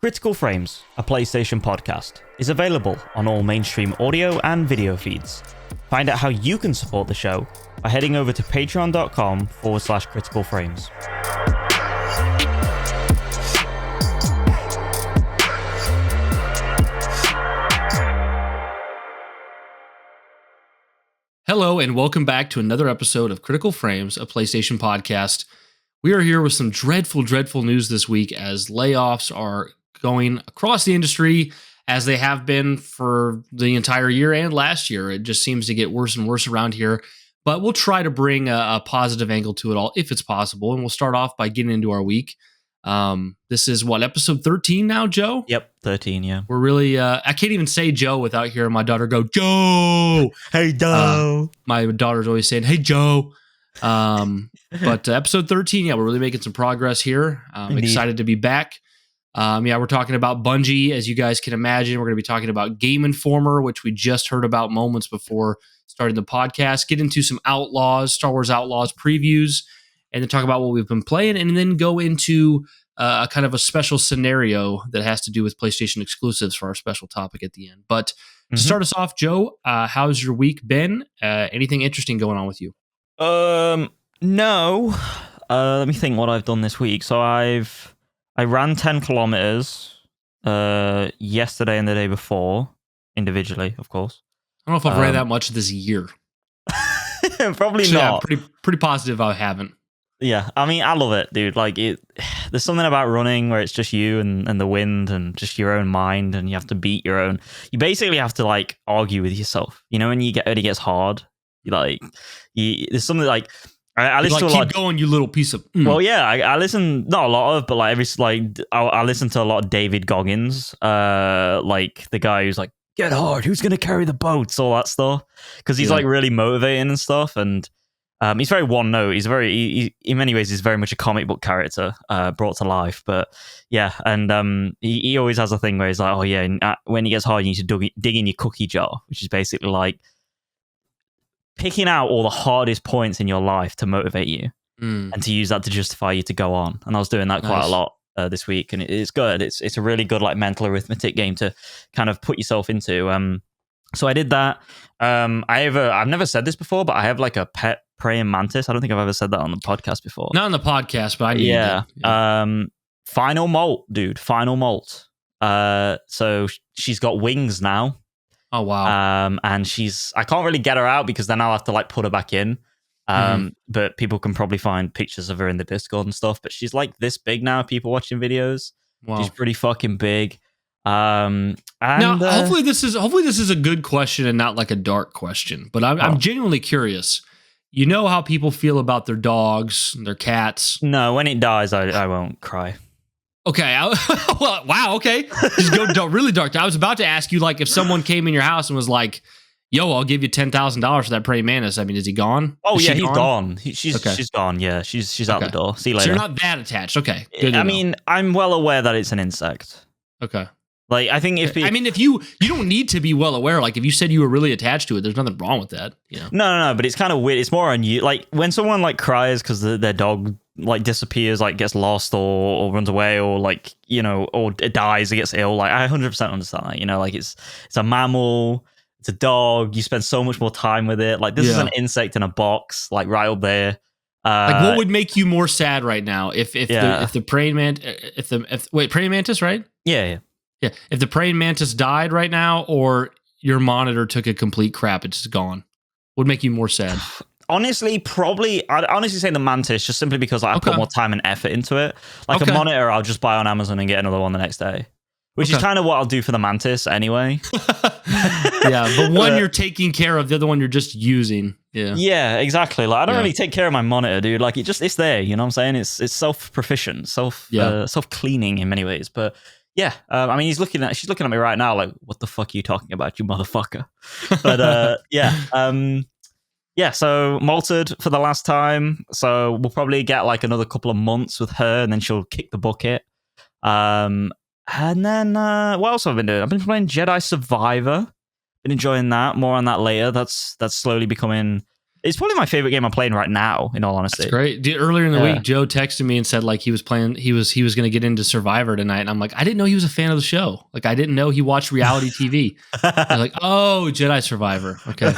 Critical Frames, a PlayStation podcast, is available on all mainstream audio and video feeds. Find out how you can support the show by heading over to patreon.com/Critical Frames. Hello, and welcome back to another episode of Critical Frames, a PlayStation podcast. We are here with some dreadful news this week as layoffs are going across the industry as they have been for the entire year and last year. It just seems to get worse and worse around here, but we'll try to bring a positive angle to it all if it's possible. And we'll start off by getting into our week. This is episode 13 now, Joe? Yep, 13, yeah. We're really, I can't even say Joe without hearing my daughter go, Joe! Hey, Joe! My daughter's always saying, hey, Joe! But episode 13, we're really making some progress here. Excited to be back. We're talking about Bungie, as you guys can imagine. We're going to be talking about Game Informer, which we just heard about moments before starting the podcast. Get into some Outlaws, Star Wars Outlaws previews, and then talk about what we've been playing, and then go into a kind of a special scenario that has to do with PlayStation exclusives for our special topic at the end. But to start us off, Joe, how's your week been? Anything interesting going on with you? No. Let me think what I've done this week. So I ran 10 kilometers yesterday and the day before, individually, of course. I don't know if I've ran that much this year. Probably Actually, not. I'm pretty positive I haven't. Yeah, I mean, I love it, dude. Like, there's something about running where it's just you and the wind and just your own mind, and you have to beat your own. You basically have to, like, argue with yourself. You know, when it gets hard, there's something like... I listen to a lot. Keep going, you little piece of. Well, yeah, I listen not a lot of, but like I listen to a lot of David Goggins, like the guy who's like, get hard, who's gonna carry the boats, all that stuff, because he's like really motivating and stuff, and he's very one note. He's very, in many ways, he's very much a comic book character brought to life. But yeah, and he always has a thing where he's like, oh yeah, when it gets hard, you need to dig in your cookie jar, which is basically like picking out all the hardest points in your life to motivate you and to use that to justify you to go on. And I was doing that quite a lot this week, and it's good. It's a really good like mental arithmetic game to kind of put yourself into. So I did that. I've never said this before, but I have like a pet praying mantis. I don't think I've ever said that on the podcast before. Not on the podcast, but I need it. Yeah. Final molt, dude. Final molt. So she's got wings now. Oh wow! And I can't really get her out because then I'll have to like put her back in. But people can probably find pictures of her in the Discord and stuff. But she's like this big now. People watching videos. Wow. She's pretty fucking big. Now, hopefully this is a good question and not like a dark question. But I'm genuinely curious. You know how people feel about their dogs, their cats. No, when it dies, I won't cry. Okay. Well, wow. Okay. Just go really dark. I was about to ask you, like, if someone came in your house and was like, "Yo, I'll give you $10,000 for that praying mantis." I mean, is he gone? Oh yeah, he's gone. She's gone. Yeah, she's out the door. See you later. So you're not that attached. Okay. Good I mean, I'm well aware that it's an insect. Okay. Like, I think if you don't need to be well aware. Like, if you said you were really attached to it, there's nothing wrong with that. You know? No. But it's kind of weird. It's more on you. Like when someone like cries because their dog like disappears, like gets lost or runs away, or like, you know, or it dies, it gets ill. Like I 100% understand that. You know, like it's a mammal, it's a dog. You spend so much more time with it. Like this is an insect in a box, like right up there. Like what would make you more sad right now if the praying mantis, praying mantis, right? Yeah. If the praying mantis died right now, or your monitor took a complete crap, it's just gone. Would make you more sad? Honestly, I'd honestly say the mantis, just simply because I put more time and effort into it. Like a monitor, I'll just buy on Amazon and get another one the next day, which is kind of what I'll do for the mantis anyway. Yeah, but one you're taking care of, the other one you're just using. Yeah, exactly. Like I don't really take care of my monitor, dude. Like it's there. You know what I'm saying? It's self-proficient, self-cleaning in many ways. But yeah, I mean, she's looking at me right now like, what the fuck are you talking about, you motherfucker? But yeah, so molted for the last time. So we'll probably get like another couple of months with her, and then she'll kick the bucket. And then what else have I been doing? I've been playing Jedi Survivor. Been enjoying that. More on that later. That's slowly becoming It's probably my favorite game I'm playing right now, in all honesty. That's great. Earlier in the week, Joe texted me and said like he was going to get into Survivor tonight, and I'm like, I didn't know he was a fan of the show. Like I didn't know he watched reality TV. I was like, oh, Jedi Survivor. Okay.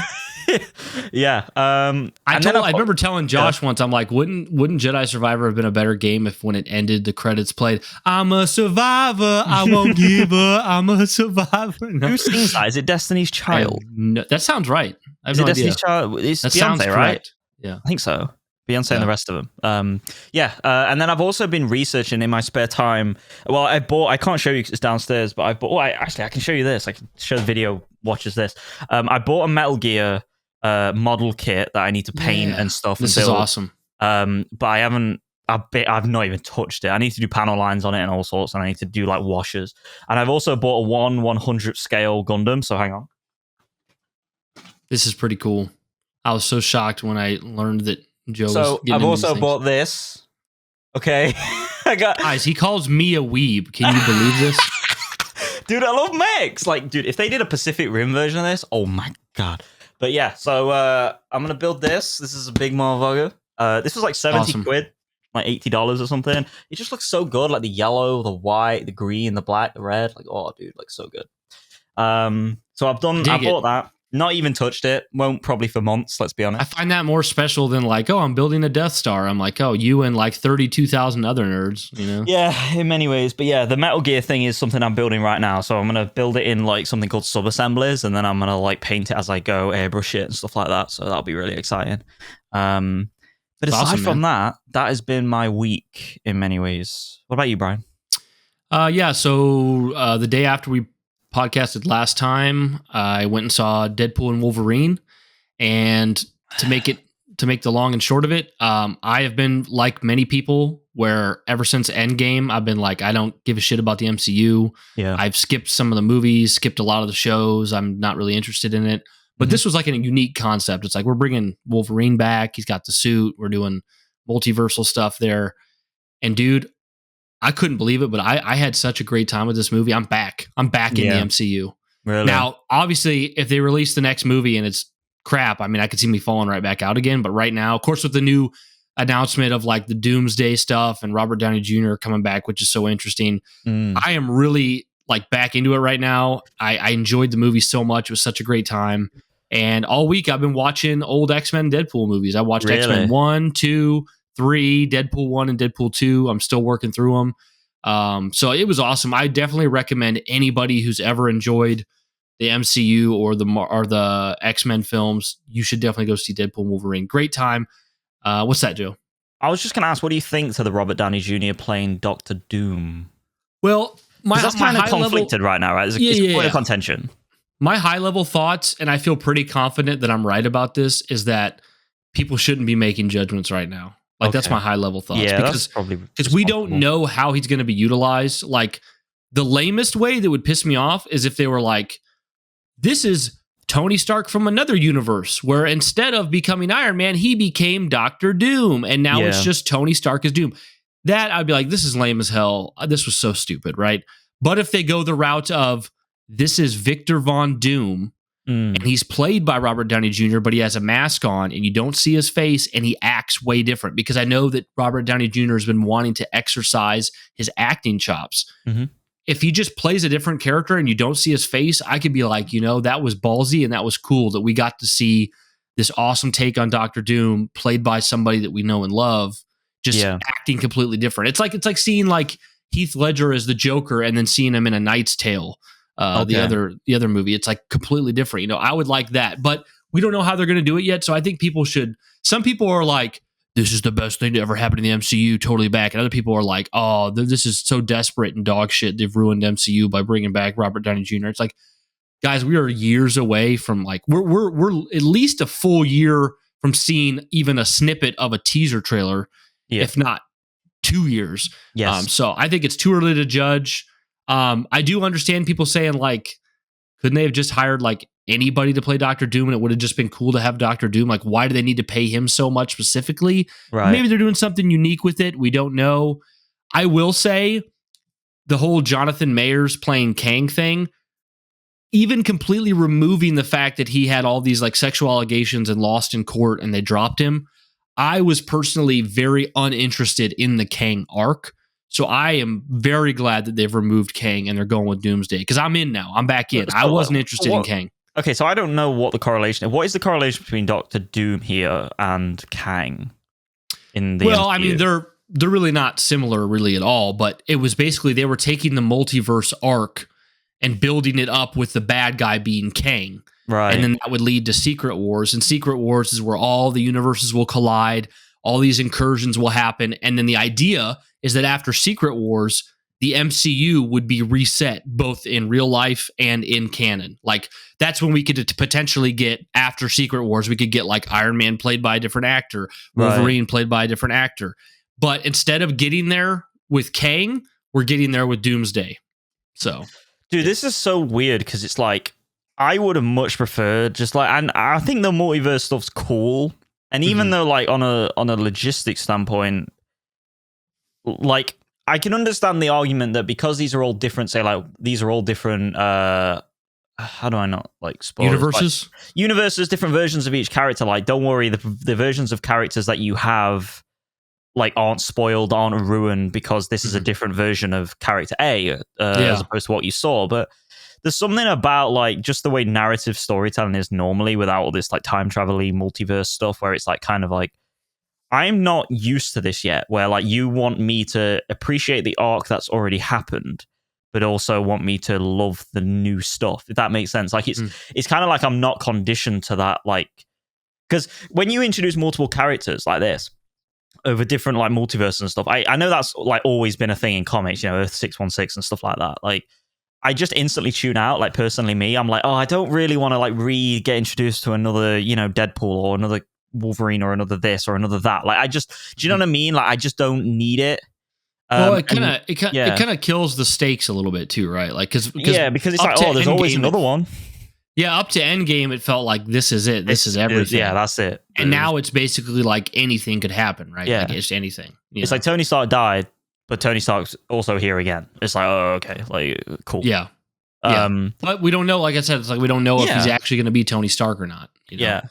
Yeah. I remember telling Josh once, I'm like, wouldn't Jedi Survivor have been a better game if when it ended the credits played, I'm a survivor, I won't give up, I'm a survivor. No. Who sings that? Is it Destiny's Child? No, that sounds right. I have Is no it idea. Destiny's Child? It's That Beyonce, sounds right? correct. Yeah. I think so. Beyonce and the rest of them. And then I've also been researching in my spare time. Well, I can't show you 'cause it's downstairs, but I can show you this. I can show the video watchers this. I bought a Metal Gear model kit that I need to paint and stuff. This and build. is awesome. But I've not even touched it. I need to do panel lines on it and all sorts, and I need to do like washers. And I've also bought a 1/100th scale Gundam. So hang on. This is pretty cool. I was so shocked when I learned that Joe was getting I've into also these things. bought this. Okay. Guys, he calls me a weeb. Can you believe this? Dude, I love mechs. Like, dude, if they did a Pacific Rim version of this, oh my god. But yeah, so I'm gonna build this. This is a big motherfucker. This was like 70 quid, like $80 or something. It just looks so good, like the yellow, the white, the green, the black, the red. Like, oh, dude, like so good. So I bought that. Not even touched it. Won't probably for months, let's be honest. I find that more special than like, oh, I'm building a Death Star. I'm like, oh, you and like 32,000 other nerds, you know? Yeah, in many ways. But yeah, the Metal Gear thing is something I'm building right now. So I'm going to build it in like something called sub-assemblies, and then I'm going to like paint it as I go, airbrush it and stuff like that. So that'll be really exciting. But aside from that has been my week in many ways. What about you, Brian? So the day after we podcasted last time, I went and saw Deadpool and Wolverine, and to make the long and short of it, I have been like many people where ever since Endgame, I've been like, I don't give a shit about the MCU. Yeah. I've skipped some of the movies, skipped a lot of the shows. I'm not really interested in it. But this was like a unique concept. It's like, we're bringing Wolverine back. He's got the suit. We're doing multiversal stuff there. And dude, I couldn't believe it, but I had such a great time with this movie. I'm back. I'm back in the MCU. Really? Now, obviously, if they release the next movie and it's crap, I mean, I could see me falling right back out again. But right now, of course, with the new announcement of like the Doomsday stuff and Robert Downey Jr. coming back, which is so interesting, I am really like back into it right now. I enjoyed the movie so much. It was such a great time. And all week I've been watching old X-Men Deadpool movies. I watched X-Men 1, 2, 3, Deadpool 1 and Deadpool 2. I'm still working through them. So it was awesome. I definitely recommend anybody who's ever enjoyed the MCU or the X-Men films, you should definitely go see Deadpool and Wolverine. Great time. What's that, Joe? I was just going to ask, what do you think to the Robert Downey Jr. playing Doctor Doom? Well, that's kind of conflicted right now, right? It's a point of contention. My high-level thoughts, and I feel pretty confident that I'm right about this, is that people shouldn't be making judgments right now. Like, that's my high-level thoughts. Yeah, because we don't know how he's going to be utilized. Like, the lamest way that would piss me off is if they were like, this is Tony Stark from another universe, where instead of becoming Iron Man, he became Doctor Doom, and now it's just Tony Stark as Doom. That, I'd be like, this is lame as hell. This was so stupid, right? But if they go the route of, this is Victor Von Doom, and he's played by Robert Downey Jr., but he has a mask on, and you don't see his face, and he acts way different. Because I know that Robert Downey Jr. has been wanting to exercise his acting chops. If he just plays a different character and you don't see his face, I could be like, that was ballsy and that was cool that we got to see this awesome take on Doctor Doom played by somebody that we know and love, just acting completely different. It's like seeing like Heath Ledger as the Joker and then seeing him in A Knight's Tale. The other movie, it's like completely different. I would like that, but we don't know how they're going to do it yet. So I think some people are like, this is the best thing to ever happen in the MCU, totally back. And other people are like, oh, this is so desperate and dog shit. They've ruined MCU by bringing back Robert Downey Jr. It's like, guys, we are years away from like, we're at least a full year from seeing even a snippet of a teaser trailer, if not 2 years. Yes. So I think it's too early to judge. I do understand people saying like, couldn't they have just hired like anybody to play Doctor Doom and it would have just been cool to have Doctor Doom? Like, why do they need to pay him so much specifically? Right. Maybe they're doing something unique with it. We don't know. I will say the whole Jonathan Mayers playing Kang thing, even completely removing the fact that he had all these like sexual allegations and lost in court and they dropped him, I was personally very uninterested in the Kang arc. So I am very glad that they've removed Kang and they're going with Doomsday, because I'm in now. I'm back in. I wasn't interested in Kang. Okay, so I don't know what the correlation is. What is the correlation between Doctor Doom here and Kang in the MCU? I mean, they're really not similar really at all, but it was basically they were taking the multiverse arc and building it up with the bad guy being Kang. Right. And then that would lead to Secret Wars. And Secret Wars is where all the universes will collide, all these incursions will happen. And then the idea is that after Secret Wars, the MCU would be reset both in real life and in canon. Like, that's when we could potentially get, after Secret Wars, we could get like Iron Man played by a different actor, Wolverine played by a different actor. But instead of getting there with Kang, we're getting there with Doomsday. So, dude, this is so weird because it's like, I would have much preferred just like, and I think the multiverse stuff's cool. And even though like on a logistics standpoint, like I can understand the argument that because these are all different, say like these are all different, how do I not like spoil universes? Like, universes, different versions of each character. Like, don't worry, the versions of characters that you have like aren't spoiled, aren't ruined because this is a different version of character A as opposed to what you saw. But there's something about like just the way narrative storytelling is normally without all this like time travel-y multiverse stuff where it's like kind of like, I'm not used to this yet, where like you want me to appreciate the arc that's already happened, but also want me to love the new stuff, if that makes sense. Like it's kind of like I'm not conditioned to that, like, because when you introduce multiple characters like this over different like multiverses and stuff, I know that's like always been a thing in comics, you know, Earth 616 and stuff like that. Like, I just instantly tune out. Like, personally, me, I'm like, oh, I don't really want to like get introduced to another, you know, Deadpool or another Wolverine or another this or another that. Like, I just, do you know what I mean? Like, I just don't need it. Well, it kind of kills the stakes a little bit too, right? Like, because it's like, oh, there's always another one. Yeah, up to Endgame, it felt like this is it. This is everything. Yeah, that's it. And now it's basically like anything could happen, right? Yeah, like it's anything. It's like Tony Stark died, but Tony Stark's also here again. It's like, oh, okay, like cool. Yeah. But we don't know. Like I said, it's like we don't know if he's actually going to be Tony Stark or not. You know? Yeah,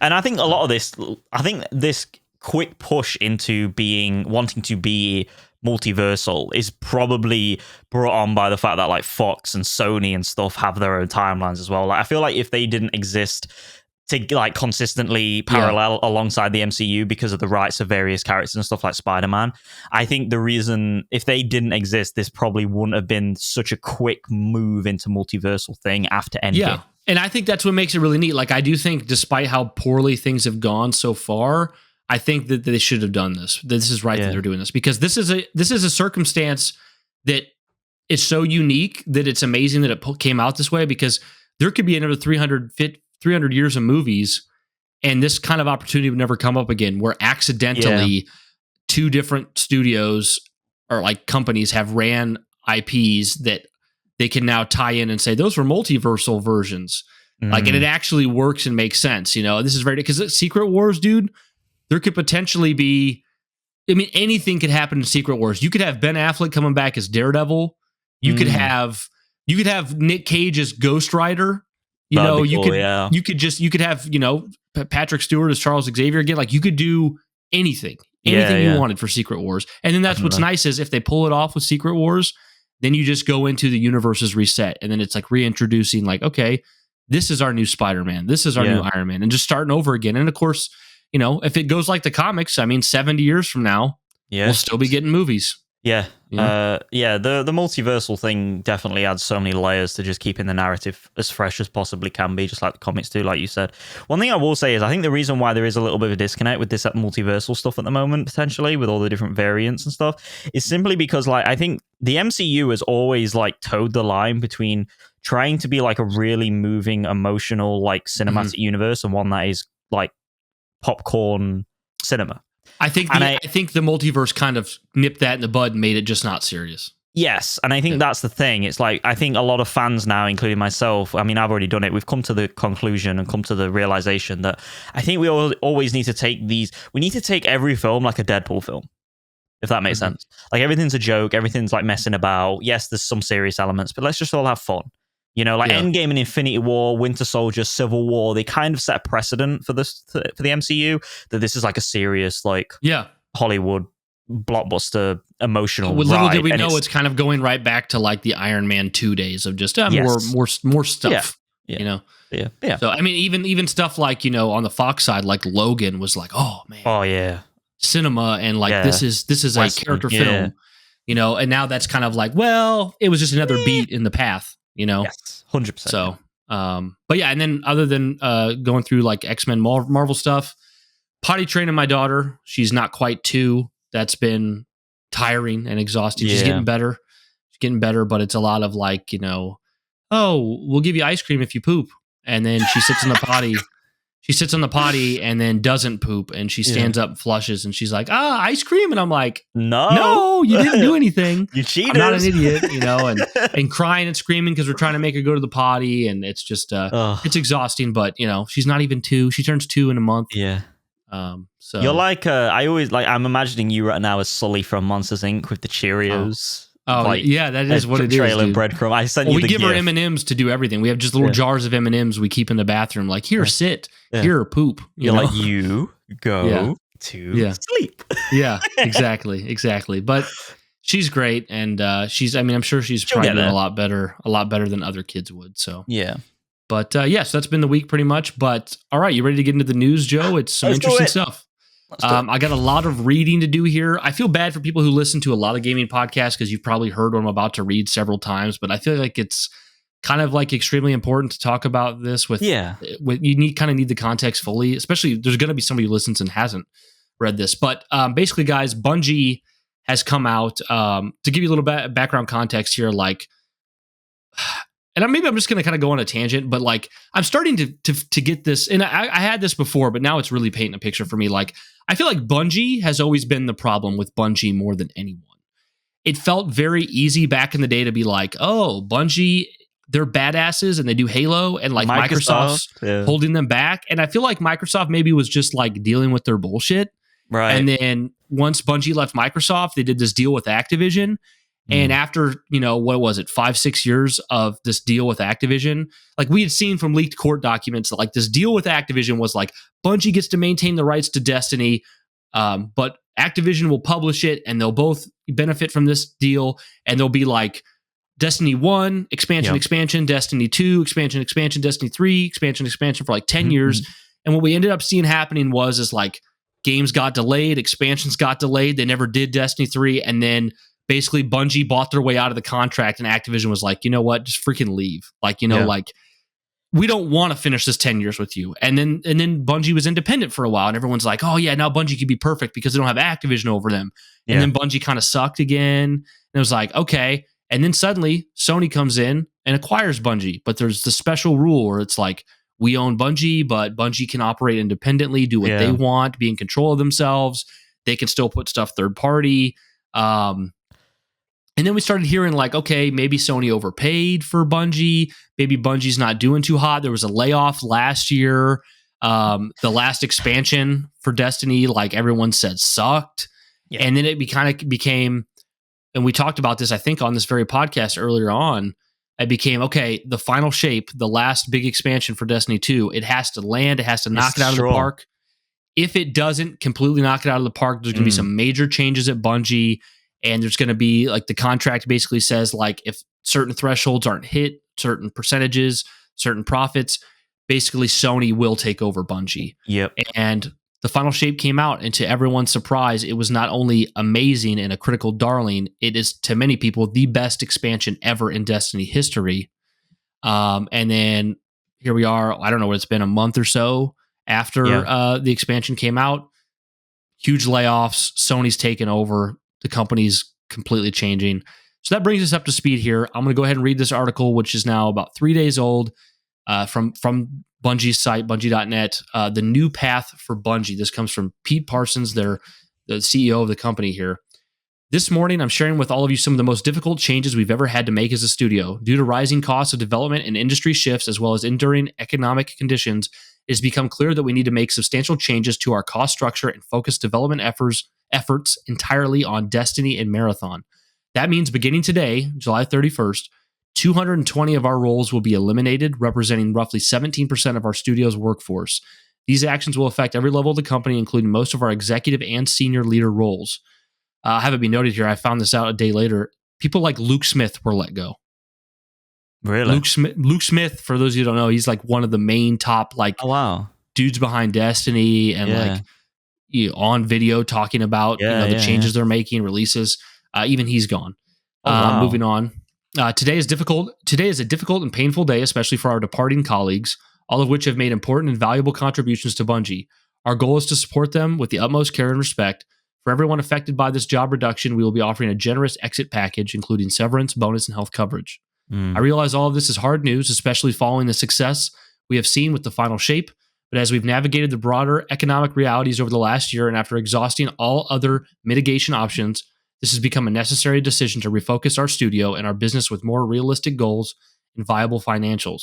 and I think a lot of this quick push into wanting to be multiversal is probably brought on by the fact that like Fox and Sony and stuff have their own timelines as well. Like, I feel like if they didn't exist to like consistently parallel alongside the MCU because of the rights of various characters and stuff like Spider-Man, I think the reason, if they didn't exist, this probably wouldn't have been such a quick move into multiversal thing after Endgame. Yeah, and I think that's what makes it really neat. Like, I do think despite how poorly things have gone so far, I think that they should have done this. This is right that they're doing this, because this is a circumstance that is so unique that it's amazing that it came out this way, because there could be another 300 years of movies and this kind of opportunity would never come up again, where accidentally two different studios or like companies have ran IPs that they can now tie in and say those were multiversal versions. Like, and it actually works and makes sense. You know, this is very, because Secret Wars, dude, there could potentially be, I mean, anything could happen in Secret Wars. You could have Ben Affleck coming back as Daredevil. You could have Nick Cage as Ghost Rider. You know, you could have, you know, Patrick Stewart as Charles Xavier again. Like, you could do anything you wanted for Secret Wars. And then that's what's nice is if they pull it off with Secret Wars, then you just go into the universe's reset, and then it's like reintroducing, like, okay, this is our new Spider-Man, this is our new Iron Man, and just starting over again. And of course, you know, if it goes like the comics, I mean, 70 years from now, we'll still be getting movies. Yeah. The multiversal thing definitely adds so many layers to just keeping the narrative as fresh as possibly can be, just like the comics do, like you said. One thing I will say is I think the reason why there is a little bit of a disconnect with this multiversal stuff at the moment, potentially, with all the different variants and stuff, is simply because, like, I think the MCU has always, like, towed the line between trying to be, like, a really moving, emotional, like, cinematic universe and one that is, like, popcorn cinema. I think the multiverse kind of nipped that in the bud and made it just not serious. Yes, and I think that's the thing. It's like, I think a lot of fans now, including myself, I mean, I've already done it. We've come to the conclusion and come to the realization that I think we always need to take every film like a Deadpool film, if that makes sense. Like, everything's a joke. Everything's like messing about. Yes, there's some serious elements, but let's just all have fun. You know, like Endgame and Infinity War, Winter Soldier, Civil War, they kind of set a precedent for this for the MCU that this is like a serious like Hollywood blockbuster emotional Little ride. did we know it's kind of going right back to like the Iron Man 2 days of just more stuff. You know. Yeah. So I mean, even stuff like, you know, on the Fox side, like Logan was like, oh man. Oh yeah. Cinema and like this is a character film. You know, and now that's kind of like, well, it was just another beat in the path, you know? Yes, 100%. So, but yeah, and then other than going through like X-Men Marvel stuff, potty training my daughter. She's not quite 2. That's been tiring and exhausting. She's getting better. But it's a lot of like, you know, oh, we'll give you ice cream if you poop. And then she sits in the potty. She sits on the potty and then doesn't poop, and she stands up and flushes, and she's like, ice cream. And I'm like, no, you didn't do anything. You cheated. I'm not an idiot, you know, and crying and screaming because we're trying to make her go to the potty. And it's just, it's exhausting, but you know, she's not even 2. She turns 2 in a month. Yeah. So you're like, I'm imagining you right now as Sully from Monsters Inc. with the Cheerios. Oh, like, yeah, that is what it is. Trailer breadcrumb. I sent you we the give GIF. her M&Ms to do everything. We have just little jars of M&Ms we keep in the bathroom. Like, here, sit. Here, poop. You're like, you go to sleep. Yeah, exactly. But she's great, and I'm sure she's probably doing a lot better than other kids would. So yeah. But so that's been the week pretty much. But all right, you ready to get into the news, Joe? It's some interesting stuff. I got a lot of reading to do here. I feel bad for people who listen to a lot of gaming podcasts because you've probably heard what I'm about to read several times, but I feel like it's kind of like extremely important to talk about this with you need the context fully, especially there's going to be somebody who listens and hasn't read this. But basically, guys, Bungie has come out to give you a little background context here, like, and maybe I'm just going to kind of go on a tangent, but like I'm starting to get this, and I had this before, but now it's really painting a picture for me. Like I feel like Bungie has always been the problem with Bungie more than anyone. It felt very easy back in the day to be like, oh, Bungie, they're badasses and they do Halo, and like Microsoft's holding them back. And I feel like Microsoft maybe was just like dealing with their bullshit. Right. And then once Bungie left Microsoft, they did this deal with Activision. And after, what was it, 5-6 years of this deal with Activision, like we had seen from leaked court documents that like this deal with Activision was like Bungie gets to maintain the rights to Destiny, but Activision will publish it and they'll both benefit from this deal. And they'll be like Destiny 1, expansion, Destiny 2, expansion, Destiny 3, expansion for like 10 years. And what we ended up seeing happening was like games got delayed, expansions got delayed. They never did Destiny 3. And then basically, Bungie bought their way out of the contract, and Activision was like, you know what, just freaking leave. Like, like we don't want to finish this 10 years with you. And then Bungie was independent for a while, and everyone's like, oh yeah, now Bungie could be perfect because they don't have Activision over them. And then Bungie kind of sucked again, and it was like, okay. And then suddenly Sony comes in and acquires Bungie, but there's the special rule where it's like, we own Bungie, but Bungie can operate independently, do what they want, be in control of themselves. They can still put stuff third party. And then we started hearing like, okay, maybe Sony overpaid for Bungie. Maybe Bungie's not doing too hot. There was a layoff last year. The last expansion for Destiny, like everyone said, sucked. Yeah. And then it became, and we talked about this, I think, on this very podcast earlier on. It became, okay, the final shape, the last big expansion for Destiny 2, it has to land. It has to knock it out of the park. If it doesn't completely knock it out of the park, there's going to be some major changes at Bungie. And there's going to be like the contract basically says like if certain thresholds aren't hit, certain percentages, certain profits, basically Sony will take over Bungie. Yep. And the final shape came out, and to everyone's surprise, it was not only amazing and a critical darling, it is to many people the best expansion ever in Destiny history. And then here we are. I don't know what it's been, a month or so after the expansion came out. Huge layoffs. Sony's taken over. The company's completely changing. So that brings us up to speed here. I'm going to go ahead and read this article, which is now about 3 days old, from Bungie's site, bungie.net. The new path for Bungie. This comes from Pete Parsons, the CEO of the company here. This morning, I'm sharing with all of you some of the most difficult changes we've ever had to make as a studio. Due to rising costs of development and industry shifts, as well as enduring economic conditions, it has become clear that we need to make substantial changes to our cost structure and focus development efforts entirely on Destiny and Marathon. That means beginning today, July 31st, 220 of our roles will be eliminated, representing roughly 17% of our studio's workforce. These actions will affect every level of the company, including most of our executive and senior leader roles. Have it be noted here, I found this out a day later. People like Luke Smith were let go. Really? Luke Smith, for those of you who don't know, he's like one of the main top dudes behind Destiny and on video talking about the changes they're making, releases. Even he's gone. Moving on. Today is difficult. Today is a difficult and painful day, especially for our departing colleagues, all of which have made important and valuable contributions to Bungie. Our goal is to support them with the utmost care and respect. For everyone affected by this job reduction, we will be offering a generous exit package, including severance, bonus, and health coverage. I realize all of this is hard news, especially following the success we have seen with the final shape. But as we've navigated the broader economic realities over the last year and after exhausting all other mitigation options, this has become a necessary decision to refocus our studio and our business with more realistic goals and viable financials.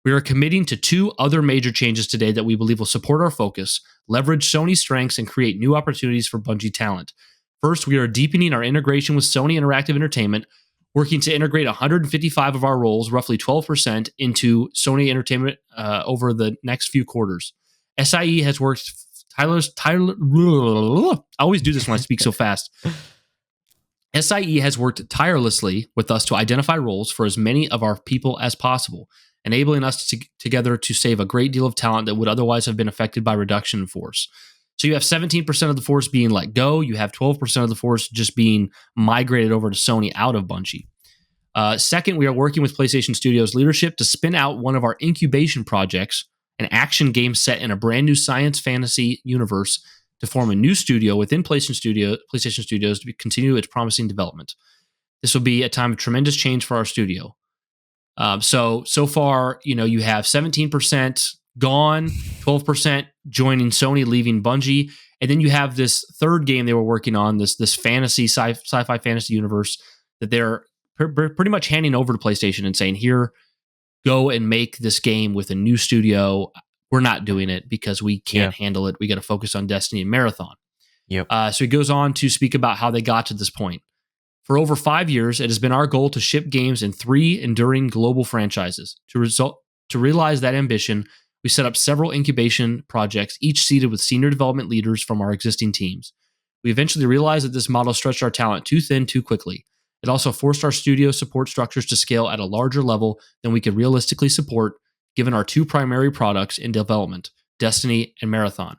We are committing to 2 other major changes today that we believe will support our focus, leverage Sony's strengths, and create new opportunities for Bungie talent. First, we are deepening our integration with Sony Interactive Entertainment, working to integrate 155 of our roles, roughly 12%, into Sony Entertainment over the next few quarters. SIE has worked I always do this when I speak so fast. SIE has worked tirelessly with us to identify roles for as many of our people as possible, enabling us together to save a great deal of talent that would otherwise have been affected by reduction in force. So you have 17% of the force being let go. You have 12% of the force just being migrated over to Sony out of Bungie. Second, we are working with PlayStation Studios leadership to spin out one of our incubation projects, an action game set in a brand new science fantasy universe, to form a new studio within PlayStation Studios to continue its promising development. This will be a time of tremendous change for our studio. So far, you have 17% gone, 12% joining Sony, leaving Bungie, and then you have this third game they were working on, this fantasy sci-fi fantasy universe that they're pretty much handing over to PlayStation and saying, "Here, go and make this game with a new studio. We're not doing it because we can't handle it. We got to focus on Destiny and Marathon." Yep. So he goes on to speak about how they got to this point. For over 5 years, it has been our goal to ship games in 3 enduring global franchises. To realize that ambition, we set up several incubation projects, each seated with senior development leaders from our existing teams. We eventually realized that this model stretched our talent too thin too quickly. It also forced our studio support structures to scale at a larger level than we could realistically support, given our 2 primary products in development, Destiny and Marathon.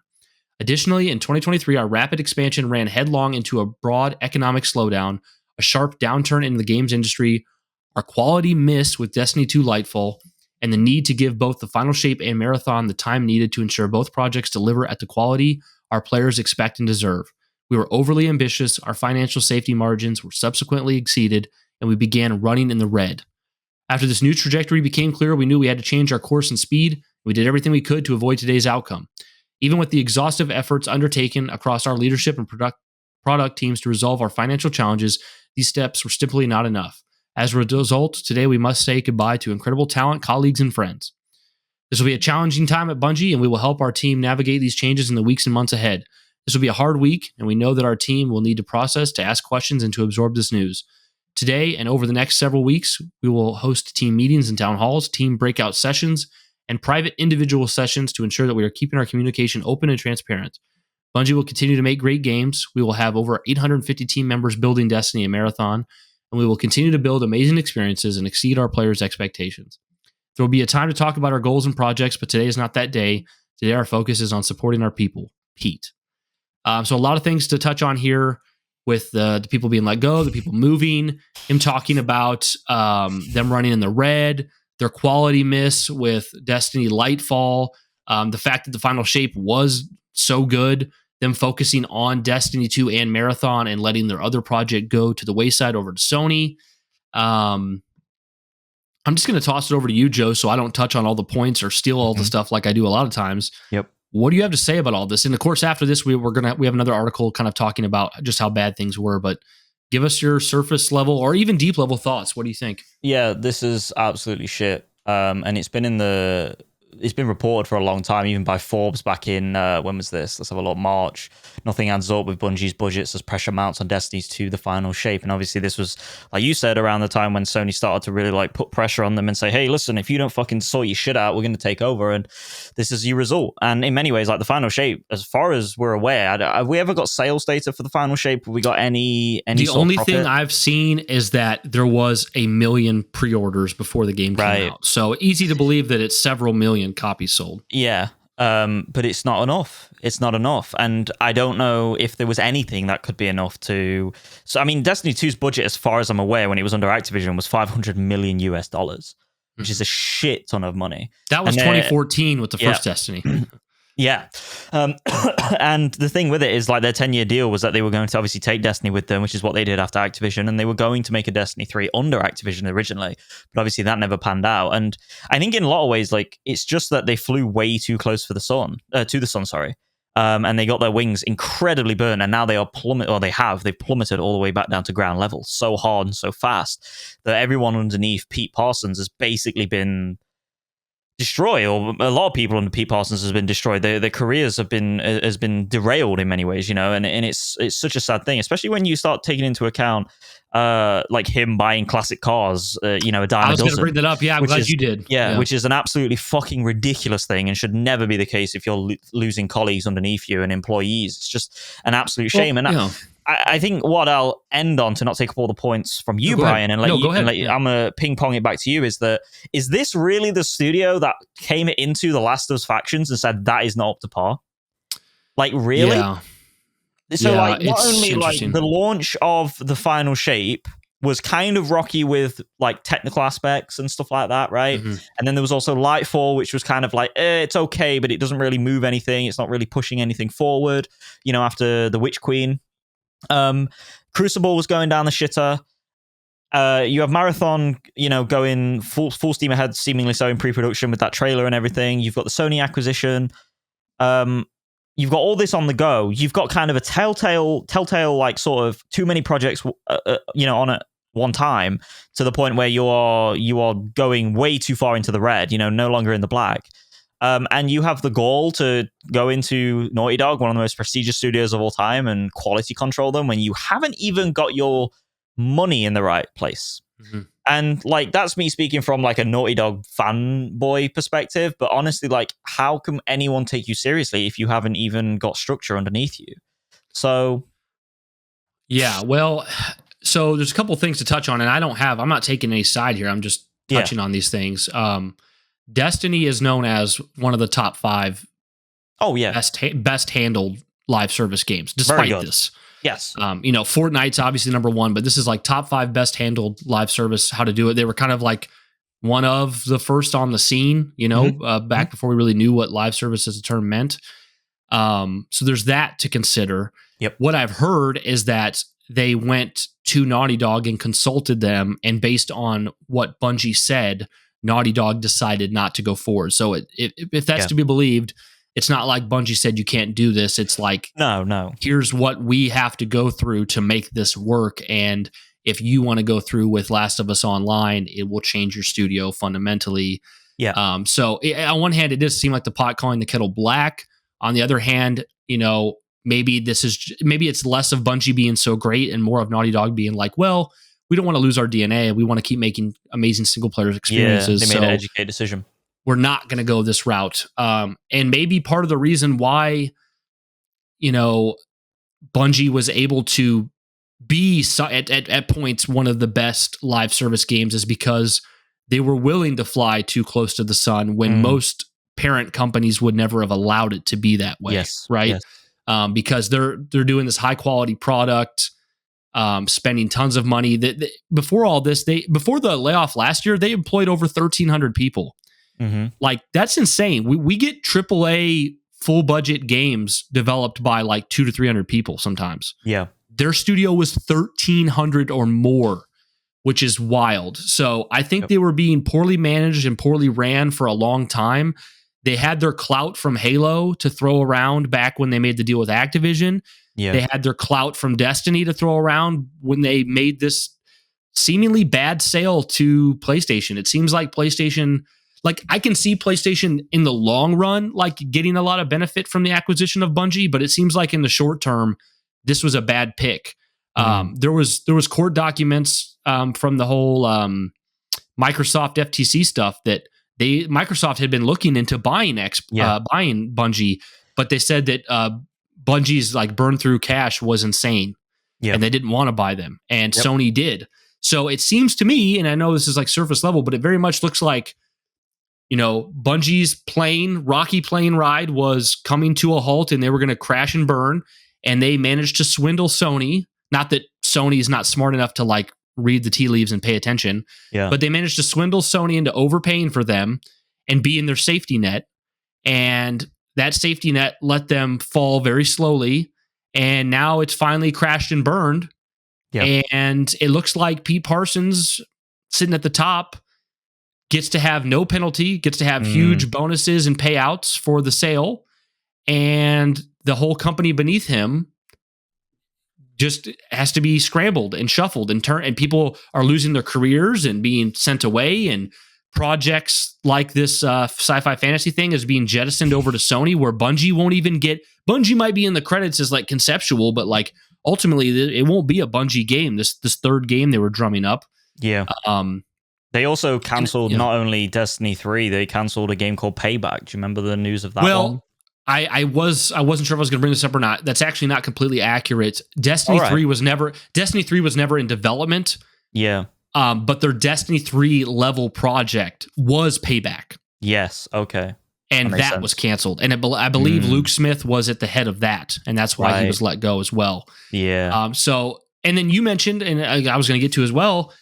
Additionally, in 2023, our rapid expansion ran headlong into a broad economic slowdown, a sharp downturn in the games industry, our quality miss with Destiny 2 Lightfall, and the need to give both the final shape and Marathon the time needed to ensure both projects deliver at the quality our players expect and deserve. We were overly ambitious, our financial safety margins were subsequently exceeded, and we began running in the red. After this new trajectory became clear, we knew we had to change our course and speed. We did everything we could to avoid today's outcome. Even with the exhaustive efforts undertaken across our leadership and product teams to resolve our financial challenges, these steps were simply not enough. As a result, today we must say goodbye to incredible talent, colleagues, and friends. This will be a challenging time at Bungie, and we will help our team navigate these changes in the weeks and months ahead. This will be a hard week, and we know that our team will need to process, to ask questions, and to absorb this news. Today and over the next several weeks, we will host team meetings and town halls, team breakout sessions, and private individual sessions to ensure that we are keeping our communication open and transparent. Bungie will continue to make great games. We will have over 850 team members building Destiny and Marathon, and we will continue to build amazing experiences and exceed our players' expectations. There will be a time to talk about our goals and projects, but today is not that day. Today our focus is on supporting our people. Pete. So a lot of things to touch on here with the people being let go, the people moving, him talking about them running in the red, their quality miss with Destiny Lightfall, the fact that the final shape was so good, them focusing on Destiny 2 and Marathon and letting their other project go to the wayside over to Sony. I'm just going to toss it over to you, Joe, so I don't touch on all the points or steal all the stuff like I do a lot of times. Yep. What do you have to say about all this? And of course, after this, we have another article kind of talking about just how bad things were, but give us your surface level or even deep level thoughts. What do you think? Yeah, this is absolutely shit. And it's been in the it's been reported for a long time, even by Forbes back in when was this? Let's have a look. March. Nothing adds up with Bungie's budgets as pressure mounts on Destiny's 2 the final shape. And obviously this was, like you said, around the time when Sony started to really like put pressure on them and say, hey, listen, if you don't fucking sort your shit out, we're going to take over, and this is your result. And in many ways, like the final shape, as far as we're aware, have we ever got sales data for the final shape? Have we got any the only thing I've seen is that there was 1 million pre-orders before the game came out. So easy to believe that it's several million copies sold. Yeah. But it's not enough. It's not enough. And I don't know if there was anything that could be enough to... So, I mean, Destiny 2's budget, as far as I'm aware, when it was under Activision, was $500 million US, which is a shit ton of money. That was 2014 with the first Destiny. Yeah. And the thing with it is, like, their 10-year deal was that they were going to obviously take Destiny with them, which is what they did after Activision, and they were going to make a Destiny 3 under Activision originally, but obviously that never panned out. And I think in a lot of ways, like, it's just that they flew way too close to the sun, and they got their wings incredibly burnt, and now they are they've plummeted all the way back down to ground level so hard and so fast that everyone underneath Pete Parsons has basically been destroyed, or a lot of people under Pete Parsons has been destroyed. Their careers has been derailed in many ways, you know, and it's such a sad thing, especially when you start taking into account like him buying classic cars, you know, a dime a dozen. I was going to bring that up. Yeah, I'm glad you did. Yeah, which is an absolutely fucking ridiculous thing and should never be the case if you're losing colleagues underneath you and employees. It's just an absolute shame. I think what I'll end on, to not take up all the points from you, Brian, and I'm going to ping pong it back to you, is this really the studio that came into the Last of Us factions and said that is not up to par? Like, really? Yeah. So, like, not only like the launch of the final shape was kind of rocky with like technical aspects and stuff like that, right? Mm-hmm. And then there was also Lightfall, which was kind of like, it's okay, but it doesn't really move anything. It's not really pushing anything forward, you know, after the Witch Queen. Crucible was going down the shitter. You have Marathon, you know, going full steam ahead, seemingly so, in pre-production with that trailer and everything. You've got the Sony acquisition. You've got all this on the go. You've got kind of a telltale, like, sort of too many projects, you know, on at one time, to the point where you are going way too far into the red, you know, no longer in the black. And you have the goal to go into Naughty Dog, one of the most prestigious studios of all time, and quality control them when you haven't even got your money in the right place. Mm-hmm. And, like, that's me speaking from, like, a Naughty Dog fanboy perspective. But honestly, like, how can anyone take you seriously if you haven't even got structure underneath you? So, yeah, well, so there's a couple things to touch on, and I'm not taking any side here. I'm just touching on these things. Destiny is known as one of the top 5 best handled live service games, despite this. Yes. You know, Fortnite's obviously number 1, but this is like top 5 best handled live service, how to do it. They were kind of like one of the first on the scene, you know, back before we really knew what live service as a term meant. So there's that to consider. Yep. What I've heard is that they went to Naughty Dog and consulted them, and based on what Bungie said, Naughty Dog decided not to go forward. So if that's to be believed, it's not like Bungie said you can't do this. It's like, no. Here's what we have to go through to make this work. And if you want to go through with Last of Us Online, it will change your studio fundamentally. Yeah. So on one hand, it does seem like the pot calling the kettle black. On the other hand, you know, maybe it's less of Bungie being so great and more of Naughty Dog being like, well, we don't want to lose our DNA. We want to keep making amazing single player experiences. Yeah, they made an educated decision. We're not going to go this route. And maybe part of the reason why, you know, Bungie was able to be at points one of the best live service games is because they were willing to fly too close to the sun when most parent companies would never have allowed it to be that way. Yes. Right. Yes. Because they're doing this high quality product. Spending tons of money. Before all this, before the layoff last year, they employed over 1,300 people. Mm-hmm. Like, that's insane. We get AAA full budget games developed by like 200 to 300 people sometimes. Yeah, their studio was 1,300 or more, which is wild. So I think they were being poorly managed and poorly ran for a long time. They had their clout from Halo to throw around back when they made the deal with Activision. Yeah. They had their clout from Destiny to throw around when they made this seemingly bad sale to PlayStation. It seems like PlayStation, like I can see PlayStation in the long run, like getting a lot of benefit from the acquisition of Bungie, but it seems like in the short term, this was a bad pick. There was court documents from the whole Microsoft FTC stuff that Microsoft had been looking into buying Bungie, but they said that Bungie's like burn through cash was insane, and they didn't want to buy them, and Sony did. So it seems to me, and I know this is like surface level, but it very much looks like, you know, Bungie's rocky plane ride was coming to a halt, and they were going to crash and burn, and they managed to swindle Sony. Not that Sony is not smart enough to like read the tea leaves and pay attention, but they managed to swindle Sony into overpaying for them and be in their safety net. And that safety net let them fall very slowly. And now it's finally crashed and burned. And it looks like Pete Parsons, sitting at the top, gets to have no penalty, gets to have huge bonuses and payouts for the sale. And the whole company beneath him just has to be scrambled and shuffled and people are losing their careers and being sent away, and projects like this sci-fi fantasy thing is being jettisoned over to Sony, where Bungie won't even get. Bungie might be in the credits as like conceptual, but like ultimately it won't be a Bungie game. This third game they were drumming up. They also canceled not only Destiny 3, they canceled a game called Payback. Do you remember the news of that one? I wasn't sure if I was going to bring this up or not. That's actually not completely accurate. Destiny 3 was never in development. But their Destiny 3 level project was Payback. Yes. Okay. And that was canceled. And I believe Luke Smith was at the head of that, and that's why he was let go as well. So, and then you mentioned, and I was going to get to as well,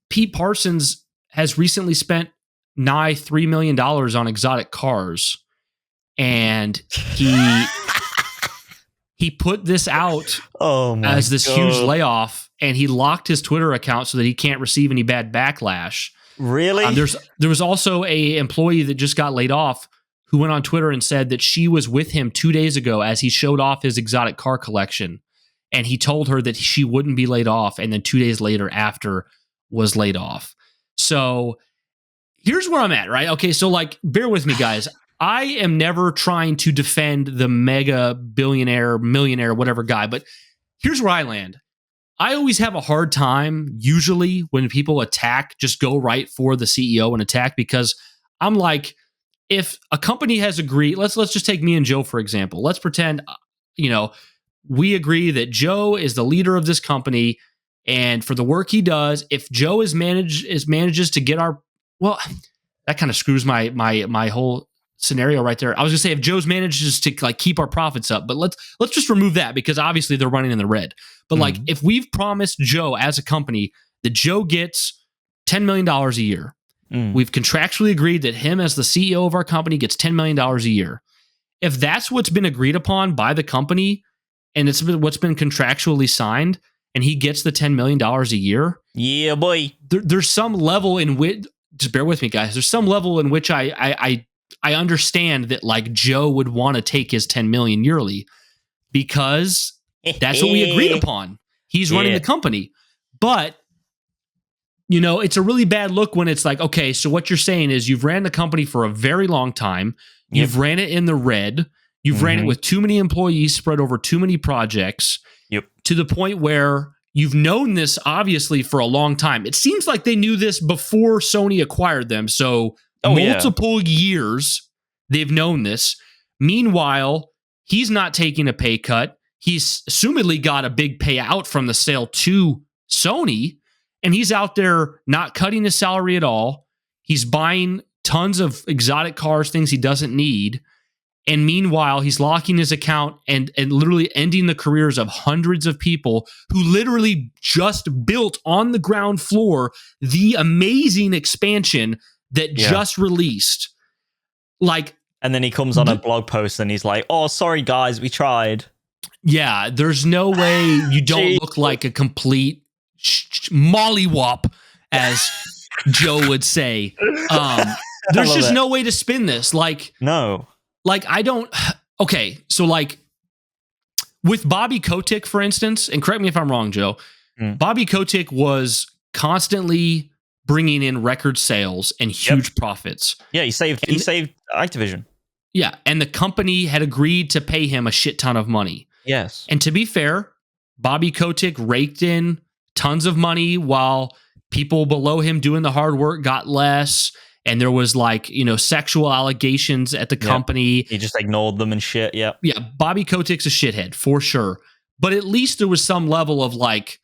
Pete Parsons has recently spent nigh $3 million on exotic cars. And he put this out as this huge layoff, and he locked his Twitter account so that he can't receive any bad backlash. Really? There was also a employee that just got laid off who went on Twitter and said that she was with him 2 days ago as he showed off his exotic car collection, and he told her that she wouldn't be laid off, and then 2 days later after was laid off. So here's where I'm at, right? Okay, so like bear with me, guys. I am never trying to defend the mega billionaire, millionaire, whatever guy, but here's where I land. I always have a hard time, usually, when people attack, just go right for the CEO and attack, because I'm like, if a company has agreed, let's just take me and Joe, for example. Let's pretend, you know, we agree that Joe is the leader of this company, and for the work he does, if Joe manages to get our, well, that kind of screws my whole scenario right there. I was gonna say if Joe's manages to like keep our profits up, but let's just remove that, because obviously they're running in the red. But like if we've promised Joe as a company that Joe gets $10 million a year, we've contractually agreed that him as the CEO of our company gets $10 million a year. If that's what's been agreed upon by the company and it's what's been contractually signed, and he gets the $10 million a year, yeah, boy. There's some level in which, just bear with me, guys. There's some level in which I understand that like Joe would want to take his 10 million yearly, because that's what we agreed upon. He's running the company. But, you know, it's a really bad look when it's like, okay, so what you're saying is you've ran the company for a very long time. You've ran it in the red. You've ran it with too many employees spread over too many projects, to the point where you've known this obviously for a long time. It seems like they knew this before Sony acquired them. So multiple years they've known this. Meanwhile, he's not taking a pay cut. He's assumedly got a big payout from the sale to Sony, and he's out there not cutting his salary at all. He's buying tons of exotic cars, things he doesn't need. And meanwhile, he's locking his account and literally ending the careers of hundreds of people who literally just built on the ground floor the amazing expansion that just released. Like, and then he comes on a blog post and he's like, "Oh, sorry guys, we tried." Yeah, there's no way you don't look like a complete mollywop, as Joe would say. There's just no way to spin this. Like, no. Like, I don't... Okay, so like, with Bobby Kotick, for instance, and correct me if I'm wrong, Joe, Bobby Kotick was constantly bringing in record sales and huge profits. Yeah, he saved Activision. Yeah, and the company had agreed to pay him a shit ton of money. Yes. And to be fair, Bobby Kotick raked in tons of money while people below him doing the hard work got less. And there was like, sexual allegations at the company. He just ignored them and shit. Yeah. Yeah. Bobby Kotick's a shithead for sure. But at least there was some level of like,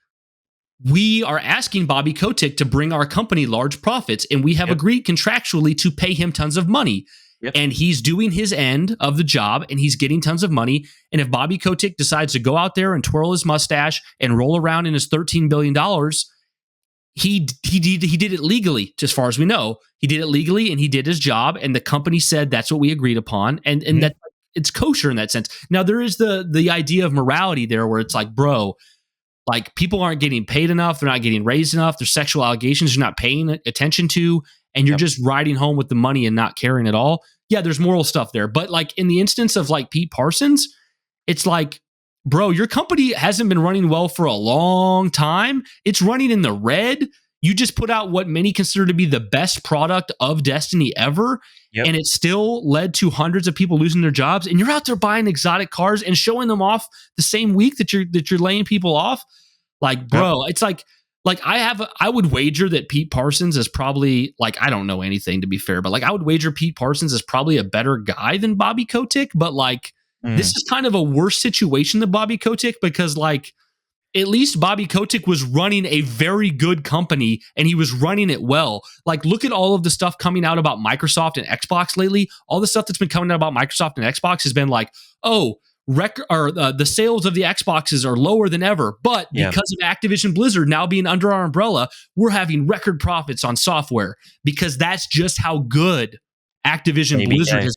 we are asking Bobby Kotick to bring our company large profits, and we have agreed contractually to pay him tons of money. Yep. And he's doing his end of the job, and he's getting tons of money. And if Bobby Kotick decides to go out there and twirl his mustache and roll around in his $13 billion, he did it legally, as far as we know. He did it legally, and he did his job, and the company said that's what we agreed upon, and that it's kosher in that sense. Now, there is the idea of morality there, where it's like, bro, like people aren't getting paid enough, they're not getting raised enough, there's sexual allegations you're not paying attention to, and you're just riding home with the money and not caring at all. Yeah, there's moral stuff there, but like in the instance of like Pete Parsons, it's like, bro, your company hasn't been running well for a long time. It's running in the red. You just put out what many consider to be the best product of Destiny ever. Yep. And it still led to hundreds of people losing their jobs. And you're out there buying exotic cars and showing them off the same week that you're laying people off. Like, bro, it's like I would wager that Pete Parsons is probably, like, I don't know anything to be fair, but like I would wager Pete Parsons is probably a better guy than Bobby Kotick. But like, this is kind of a worse situation than Bobby Kotick, because like at least Bobby Kotick was running a very good company and he was running it well. Like, look at all of the stuff coming out about Microsoft and Xbox lately. All the stuff that's been coming out about Microsoft and Xbox has been like, oh, the sales of the Xboxes are lower than ever, but because of Activision Blizzard now being under our umbrella, we're having record profits on software, because that's just how good Activision Blizzard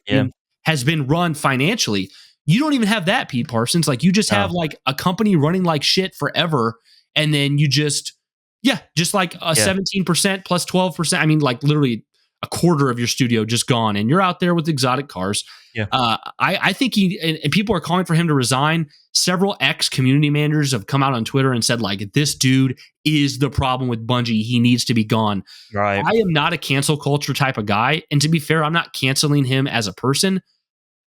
has been run financially. You don't even have that, Pete Parsons. Like, you just have like a company running like shit forever, and then you just like a 17% plus 12%. I mean, like literally a quarter of your studio just gone, and you're out there with exotic cars. Yeah. I think and people are calling for him to resign. Several ex-community managers have come out on Twitter and said, like, this dude is the problem with Bungie. He needs to be gone. Right. I am not a cancel culture type of guy. And to be fair, I'm not canceling him as a person.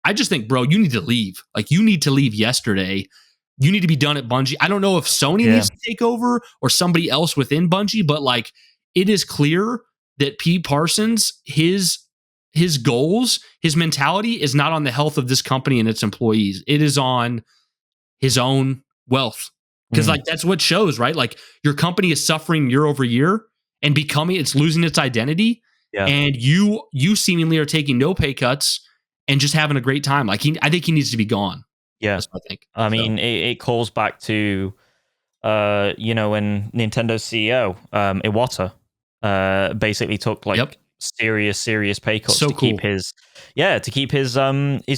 I just think, bro, you need to leave. Like, you need to leave yesterday. You need to be done at Bungie. I don't know if Sony needs to take over or somebody else within Bungie, but like, it is clear that Pete Parsons, his goals, his mentality is not on the health of this company and its employees. It is on his own wealth. Because like, that's what shows, right? Like, your company is suffering year over year and it's losing its identity. Yeah. And you seemingly are taking no pay cuts and just having a great time. Like, I think he needs to be gone. Yeah, that's what I think. I mean, it calls back to, when Nintendo's CEO, Iwata, basically took like serious pay cuts keep his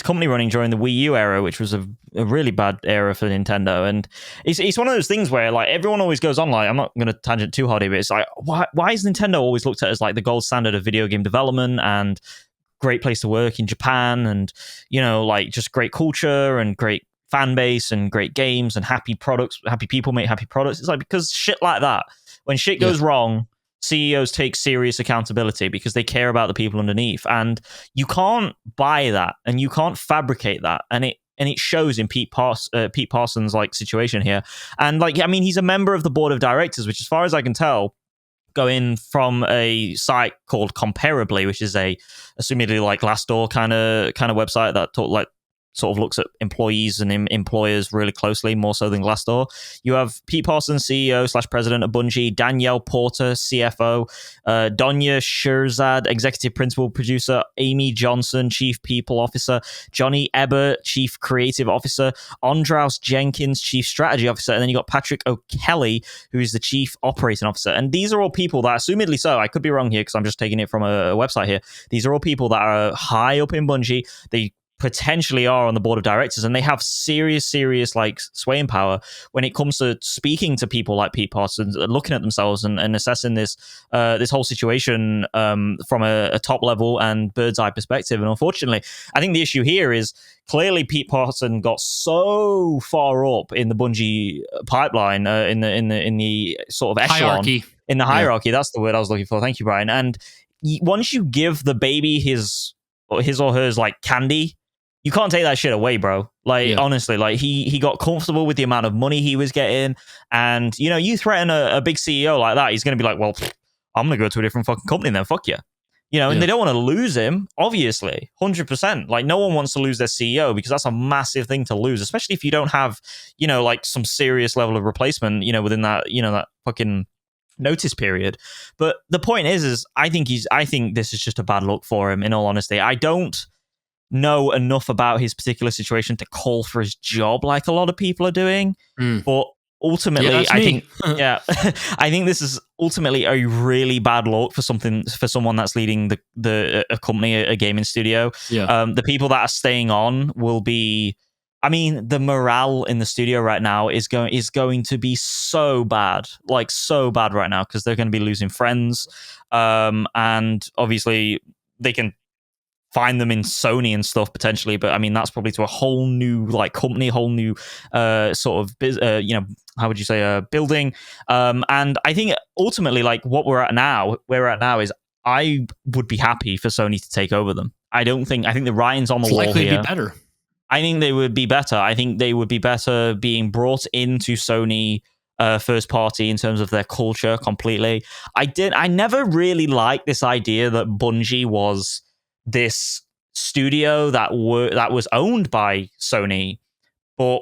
company running during the Wii U era, which was a really bad era for Nintendo. And it's one of those things where like everyone always goes on, like, I'm not going to tangent too hard here, but it's like, why is Nintendo always looked at as like the gold standard of video game development and great place to work in Japan, and like just great culture and great fan base and great games and happy products, happy people make happy products? It's like, because shit like that, when shit goes wrong, CEOs take serious accountability because they care about the people underneath, and you can't buy that and you can't fabricate that, and it shows in Pete Parsons like situation here. And like, I mean, he's a member of the board of directors, which as far as I can tell, going from a site called Comparably, which is assumedly like Glassdoor kind of website that sort of looks at employees and employers really closely, more so than Glassdoor. You have Pete Parsons, CEO / president of Bungie, Danielle Porter, CFO, Donya Shirzad, executive principal producer, Amy Johnson, chief people officer, Johnny Ebert, chief creative officer, Andros Jenkins, chief strategy officer, and then you got Patrick O'Kelly, who is the chief operating officer. And these are all people that, assumedly so, I could be wrong here because I'm just taking it from a website here, these are all people that are high up in Bungie. They potentially are on the board of directors, and they have serious like swaying power when it comes to speaking to people like Pete Parsons, looking at themselves and assessing this whole situation from a top level and bird's eye perspective. And unfortunately, I think the issue here is clearly Pete Parsons got so far up in the Bungie pipeline, in the sort of echelon, hierarchy. In the hierarchy. That's the word I was looking for. Thank you, Brian. And once you give the baby his or hers like candy, you can't take that shit away, bro. Like, honestly, like he got comfortable with the amount of money he was getting. And, you know, you threaten a big CEO like that, he's going to be like, well, I'm going to go to a different fucking company then. Fuck you. You know, and they don't want to lose him, obviously, 100%. Like, no one wants to lose their CEO because that's a massive thing to lose, especially if you don't have, you know, like some serious level of replacement, you know, within that, you know, that fucking notice period. But the point is I think this is just a bad look for him, in all honesty. I don't know enough about his particular situation to call for his job like a lot of people are doing. But ultimately, I think I think this is ultimately a really bad look for someone that's leading a company, a gaming studio. The people that are staying on will be, I mean, the morale in the studio right now is going to be so bad, like so bad right now, because they're going to be losing friends, and obviously they can find them in Sony and stuff potentially, but I mean that's probably to a whole new like company, whole new sort of you know, how would you say, building. And I think ultimately, like where we're at now is I would be happy for Sony to take over them. I think the writing's on the wall likely here. To be better. I think they would be better. I think they would be better being brought into Sony first party in terms of their culture completely. I never really liked this idea that Bungie was this studio that was owned by Sony, but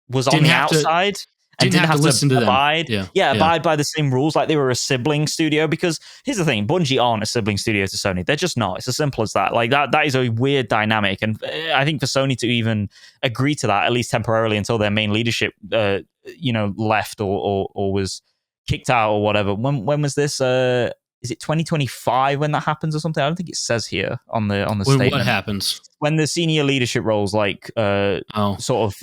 was on the outside and didn't have to listen to abide. Them. Abide by the same rules, like they were a sibling studio. Because here's the thing: Bungie aren't a sibling studio to Sony. They're just not. It's as simple as that. Like that is a weird dynamic, and I think for Sony to even agree to that, at least temporarily, until their main leadership, you know, left or was kicked out or whatever. When was this? Is it 2025 when that happens or something? I don't think it says here on the statement. What happens when the senior leadership roles like sort of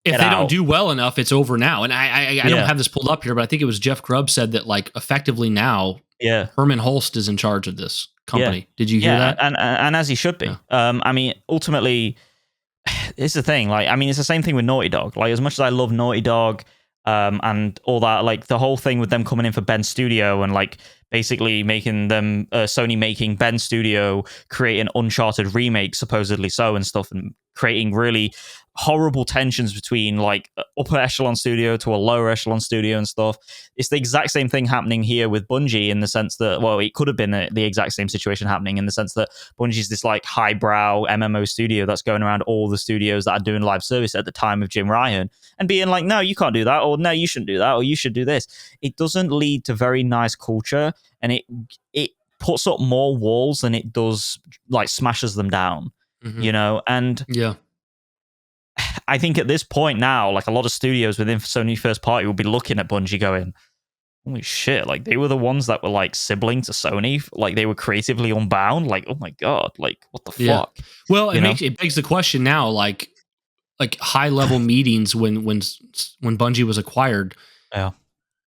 if they don't do well enough, it's over now. And I don't have this pulled up here, but I think it was Jeff Grubb said that like effectively now, Herman Holst is in charge of this company. Did you hear that? And as he should be. I mean, ultimately, it's the thing. Like, I mean, it's the same thing with Naughty Dog. Like, as much as I love Naughty Dog, and all that, like the whole thing with them coming in for Ben Studio and like basically making them Sony making Ben Studio create an Uncharted remake, supposedly so, and stuff, and creating really horrible tensions between like upper echelon studio to a lower echelon studio and stuff. It's the exact same thing happening here with Bungie, in the sense that, well, it could have been the exact same situation happening in the sense that Bungie's this like highbrow MMO studio that's going around all the studios that are doing live service at the time of Jim Ryan and being like, no, you can't do that, or no, you shouldn't do that, or you should do this. It doesn't lead to very nice culture, and it puts up more walls than it does like smashes them down, you know. And I think at this point now, like a lot of studios within Sony first party will be looking at Bungie going, holy shit, like they were the ones that were like sibling to Sony, like they were creatively unbound, like, oh my god, like what the fuck. Well, it begs the question now, like high level meetings when Bungie was acquired,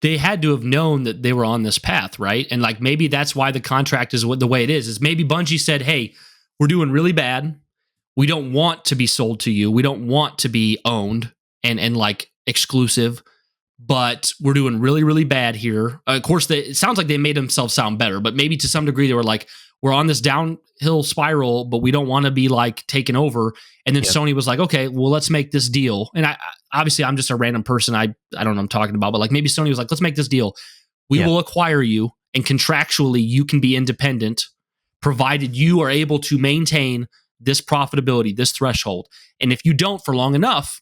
they had to have known that they were on this path, right? And like maybe that's why the contract is the way it is maybe Bungie said, hey, we're doing really bad. We don't want to be sold to you. We don't want to be owned and like exclusive, but we're doing really, really bad here. Of course, it sounds like they made themselves sound better, but maybe to some degree they were like, we're on this downhill spiral, but we don't want to be like taken over. And then Sony was like, okay, well, let's make this deal. And obviously I'm just a random person. I don't know what I'm talking about, but like maybe Sony was like, let's make this deal. We will acquire you, and contractually you can be independent, provided you are able to maintain this profitability, this threshold. And if you don't for long enough,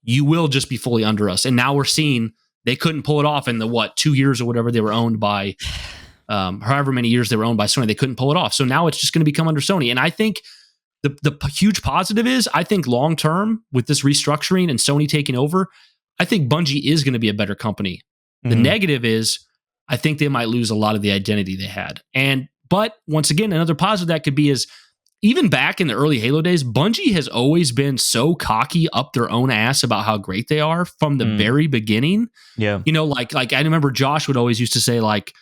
you will just be fully under us. And now we're seeing they couldn't pull it off in the 2 years or whatever they were owned by, however many years they were owned by Sony, they couldn't pull it off. So now it's just going to become under Sony. And I think the huge positive is, I think long term with this restructuring and Sony taking over, I think Bungie is going to be a better company. The negative is, I think they might lose a lot of the identity they had. But once again, another positive that could be is, even back in the early Halo days, Bungie has always been so cocky up their own ass about how great they are from the very beginning. Yeah. You know, like I remember Josh would always used to say, like,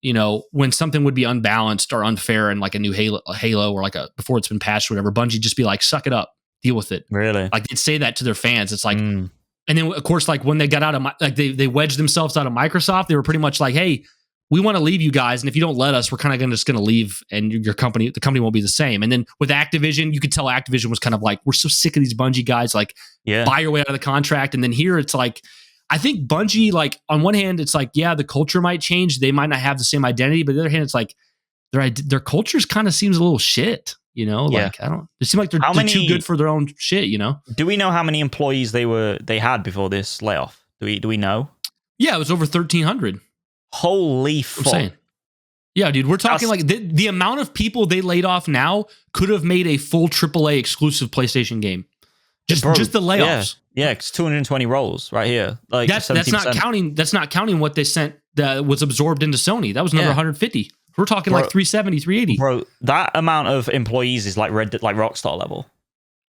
you know, when something would be unbalanced or unfair in like a new Halo or like before it's been patched or whatever, Bungie just be like, suck it up, deal with it. Really? Like they'd say that to their fans. It's like, and then of course, like when they got out of like they wedged themselves out of Microsoft, they were pretty much like, hey, we want to leave you guys, and if you don't let us, we're kind of just going to leave, and the company won't be the same. And then with Activision, you could tell Activision was kind of like, we're so sick of these Bungie guys, like, buy your way out of the contract. And then here it's like, I think Bungie, like, on one hand, it's like, yeah, the culture might change, they might not have the same identity, but on the other hand, it's like their cultures kind of seems a little shit, you know? Like, I don't. It seems like they're too good for their own shit, you know? Do we know how many employees they had before this layoff? Do we know? Yeah, it was over 1,300. Holy fuck. Yeah, dude, we're talking like the amount of people they laid off now could have made a full AAA exclusive PlayStation game. Just the layoffs. Yeah, it's 220 roles right here. Like that's not counting what they sent that was absorbed into Sony. That was another 150. We're talking like 370, 380. Bro, that amount of employees is like Rockstar level.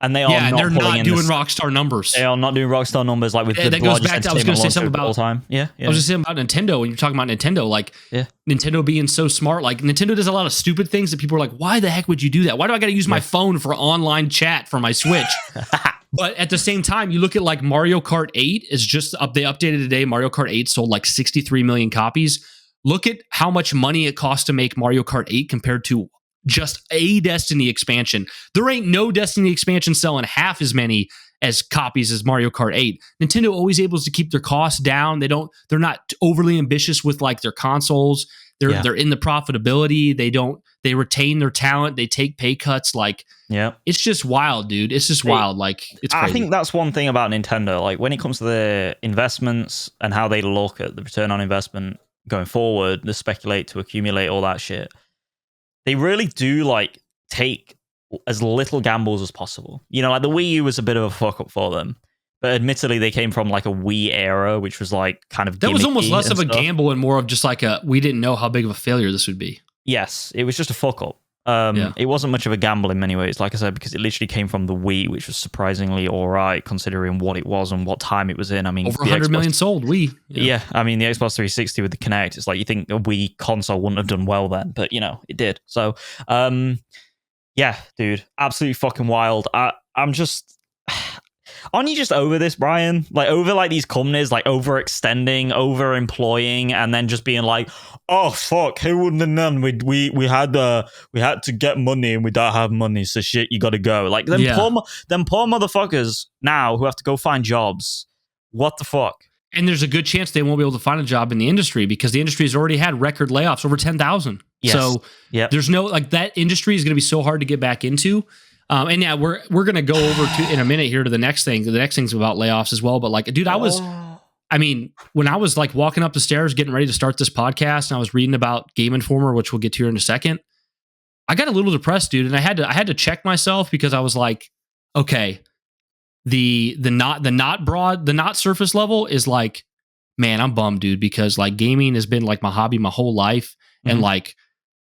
And they are they're not doing Rockstar numbers. They are not doing Rockstar numbers like with the that goes back to, I was going to say something about all time. Yeah. I was just saying about Nintendo, when you're talking about Nintendo, like Nintendo being so smart. Like Nintendo does a lot of stupid things that people are like, why the heck would you do that? Why do I got to use my phone for online chat for my Switch? But at the same time, you look at like Mario Kart 8 is just up. They updated today. Mario Kart 8 sold like 63 million copies. Look at how much money it costs to make Mario Kart 8 compared to just a Destiny expansion. There ain't no Destiny expansion selling half as many as copies as Mario Kart 8. Nintendo always able to keep their costs down. They're not overly ambitious with like their consoles. They're in the profitability. They retain their talent. They take pay cuts. Like, it's just wild, dude. It's just wild. Like, it's crazy. I think that's one thing about Nintendo. Like, when it comes to their investments and how they look at the return on investment going forward, they speculate to accumulate all that shit. They really do like take as little gambles as possible. You know, like the Wii U was a bit of a fuck up for them, but admittedly they came from like a Wii era, which was like kind of that was almost less of a gamble and more of just like we didn't know how big of a failure this would be. Yes, it was just a fuck up. It wasn't much of a gamble in many ways, like I said, because it literally came from the Wii, which was surprisingly all right considering what it was and what time it was in. I mean, over 100 million sold Wii. Yeah, I mean, the Xbox 360 with the Kinect, it's like you think a Wii console wouldn't have done well then, but you know, it did. So, yeah, dude, absolutely fucking wild. I'm just... Aren't you just over this, Brian? Like, over like these companies, like overextending, overemploying, and then just being like, "Oh fuck, who wouldn't have known? We had to get money and we don't have money, so shit, you got to go." Like them poor motherfuckers now who have to go find jobs. What the fuck? And there's a good chance they won't be able to find a job in the industry because the industry has already had record layoffs, over 10,000. Yes. So there's no like that industry is going to be so hard to get back into. And yeah, we're going to go over to in a minute here to the next thing. The next thing's about layoffs as well. But like, dude, I mean, when I was like walking up the stairs, getting ready to start this podcast, and I was reading about Game Informer, which we'll get to here in a second, I got a little depressed, dude. And I had to check myself because I was like, okay, the not surface level is like, man, I'm bummed, dude, because like gaming has been like my hobby my whole life. And like,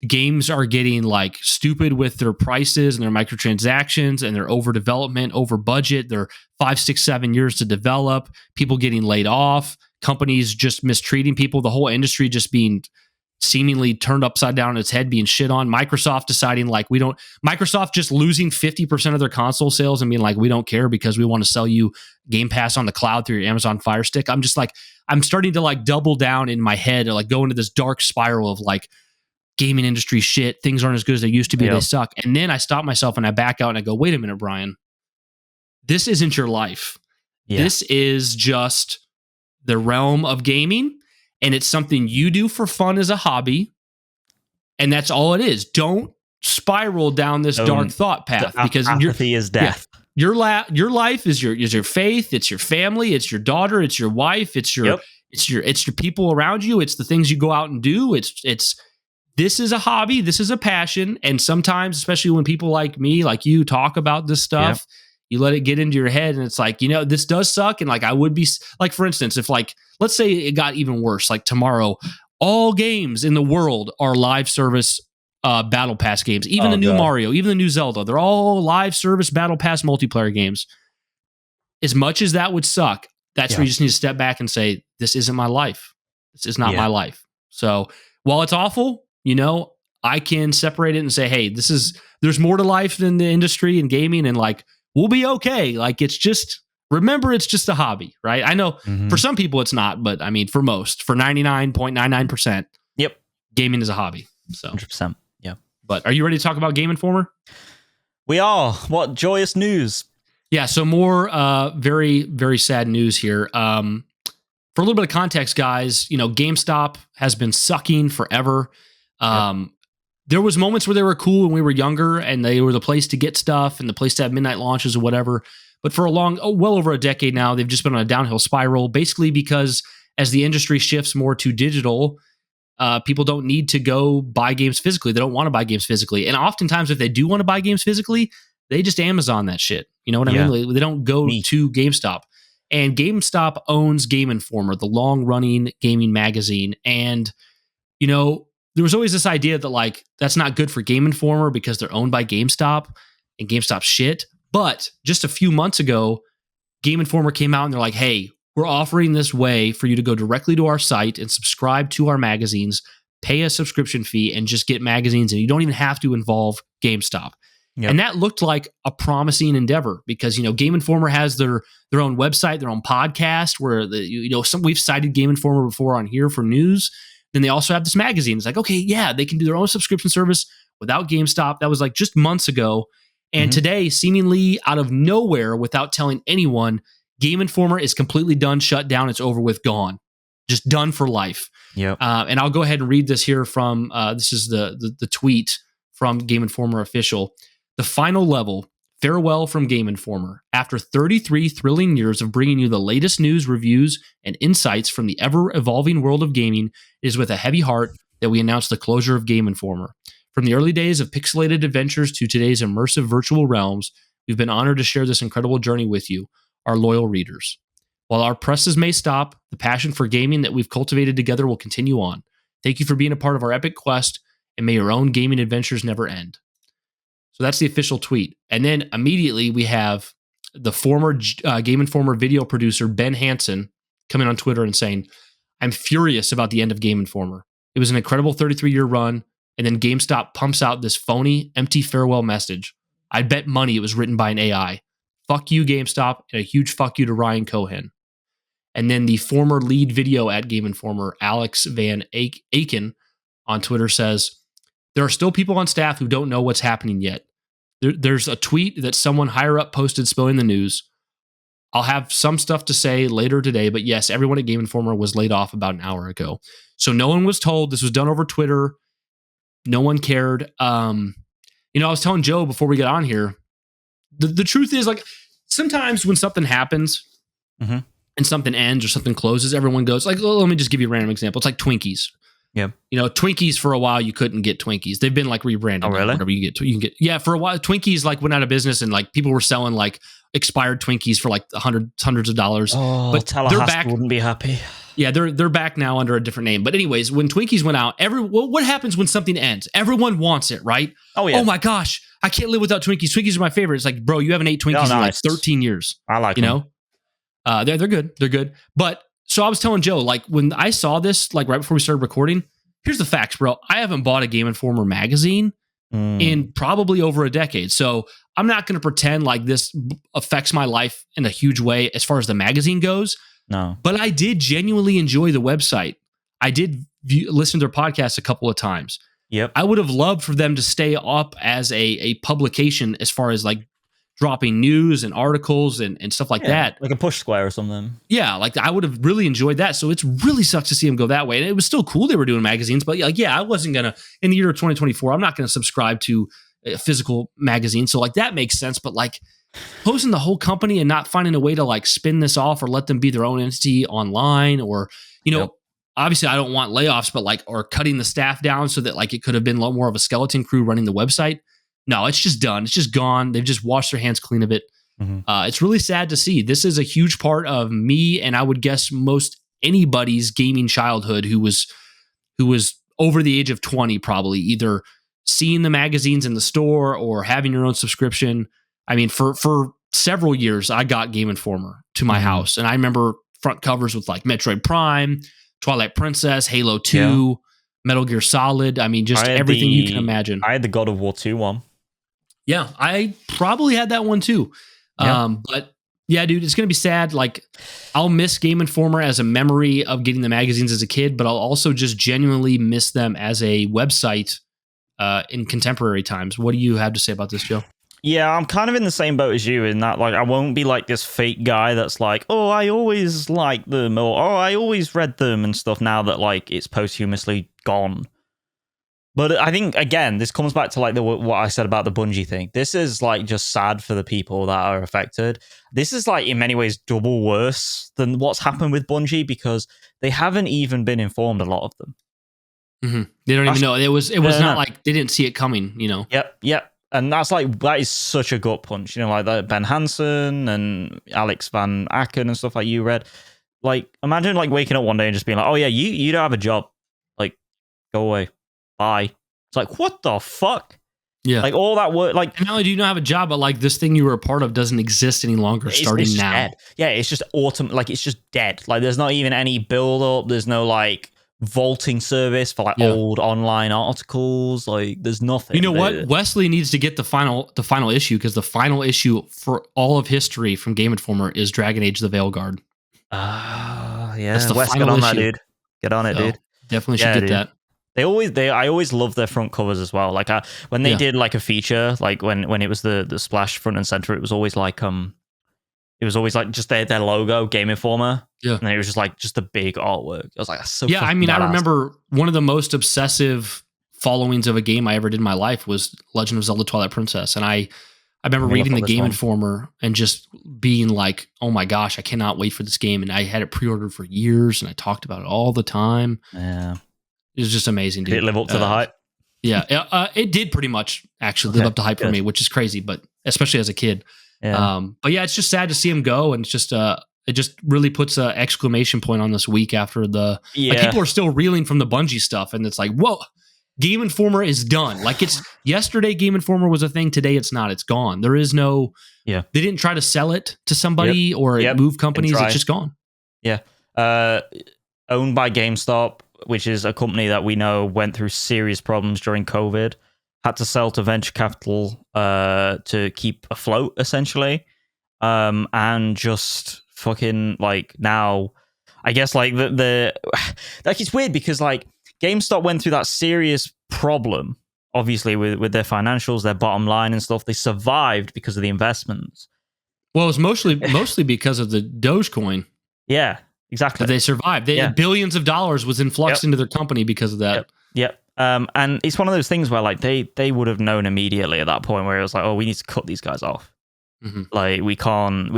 games are getting like stupid with their prices and their microtransactions and their over development, over budget. They're 5, 6, 7 years to develop, people getting laid off, companies just mistreating people, the whole industry just being seemingly turned upside down on its head, being shit on. Microsoft deciding like Microsoft just losing 50% of their console sales and being like, we don't care because we want to sell you Game Pass on the cloud through your Amazon Fire Stick. I'm just like, I'm starting to like double down in my head or like go into this dark spiral of like, gaming industry shit, things aren't as good as they used to be, they suck. And then I stop myself and I back out and I go, wait a minute, Brian, this isn't your life. This is just the realm of gaming, and it's something you do for fun as a hobby, and that's all it is. Don't spiral down this dark thought path because apathy is death. Your life is your faith, it's your family, it's your daughter, it's your wife, it's your people around you, it's the things you go out and do, this is a hobby. This is a passion. And sometimes, especially when people like me, like you, talk about this stuff, you let it get into your head. And it's like, you know, this does suck. And like, I would be like, for instance, if like, let's say it got even worse, like tomorrow, all games in the world are live service Battle Pass games. Even the new Mario, even the new Zelda, they're all live service Battle Pass multiplayer games. As much as that would suck, that's where you just need to step back and say, this isn't my life. This is not my life. So while it's awful, I can separate it and say, hey, there's more to life than the industry and gaming, and like, we'll be okay. Like, remember, it's just a hobby, right? I know for some people it's not, but I mean, for 99.99%, gaming is a hobby. So 100%. Yeah. But are you ready to talk about Game Informer? We are. What joyous news. Yeah. So more very, very sad news here. For a little bit of context, guys, GameStop has been sucking forever. There was moments where they were cool when we were younger and they were the place to get stuff and the place to have midnight launches or whatever. But for well over a decade now, they've just been on a downhill spiral, basically because as the industry shifts more to digital, people don't need to go buy games physically. They don't want to buy games physically. And oftentimes, if they do want to buy games physically, they just Amazon that shit. You know what I mean? They don't go to GameStop. And GameStop owns Game Informer, the long-running gaming magazine. And, there was always this idea that, like, that's not good for Game Informer because they're owned by GameStop and GameStop's shit. But just a few months ago, Game Informer came out and they're like, hey, we're offering this way for you to go directly to our site and subscribe to our magazines, pay a subscription fee, and just get magazines. And you don't even have to involve GameStop. Yep. And that looked like a promising endeavor because, Game Informer has their own website, their own podcast where we've cited Game Informer before on here for news. Then they also have this magazine. It's like, okay, yeah, they can do their own subscription service without GameStop. That was like just months ago. And today, seemingly out of nowhere, without telling anyone, Game Informer is completely done, shut down. It's over with, gone, just done for life. Yep. And I'll go ahead and read this here from this is the tweet from Game Informer official. The final level. Farewell from Game Informer. After 33 thrilling years of bringing you the latest news, reviews, and insights from the ever-evolving world of gaming, it is with a heavy heart that we announce the closure of Game Informer. From the early days of pixelated adventures to today's immersive virtual realms, we've been honored to share this incredible journey with you, our loyal readers. While our presses may stop, the passion for gaming that we've cultivated together will continue on. Thank you for being a part of our epic quest, and may your own gaming adventures never end. So that's the official tweet. And then immediately we have the former Game Informer video producer, Ben Hansen, coming on Twitter and saying, I'm furious about the end of Game Informer. It was an incredible 33-year run, and then GameStop pumps out this phony, empty farewell message. I'd bet money it was written by an AI. Fuck you, GameStop, and a huge fuck you to Ryan Cohen. And then the former lead video at Game Informer, Alex Van Aken, on Twitter says, there are still people on staff who don't know what's happening yet. There's a tweet that someone higher up posted spilling the news. I'll have some stuff to say later today, but yes, everyone at Game Informer was laid off about an hour ago. So no one was told. This was done over Twitter. No one cared. I was telling Joe before we got on here, the truth is, like, sometimes when something happens and something ends or something closes, everyone goes, like, let me just give you a random example. It's like Twinkies. Yeah. Twinkies, for a while you couldn't get Twinkies. They've been like rebranded. Oh, really? Whatever you can get. Yeah, for a while Twinkies like went out of business and like people were selling like expired Twinkies for like hundreds of dollars. Oh, but they're back. Wouldn't be happy. Yeah, they're back now under a different name. But anyways, when Twinkies went out, what happens when something ends? Everyone wants it, right? Oh yeah. Oh my gosh, I can't live without Twinkies. Twinkies are my favorite. It's like, bro, you haven't ate Twinkies in like 13 years. I like them. They're good. They're good. But so I was telling Joe, like when I saw this, like right before we started recording, here's the facts, bro. I haven't bought a Game Informer magazine in probably over a decade. So I'm not going to pretend like this affects my life in a huge way as far as the magazine goes. No. But I did genuinely enjoy the website. I did listen to their podcast a couple of times. Yep. I would have loved for them to stay up as a publication as far as like dropping news and articles and stuff like that. Like a push square or something. Yeah, like I would have really enjoyed that. So it's really sucks to see them go that way. And it was still cool they were doing magazines, but like, I wasn't going to, in the year of 2024, I'm not going to subscribe to a physical magazine. So like that makes sense. But like closing the whole company and not finding a way to like spin this off or let them be their own entity online or, obviously I don't want layoffs, but like, or cutting the staff down so that like it could have been a lot more of a skeleton crew running the website. No, it's just done. It's just gone. They've just washed their hands clean of it. It's really sad to see. This is a huge part of me, and I would guess most anybody's gaming childhood who was over the age of 20, probably either seeing the magazines in the store or having your own subscription. I mean, for several years, I got Game Informer to my house, and I remember front covers with like Metroid Prime, Twilight Princess, Halo 2, Metal Gear Solid. I mean, just everything you can imagine. I had the God of War 2 one. Yeah, I probably had that one too. But yeah, dude, it's going to be sad. Like, I'll miss Game Informer as a memory of getting the magazines as a kid, but I'll also just genuinely miss them as a website in contemporary times. What do you have to say about this, Joe? Yeah, I'm kind of in the same boat as you in that, like, I won't be like this fake guy that's like, oh, I always liked them, or oh, I always read them and stuff now that, like, it's posthumously gone. But I think, again, this comes back to, like, what I said about the Bungie thing. This is, like, just sad for the people that are affected. This is, like, in many ways, double worse than what's happened with Bungie because they haven't even been informed, a lot of them. Mm-hmm. They don't even know. It was not like they didn't see it coming, you know? Yep. And that is such a gut punch, you know, like that Ben Hansen and Alex Van Aken and stuff like you read. Like, imagine like waking up one day and just being like, oh yeah, you don't have a job. Like, go away. Bye. It's like, what the fuck? Yeah. Like all that work, like, and not only do you not have a job, but like this thing you were a part of doesn't exist any longer starting now. Dead. Yeah, it's just like it's just dead. Like there's not even any build up. There's no like vaulting service for like old online articles. Like there's nothing. You know what? Wesley needs to get the final issue because the final issue for all of history from Game Informer is Dragon Age: The Veilguard. Yeah. That's the Wes, final get on issue. that, dude. Get on it, dude. Definitely should get that. I always love their front covers as well. Like when they did like a feature, like when it was the Splash front and center, it was always like just their logo, Game Informer. Yeah. And it was just like just the big artwork. I was like, that's so I mean, badass. I remember one of the most obsessive followings of a game I ever did in my life was Legend of Zelda Twilight Princess. And I remember reading the Game Informer and just being like, oh my gosh, I cannot wait for this game. And I had it pre-ordered for years and I talked about it all the time. Yeah. It was just amazing, dude. Did it live up to the hype? Yeah, it did pretty much actually live up to hype for me, which is crazy, but especially as a kid. Yeah. But yeah, it's just sad to see him go, and it's just it just really puts an exclamation point on this week after the like people are still reeling from the Bungie stuff, and it's like, whoa, Game Informer is done. Like it's yesterday, Game Informer was a thing. Today, it's not. It's gone. There is no. Yeah. They didn't try to sell it to somebody or move companies. It's just gone. Yeah. Owned by GameStop, which is a company that we know went through serious problems during COVID, had to sell to venture capital to keep afloat, essentially. And just fucking like now, I guess like the like it's weird because like GameStop went through that serious problem, obviously with their financials, their bottom line and stuff. They survived because of the investments. Well, it was mostly because of the Dogecoin. Yeah. Exactly. But they survived. Billions of dollars was influxed into their company because of that. Yep. And it's one of those things where like they would have known immediately at that point where it was like, oh, we need to cut these guys off. Mm-hmm. Like we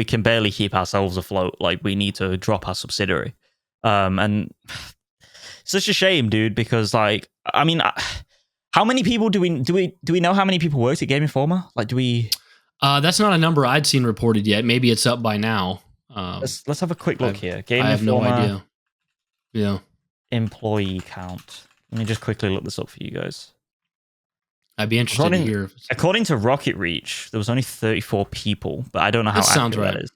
can barely keep ourselves afloat. Like we need to drop our subsidiary. And such a shame, dude, because like, I mean, how many people do we know how many people worked at Game Informer? Like, do we? That's not a number I'd seen reported yet. Maybe it's up by now. Let's have a quick look here. Game I have Informer, no idea. Yeah. Employee count. Let me just quickly look this up for you guys. I'd be interested to hear. According to Rocket Reach, there was only 34 people, but I don't know how accurate that is.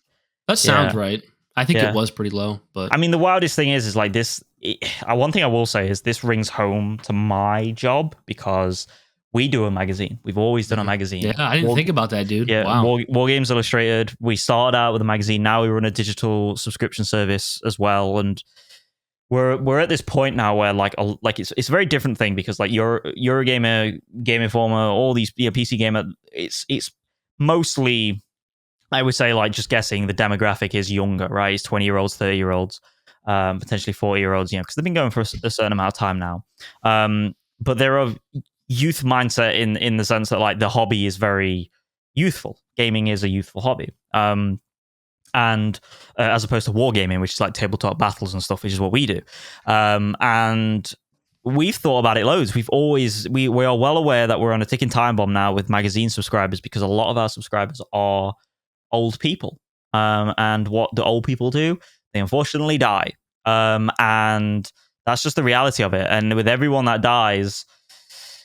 That sounds right. I think it was pretty low, but I mean, the wildest thing is like this. One thing I will say is this rings home to my job because we do a magazine. We've always done a magazine. Yeah, I didn't think about that, dude. Yeah, wow. War Games Illustrated. We started out with a magazine. Now we run a digital subscription service as well, and we're at this point now where like it's a very different thing because like Eurogamer, Game Informer, all these PC Gamer. It's mostly, I would say, like just guessing the demographic is younger, right? It's 20-year-olds, 30-year-olds, potentially 40-year-olds. You know, because they've been going for a certain amount of time now. But there are youth mindset in the sense that like the hobby is very youthful. Gaming is a youthful hobby. And as opposed to wargaming, which is like tabletop battles and stuff, which is what we do. And we've thought about it loads. We are well aware that we're on a ticking time bomb now with magazine subscribers because a lot of our subscribers are old people. And what do old people do? They unfortunately die. And that's just the reality of it. And with everyone that dies,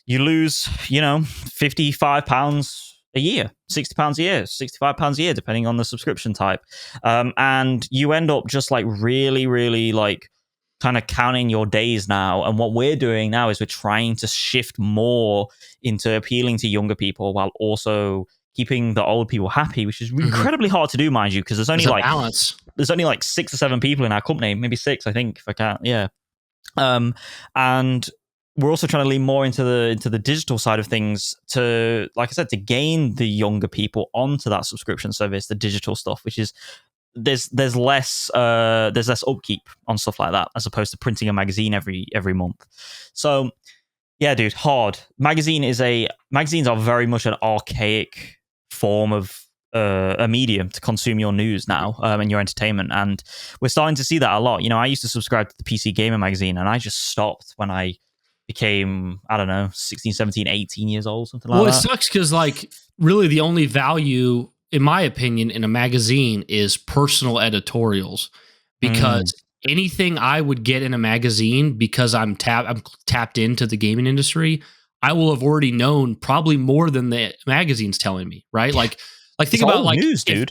you lose, £55 a year, £60 a year, £65 a year, depending on the subscription type. And you end up just like really, really like kind of counting your days now. And what we're doing now is we're trying to shift more into appealing to younger people while also keeping the old people happy, which is incredibly hard to do, mind you, because there's only like 6 or 7 people in our company, maybe 6, I think, if I count. Yeah. And we're also trying to lean more into the digital side of things to, like I said, to gain the younger people onto that subscription service, the digital stuff, which is there's less upkeep on stuff like that as opposed to printing a magazine every month. So yeah, dude, hard. Magazines are very much an archaic form of a medium to consume your news now and your entertainment, and we're starting to see that a lot. I used to subscribe to the PC Gamer magazine, and I just stopped when I became, I don't know, 16, 17, 18 years old, something like that. Well, it sucks because, like, really the only value, in my opinion, in a magazine is personal editorials, because anything I would get in a magazine, because I'm tapped into the gaming industry, I will have already known probably more than the magazine's telling me, right? Like think about like news, dude.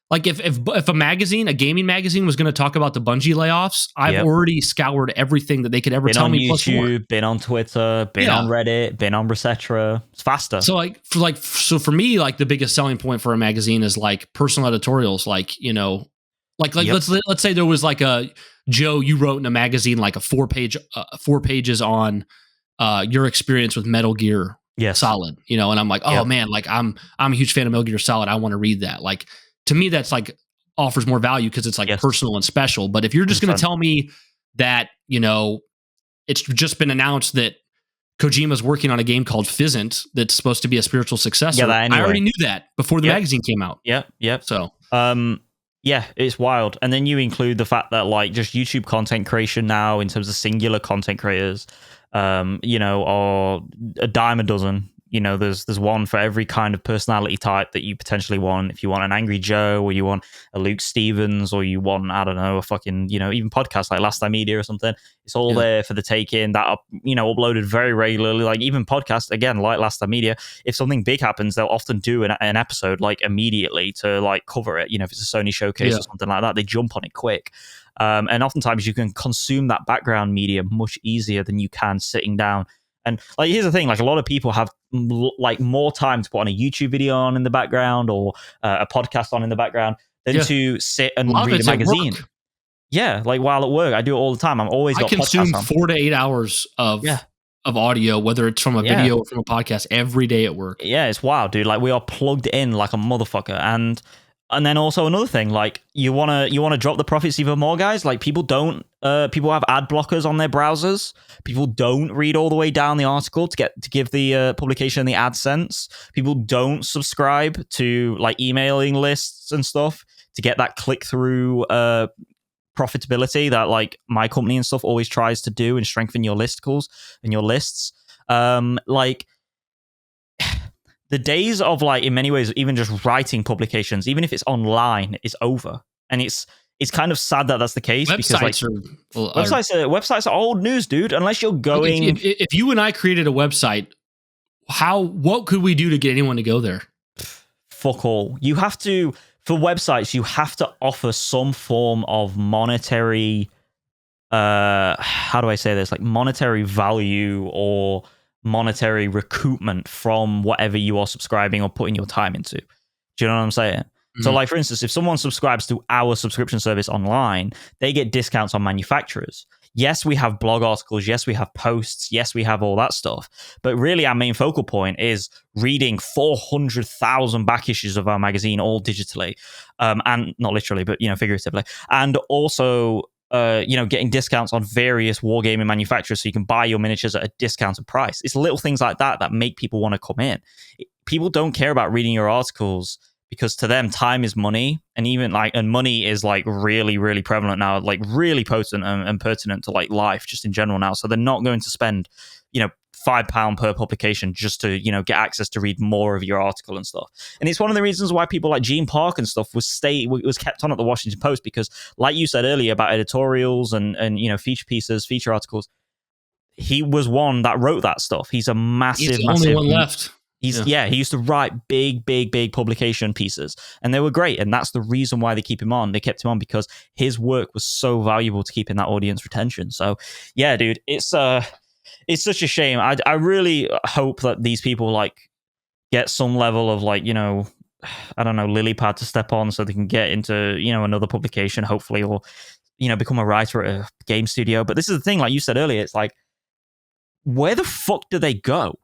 Like if a gaming magazine was going to talk about the Bungie layoffs, I've already scoured everything that they could ever tell me. Been on plus more. YouTube, been on Twitter, been on Reddit, been on Resetera. It's faster. So for me, like the biggest selling point for a magazine is like personal editorials. Like, let's say there was like a Joe, you wrote in a magazine like a 4 pages on your experience with Metal Gear Solid. And I'm like, oh man, like I'm a huge fan of Metal Gear Solid. I want to read that. Like, to me, that's like offers more value because it's like personal and special. But if you're just going to tell me that, it's just been announced that Kojima's working on a game called Fizzant that's supposed to be a spiritual successor, I already knew that before the magazine came out. Yep. So, it's wild. And then you include the fact that like just YouTube content creation now in terms of singular content creators, are a dime a dozen. There's one for every kind of personality type that you potentially want. If you want an Angry Joe, or you want a Luke Stevens, or you want, I don't know, a fucking, even podcasts like Last Time Media or something, it's all there for the taking. That are, uploaded very regularly. Like even podcasts, again, like Last Time Media, if something big happens, they'll often do an episode like immediately to like cover it. If it's a Sony showcase or something like that, they jump on it quick. And oftentimes you can consume that background media much easier than you can sitting down. And like, here's the thing: like, a lot of people have like more time to put on a YouTube video on in the background or a podcast on in the background than to sit and read a magazine. Yeah, like while at work, I do it all the time. I consume 4 to 8 hours of audio, whether it's from a video or from a podcast, every day at work. Yeah, it's wild, dude. Like, we are plugged in like a motherfucker. And then also another thing, like you wanna drop the profits even more, guys. Like people have ad blockers on their browsers. People don't read all the way down the article to give the publication the AdSense. People don't subscribe to like emailing lists and stuff to get that click through profitability that like my company and stuff always tries to do and strengthen your listicles and your lists. Like, the days of like, in many ways, even just writing publications, even if it's online, is over. And it's kind of sad that that's the case. Websites because websites are old news, dude. Unless you're going, if you and I created a website, what could we do to get anyone to go there? Fuck all. You have to, for websites, you have to offer some form of monetary. How do I say this? Like monetary value or monetary recoupment from whatever you are subscribing or putting your time into. Do you know what I'm saying? Mm-hmm. So like, for instance, if someone subscribes to our subscription service online, they get discounts on manufacturers. Yes, we have blog articles. Yes, we have posts. Yes, we have all that stuff. But really, our main focal point is reading 400,000 back issues of our magazine, all digitally. And not literally, but, figuratively. And also, getting discounts on various wargaming manufacturers so you can buy your miniatures at a discounted price. It's little things like that make people want to come in. People don't care about reading your articles because to them, time is money. And even and money is like really, really prevalent now, like really potent and pertinent to like life just in general now. So they're not going to spend, £5 per publication just to, get access to read more of your article and stuff. And it's one of the reasons why people like Gene Park and stuff was kept on at the Washington Post, because like you said earlier about editorials and feature pieces, feature articles, he was one that wrote that stuff. He's a massive, He's the massive. only one left. He used to write big publication pieces, and they were great. And that's the reason why they keep him on. They kept him on because his work was so valuable to keeping that audience retention. So, yeah, dude, it's such a shame. I really hope that these people like get some level of like, you know, I don't know, lily pad to step on so they can get into, you know, another publication, hopefully, or, you know, become a writer at a game studio. But this is the thing, like you said earlier, it's like, where the fuck do they go?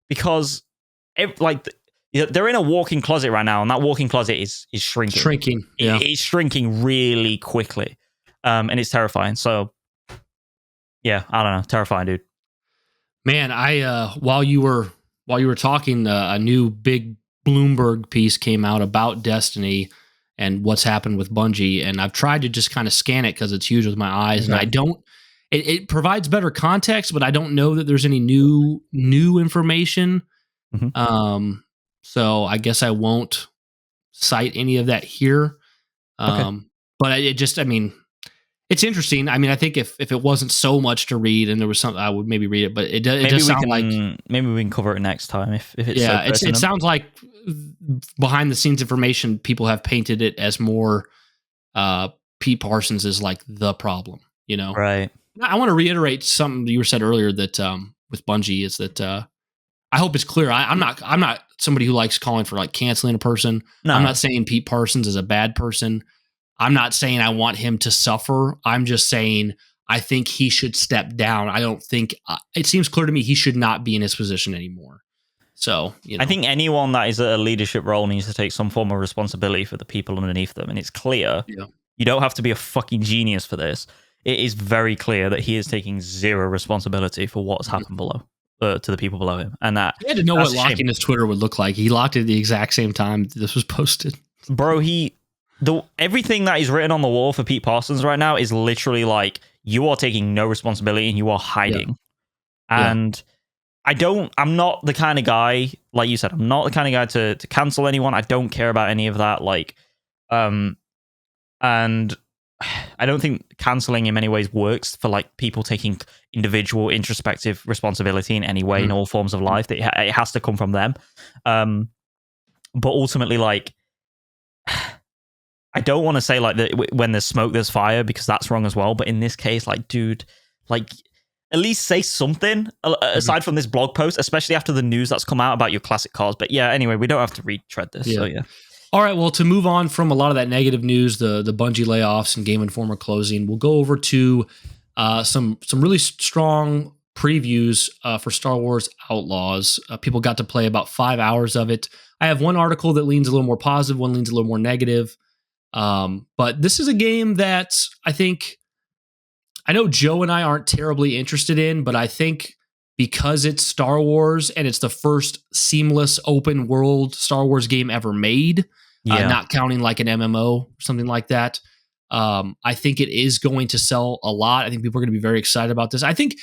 Because they're in a walk-in closet right now, and that walk-in closet is shrinking. It's shrinking really quickly, and it's terrifying. So, yeah, I don't know, terrifying, dude. Man, I while you were talking, a new big Bloomberg piece came out about Destiny and what's happened with Bungie, and I've tried to just kind of scan it because it's huge with my eyes, and I don't. It provides better context, but I don't know that there's any new information. Mm-hmm. So I guess I won't cite any of that here. But I mean, it's interesting. I mean, I think if it wasn't so much to read and there was something, I would maybe read it. But it does sound like maybe we can cover it next time if it's it sounds like behind the scenes information, people have painted it as more Pete Parsons is like the problem. You know, right? I want to reiterate something you said earlier that with Bungie is that I hope it's clear. I'm not somebody who likes calling for like canceling a person. No. I'm not saying Pete Parsons is a bad person. I'm not saying I want him to suffer. I'm just saying I think he should step down. I don't think it seems clear to me he should not be in his position anymore. So, you know. I think anyone that is at a leadership role needs to take some form of responsibility for the people underneath them. And it's clear. Yeah. You don't have to be a fucking genius for this. It is very clear that he is taking zero responsibility for what's happened below to the people below him. And that he had to know what locking his Twitter would look like. He locked it at the exact same time this was posted. Bro, everything that is written on the wall for Pete Parsons right now is literally like, you are taking no responsibility and you are hiding. Yeah. And I'm not the kind of guy, like you said, I'm not the kind of guy to cancel anyone. I don't care about any of that. Like, and I don't think canceling in many ways works for like people taking individual introspective responsibility in any way in all forms of life. It has to come from them. But ultimately, like, I don't want to say like that when there's smoke, there's fire, because that's wrong as well. But in this case, like, dude, like, at least say something aside from this blog post, especially after the news that's come out about your classic cars. But yeah, anyway, we don't have to retread this. So yeah. All right, well, to move on from a lot of that negative news, the Bungie layoffs and Game Informer closing, we'll go over to some really strong previews for Star Wars Outlaws. People got to play about 5 hours of it. I have one article that leans a little more positive, one leans a little more negative. But this is a game that I know Joe and I aren't terribly interested in, but I think because it's Star Wars and it's the first seamless open world Star Wars game ever made, not counting like an MMO or something like that, I think it is going to sell a lot. I think people are going to be very excited about this. I don't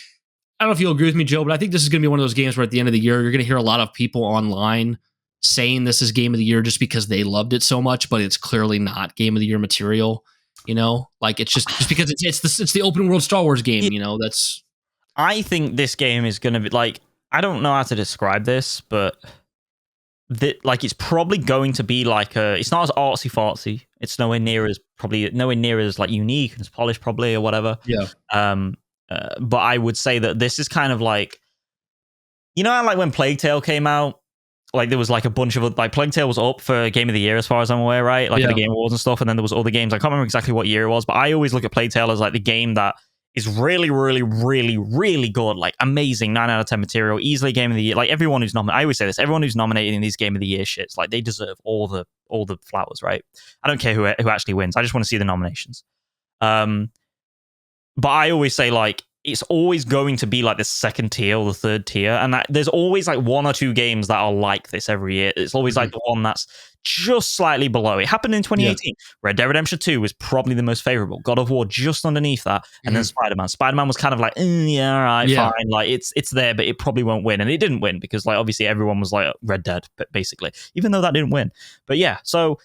know if you'll agree with me, Joe, but I think this is going to be one of those games where at the end of the year, you're going to hear a lot of people online saying this is game of the year just because they loved it so much, but it's clearly not game of the year material. You know, like it's just because it's the open world Star Wars game. You know, that's. I think this game is going to be like, I don't know how to describe this, but it's probably going to be like it's not as artsy fartsy. It's nowhere near as like unique and as polished probably or whatever. Yeah. But I would say that this is kind of like, you know, like when Plague Tale came out, like there was like a bunch of like Plague Tale was up for Game of the Year as far as I'm aware, right? Like the Game Awards and stuff, and then there was other games. I can't remember exactly what year it was, but I always look at Plague Tale as like the game that is really, really, really, really good, like amazing, 9 out of 10 material, easily Game of the Year. Like everyone who's nominated, I always say this, everyone who's nominated in these Game of the Year shits, like they deserve all the flowers, right? I don't care who actually wins. I just want to see the nominations. But I always say like it's always going to be like the second tier or the third tier, and there's always like one or two games that are like this every year. It's always like the one that's just slightly below. It happened in 2018. Yeah. Red Dead Redemption 2 was probably the most favorable. God of War just underneath that, and then Spider-Man. Spider-Man was kind of like, yeah, all right, fine. Like it's there, but it probably won't win, and it didn't win because like obviously everyone was like Red Dead, basically, even though that didn't win. But yeah, so.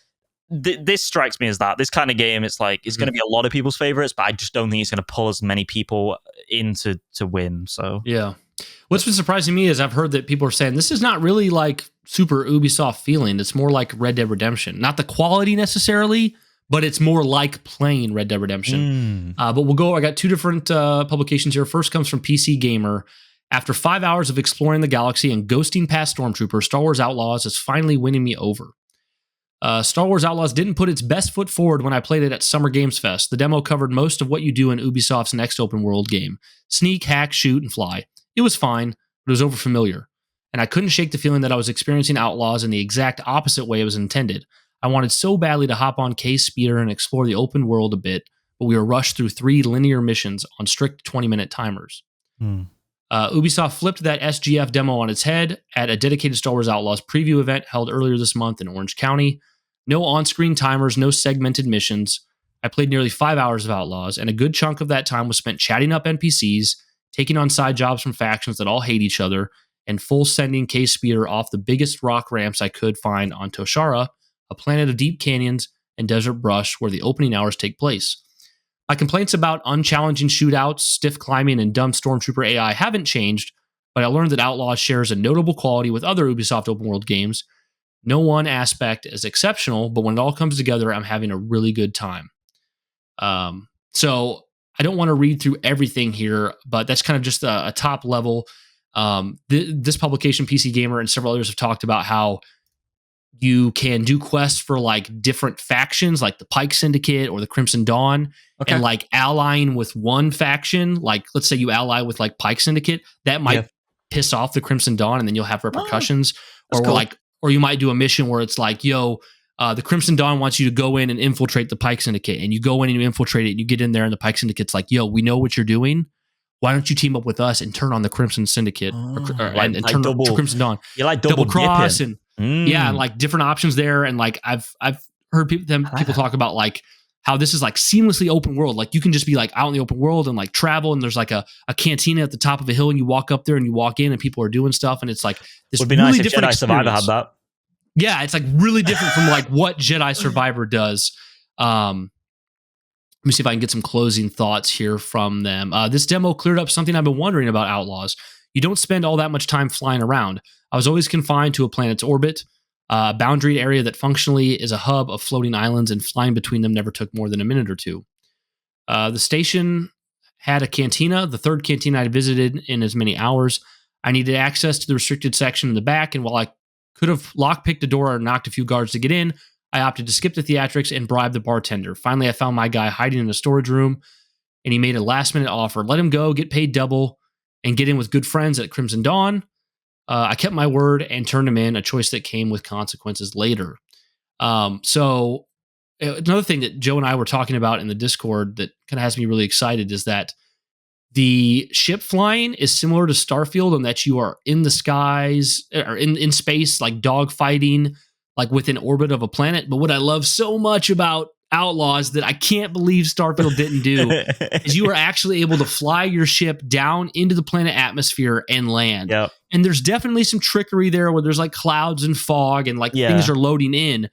This strikes me as that this kind of game, it's like it's going to be a lot of people's favorites, but I just don't think it's going to pull as many people in to win. So yeah. What's been surprising me is I've heard that people are saying this is not really like super Ubisoft feeling. It's more like Red Dead Redemption. Not the quality necessarily, but it's more like playing Red Dead Redemption. But we'll go. I got two different publications here. First comes from PC Gamer. After 5 hours of exploring the galaxy and ghosting past stormtroopers, Star Wars Outlaws is finally winning me over. Star Wars Outlaws didn't put its best foot forward when I played it at Summer Games Fest. The demo covered most of what you do in Ubisoft's next open world game. Sneak, hack, shoot, and fly. It was fine, but it was overfamiliar. And I couldn't shake the feeling that I was experiencing Outlaws in the exact opposite way it was intended. I wanted so badly to hop on Kay's speeder and explore the open world a bit, but we were rushed through 3 linear missions on strict 20-minute timers. Ubisoft flipped that SGF demo on its head at a dedicated Star Wars Outlaws preview event held earlier this month in Orange County. No on-screen timers, no segmented missions. I played nearly 5 hours of Outlaws, and a good chunk of that time was spent chatting up NPCs, taking on side jobs from factions that all hate each other, and full sending Kay's speeder off the biggest rock ramps I could find on Toshara, a planet of deep canyons and desert brush where the opening hours take place. My complaints about unchallenging shootouts, stiff climbing, and dumb stormtrooper AI haven't changed, but I learned that Outlaws shares a notable quality with other Ubisoft open world games. No one aspect is exceptional, but when it all comes together, I'm having a really good time. So I don't want to read through everything here, but that's kind of just a top level. This publication, PC Gamer, and several others have talked about how you can do quests for like different factions, like the Pike Syndicate or the Crimson Dawn, and like allying with one faction. Like, let's say you ally with like Pike Syndicate, that might piss off the Crimson Dawn, and then you'll have repercussions. Or you might do a mission where it's like, yo, the Crimson Dawn wants you to go in and infiltrate the Pike Syndicate, and you go in and you infiltrate it, and you get in there, and the Pike Syndicate's like, yo, we know what you're doing. Why don't you team up with us and turn on the Crimson Syndicate and turn to Crimson Dawn? You like double cross and and like different options there. And like I've heard people talk about like how this is like seamlessly open world. Like you can just be like out in the open world and like travel, and there's like a cantina at the top of a hill, and you walk up there and you walk in and people are doing stuff, and it's like this would be really nice if different Jedi Survivor had that. Yeah, it's like really different from like what Jedi Survivor does. Let me see if I can get some closing thoughts here from them. This demo cleared up something I've been wondering about Outlaws. You don't spend all that much time flying around. I was always confined to a planet's orbit, a boundaried area that functionally is a hub of floating islands, and flying between them never took more than a minute or two. The station had a cantina, the third cantina I visited in as many hours. I needed access to the restricted section in the back, and while I could have lockpicked a door or knocked a few guards to get in, I opted to skip the theatrics and bribe the bartender. Finally, I found my guy hiding in a storage room, and he made a last-minute offer. Let him go, get paid double, and get in with good friends at Crimson Dawn. I kept my word and turned him in, a choice that came with consequences later. So another thing that Joe and I were talking about in the Discord that kind of has me really excited is that the ship flying is similar to Starfield in that you are in the skies or in space, like dogfighting, like within orbit of a planet. But what I love so much about Outlaws that I can't believe Starfield didn't do is you are actually able to fly your ship down into the planet atmosphere and land. Yep. And there's definitely some trickery there where there's like clouds and fog and like things are loading in,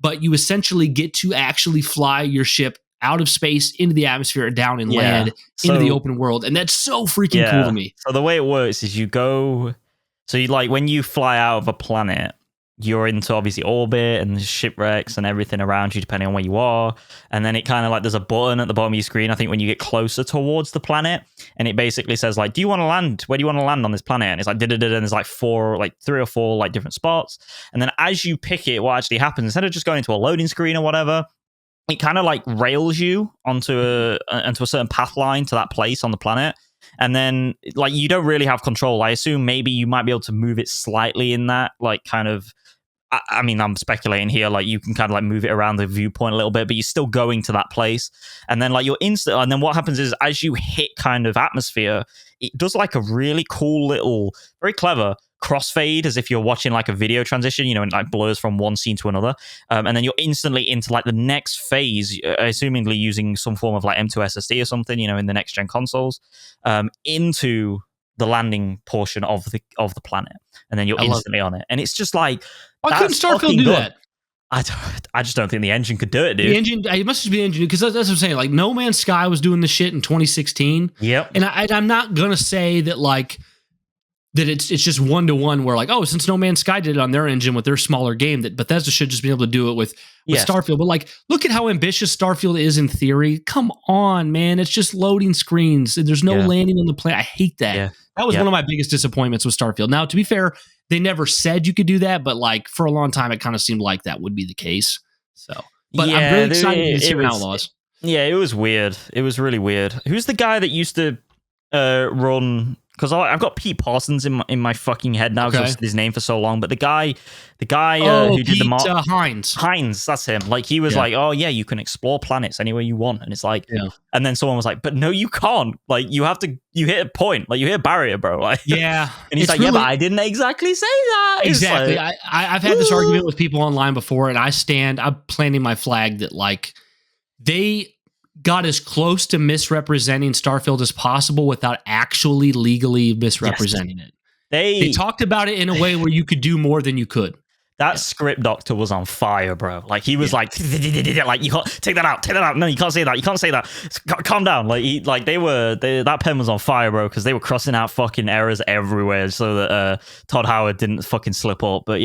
but you essentially get to actually fly your ship out of space into the atmosphere and down and land into the open world. And that's so freaking cool to me. So the way it works is you like when you fly out of a planet, you're into obviously orbit and shipwrecks and everything around you depending on where you are, and then it kind of like there's a button at the bottom of your screen I think when you get closer towards the planet, and it basically says like, do you want to land, where do you want to land on this planet, and it's like and there's like 3 or 4 like different spots, and then as you pick it, what actually happens, instead of just going into a loading screen or whatever, it kind of like rails you onto a certain path line to that place on the planet. And then like you don't really have control. I assume maybe you might be able to move it slightly in that like kind of, I mean, I'm speculating here. Like you can kind of like move it around the viewpoint a little bit, but you're still going to that place. And then like and then what happens is as you hit kind of atmosphere, it does like a really cool little, very clever crossfade, as if you're watching like a video transition, you know, and like blurs from one scene to another. And then you're instantly into like the next phase, assumingly using some form of like M2 SSD or something, you know, in the next gen consoles, into the landing portion of the planet, and then you're instantly on it, and it's just like, why couldn't Starfield do that? I just don't think the engine could do it, dude. The engine, it must just be the engine, because that's what I'm saying. Like, No Man's Sky was doing this shit in 2016. Yep. And I'm not gonna say that like that it's just 1-to-1 where like, oh, since No Man's Sky did it on their engine with their smaller game, that Bethesda should just be able to do it with Starfield. But like, look at how ambitious Starfield is in theory. Come on, man. It's just loading screens. There's no landing on the plane. I hate that. Yeah. That was one of my biggest disappointments with Starfield. Now, to be fair, they never said you could do that, but like for a long time, it kind of seemed like that would be the case. So, but I'm really excited to see Outlaws. Yeah, it was weird. It was really weird. Who's the guy that used to run? Because I've got Pete Parsons in my fucking head now because I've said his name for so long. But the guy who did the Hines, that's him. Like he was like, oh yeah, you can explore planets anywhere you want, and it's like, and then someone was like, but no, you can't. Like you hit a point, like you hit a barrier, bro. Like and he's like, yeah, but I didn't exactly say that. Exactly. Like, I've had this argument with people online before, and I'm planting my flag that like they got as close to misrepresenting Starfield as possible without actually legally misrepresenting it. They talked about it in a way where you could do more than you could. That script doctor was on fire, bro. Like he was like you can't take that out. No, you can't say that. You can't say that. Calm down. Like that pen was on fire, bro, because they were crossing out fucking errors everywhere so that Todd Howard didn't fucking slip up. But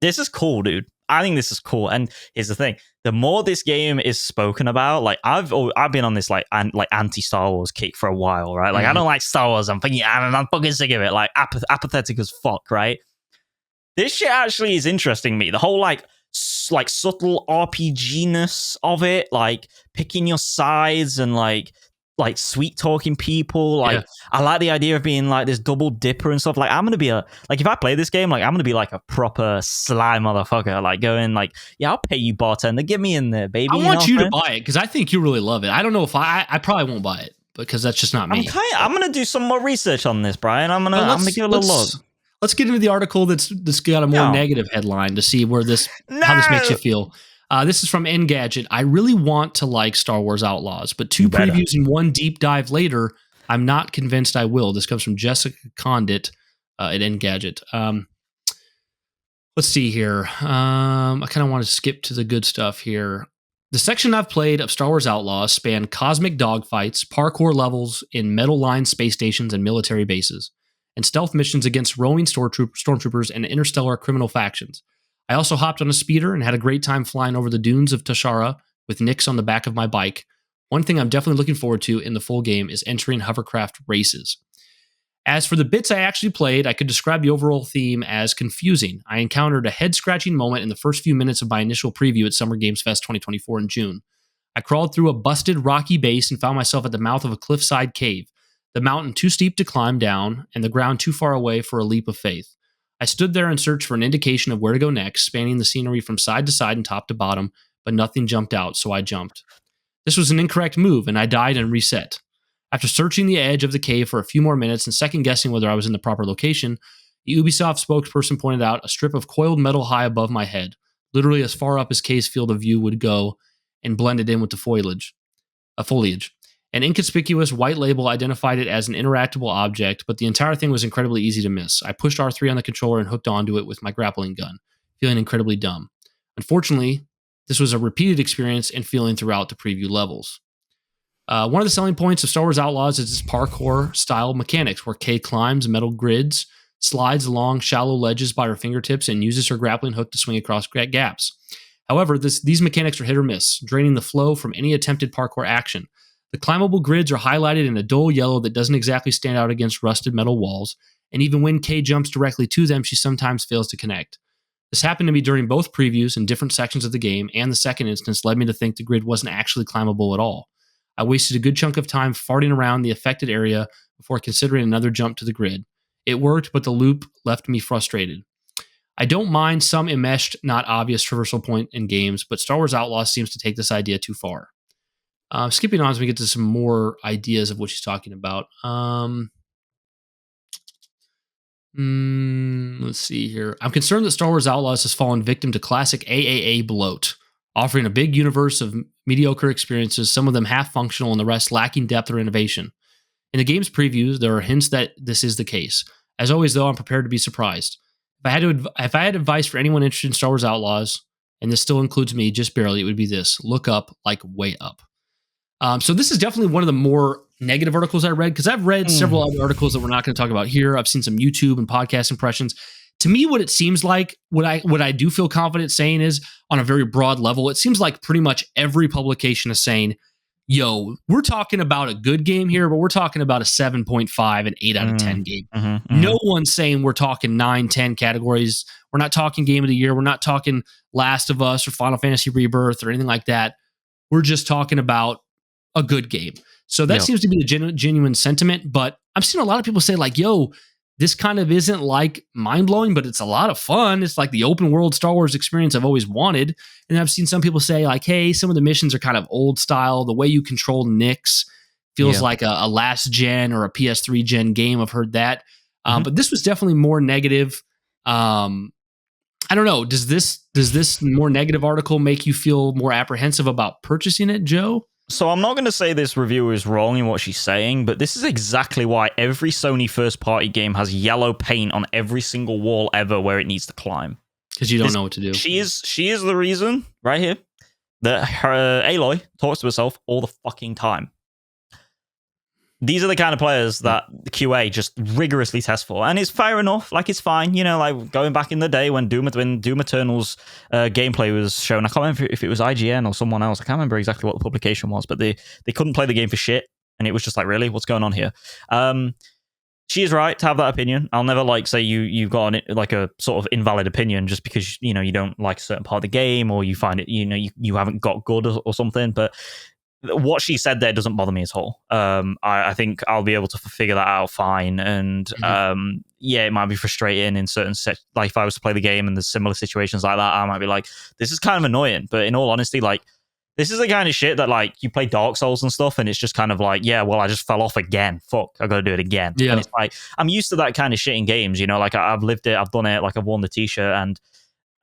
this is cool, dude. I think this is cool. And here's the thing: the more this game is spoken about, like I've been on this like anti-Star Wars kick for a while, right? Like I don't like Star Wars. I'm fucking sick of it. Like apathetic as fuck, right? This shit actually is interesting me. The whole like subtle RPG-ness of it, like picking your sides and like sweet talking people. Like I like the idea of being like this double dipper and stuff. Like I'm gonna be if I play this game, like I'm gonna be like a proper sly motherfucker. Like going like, yeah, I'll pay you, bartender. Get me in there, baby. I want you to buy it because I think you really love it. I don't know if I probably won't buy it because that's just not me. I'm gonna do some more research on this, Brian. I'm gonna give it a little look. Let's get into the article that's got a more negative headline to see where how this makes you feel. This is from Engadget. I really want to like Star Wars Outlaws, but two previews and one deep dive later, I'm not convinced I will. This comes from Jessica Condit at Engadget. Let's see here. I kind of want to skip to the good stuff here. The section I've played of Star Wars Outlaws span cosmic dogfights, parkour levels in metal-lined space stations and military bases, and stealth missions against roaming stormtroopers and interstellar criminal factions. I also hopped on a speeder and had a great time flying over the dunes of Tashara with Nix on the back of my bike. One thing I'm definitely looking forward to in the full game is entering hovercraft races. As for the bits I actually played, I could describe the overall theme as confusing. I encountered a head-scratching moment in the first few minutes of my initial preview at Summer Games Fest 2024 in June. I crawled through a busted rocky base and found myself at the mouth of a cliffside cave, the mountain too steep to climb down and the ground too far away for a leap of faith. I stood there and searched for an indication of where to go next, spanning the scenery from side to side and top to bottom, but nothing jumped out, so I jumped. This was an incorrect move, and I died and reset. After searching the edge of the cave for a few more minutes and second-guessing whether I was in the proper location, the Ubisoft spokesperson pointed out a strip of coiled metal high above my head, literally as far up as Kay's field of view would go, and blended in with the foliage. An inconspicuous white label identified it as an interactable object, but the entire thing was incredibly easy to miss. I pushed R3 on the controller and hooked onto it with my grappling gun, feeling incredibly dumb. Unfortunately, this was a repeated experience and feeling throughout the preview levels. One of the selling points of Star Wars Outlaws is its parkour-style mechanics, where Kay climbs metal grids, slides along shallow ledges by her fingertips, and uses her grappling hook to swing across gaps. However, these mechanics are hit or miss, draining the flow from any attempted parkour action. The climbable grids are highlighted in a dull yellow that doesn't exactly stand out against rusted metal walls, and even when Kay jumps directly to them, she sometimes fails to connect. This happened to me during both previews in different sections of the game, and the second instance led me to think the grid wasn't actually climbable at all. I wasted a good chunk of time farting around the affected area before considering another jump to the grid. It worked, but the loop left me frustrated. I don't mind some enmeshed, not obvious traversal point in games, but Star Wars Outlaws seems to take this idea too far. Skipping on as we get to some more ideas of what she's talking about. Let's see here. I'm concerned that Star Wars Outlaws has fallen victim to classic AAA bloat, offering a big universe of mediocre experiences, some of them half functional and the rest lacking depth or innovation. In the game's previews, there are hints that this is the case. As always, though, I'm prepared to be surprised. if I had advice for anyone interested in Star Wars Outlaws, and this still includes me just barely, it would be this: look up, like way up. So this is definitely one of the more negative articles I read, because I've read several other articles that we're not going to talk about here. I've seen some YouTube and podcast impressions. To me, what it seems like, what I do feel confident saying is, on a very broad level, it seems like pretty much every publication is saying, yo, we're talking about a good game here, but we're talking about a 7.5 and 8 out of 10 game. No one's saying we're talking 9, 10 categories. We're not talking game of the year. We're not talking Last of Us or Final Fantasy Rebirth or anything like that. We're just talking about a good game. So that seems to be the genuine sentiment. But I've seen a lot of people say, like, yo, this kind of isn't like mind-blowing, but it's a lot of fun. It's like the open world Star Wars experience I've always wanted. And I've seen some people say, like, hey, some of the missions are kind of old style. The way you control Nyx feels like a last gen or a PS3 gen game. I've heard that. But this was definitely more negative. I don't know. Does this more negative article make you feel more apprehensive about purchasing it, Joe? So I'm not going to say this reviewer is wrong in what she's saying, but this is exactly why every Sony first-party game has yellow paint on every single wall ever where it needs to climb. Because you don't know what to do. She is the reason, right here, that Aloy talks to herself all the fucking time. These are the kind of players that the QA just rigorously tests for. And it's fair enough. Like, it's fine. You know, like going back in the day when Doom Eternal's gameplay was shown. I can't remember if it was IGN or someone else. I can't remember exactly what the publication was, but they couldn't play the game for shit. And it was just like, really? What's going on here? She is right to have that opinion. I'll never like say you've got like a sort of invalid opinion just because, you know, you don't like a certain part of the game or you find it, you know, you haven't got good or something. But what she said there doesn't bother me at all. I think I'll be able to figure that out fine. And yeah, it might be frustrating in certain like if I was to play the game and there's similar situations like that, I might be like, this is kind of annoying. But in all honesty, like, this is the kind of shit that, like, you play Dark Souls and stuff, and it's just kind of like, yeah, well, I just fell off again. Fuck, I got to do it again. Yeah. And it's like, I'm used to that kind of shit in games, you know, like I've lived it, I've done it, like I've worn the t-shirt, and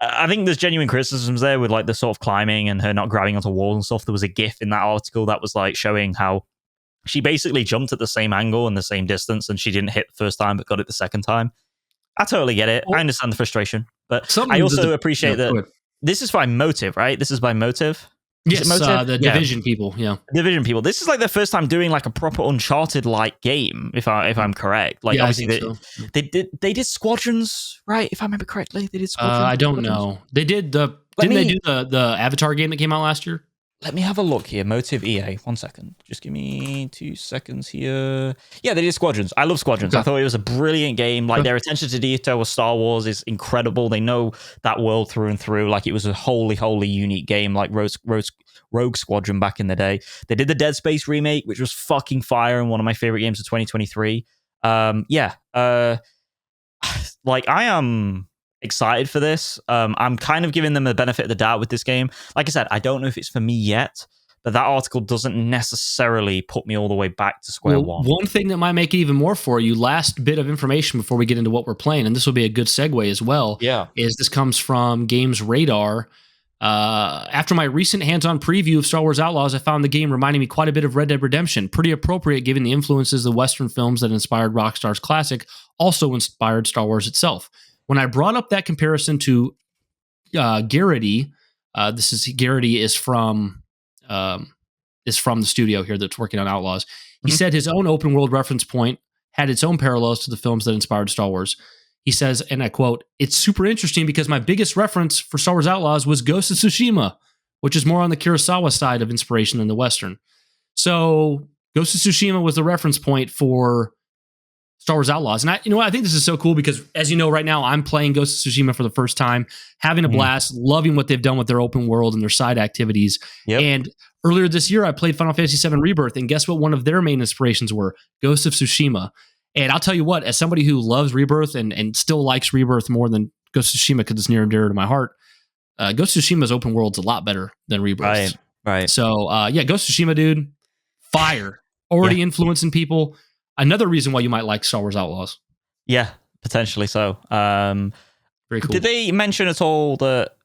I think there's genuine criticisms there with like the sort of climbing and her not grabbing onto walls and stuff. There was a GIF in that article that was like showing how she basically jumped at the same angle and the same distance, and she didn't hit the first time but got it the second time. I totally get it. I understand the frustration, but I also appreciate that this is by Motive, right? This is by Motive. Yes, the Division people. Yeah, Division people. This is like their first time doing like a proper Uncharted-like game, if I'm correct. Like, obviously they did Squadrons, right? If I remember correctly, they did Squadrons. I don't know. They did didn't they do the Avatar game that came out last year? Let me have a look here. Motive EA. 1 second. Just give me 2 seconds here. Yeah, they did Squadrons. I love Squadrons. Okay. I thought it was a brilliant game. Like, their attention to detail with Star Wars is incredible. They know that world through and through. Like, it was a wholly unique game, like Rogue Squadron back in the day. They did the Dead Space remake, which was fucking fire and one of my favorite games of 2023. Like, I am excited for this. I'm kind of giving them the benefit of the doubt with this game. Like I said, I don't know if it's for me yet, but that article doesn't necessarily put me all the way back to square one. One thing that might make it even more for you, last bit of information before we get into what we're playing, and this will be a good segue as well, is this comes from Games Radar. After my recent hands-on preview of Star Wars Outlaws, I found the game reminding me quite a bit of Red Dead Redemption. Pretty appropriate given the influences of Western films that inspired Rockstar's classic, also inspired Star Wars itself. When I brought up that comparison to Garrity, Garrity is from the studio here that's working on Outlaws. He said his own open world reference point had its own parallels to the films that inspired Star Wars. He says, and I quote, "It's super interesting because my biggest reference for Star Wars Outlaws was Ghost of Tsushima, which is more on the Kurosawa side of inspiration than the Western." So Ghost of Tsushima was the reference point for Star Wars Outlaws. And I think this is so cool because, as you know, right now I'm playing Ghost of Tsushima for the first time, having a blast, loving what they've done with their open world and their side activities. Yep. And earlier this year, I played Final Fantasy VII Rebirth, and guess what one of their main inspirations were? Ghost of Tsushima. And I'll tell you what, as somebody who loves Rebirth and still likes Rebirth more than Ghost of Tsushima because it's near and dear to my heart, Ghost of Tsushima's open world's a lot better than Rebirth. Right. So, Ghost of Tsushima, dude, fire. Already influencing people. Another reason why you might like Star Wars Outlaws. Yeah, potentially so. Very cool. Did they mention at all that,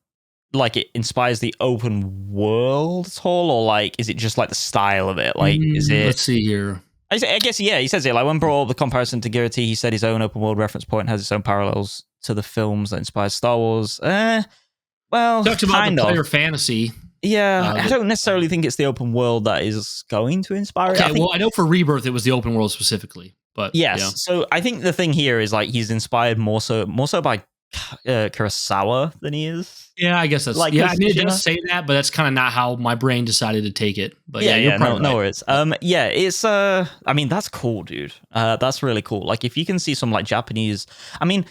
like, it inspires the open world at all, or like, is it just like the style of it? Like, is it? Let's see here. I guess he says it. Like, when brought up the comparison to Garrity, he said his own open world reference point has its own parallels to the films that inspired Star Wars. Well, Talked about the player fantasy. Yeah, I don't necessarily think it's the open world that is going to inspire it. Okay, I know for Rebirth it was the open world specifically, but yes. Yeah. So I think the thing here is like he's inspired more so by Kurosawa than he is. Yeah, I guess that's like. Yeah, I mean, it does say that, but that's kind of not how my brain decided to take it. But you're probably no worries. Yeah, it's I mean, that's cool, dude. That's really cool. Like, if you can see some like Japanese. I mean,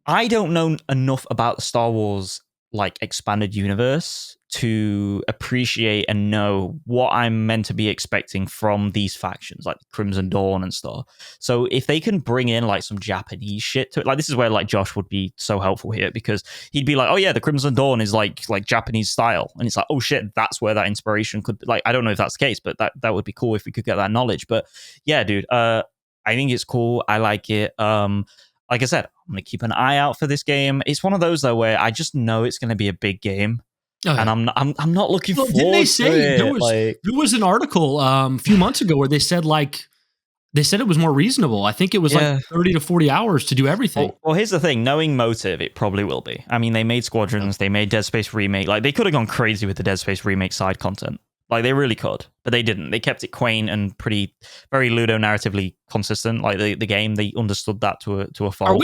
I don't know enough about the Star Wars like expanded universe to appreciate and know what I'm meant to be expecting from these factions like Crimson Dawn and stuff. So if they can bring in like some Japanese shit to it, like this is where like Josh would be so helpful here, because he'd be like, oh yeah, the Crimson Dawn is like Japanese style, and it's like, oh shit, that's where that inspiration could be. Like, I don't know if that's the case, but that would be cool if we could get that knowledge. But yeah, dude, I think it's cool. I like it. Like I said, I'm gonna keep an eye out for this game. It's one of those though where I just know it's gonna be a big game. And I'm not looking forward didn't they say to it. There was an article a few months ago where they said it was more reasonable. I think it was like 30 to 40 hours to do everything. Well, here's the thing. Knowing Motive, it probably will be. I mean, they made Squadrons, they made Dead Space Remake. Like, they could have gone crazy with the Dead Space Remake side content. Like, they really could, but they didn't. They kept it quaint and very ludo-narratively consistent. Like, the game, they understood that to a fault.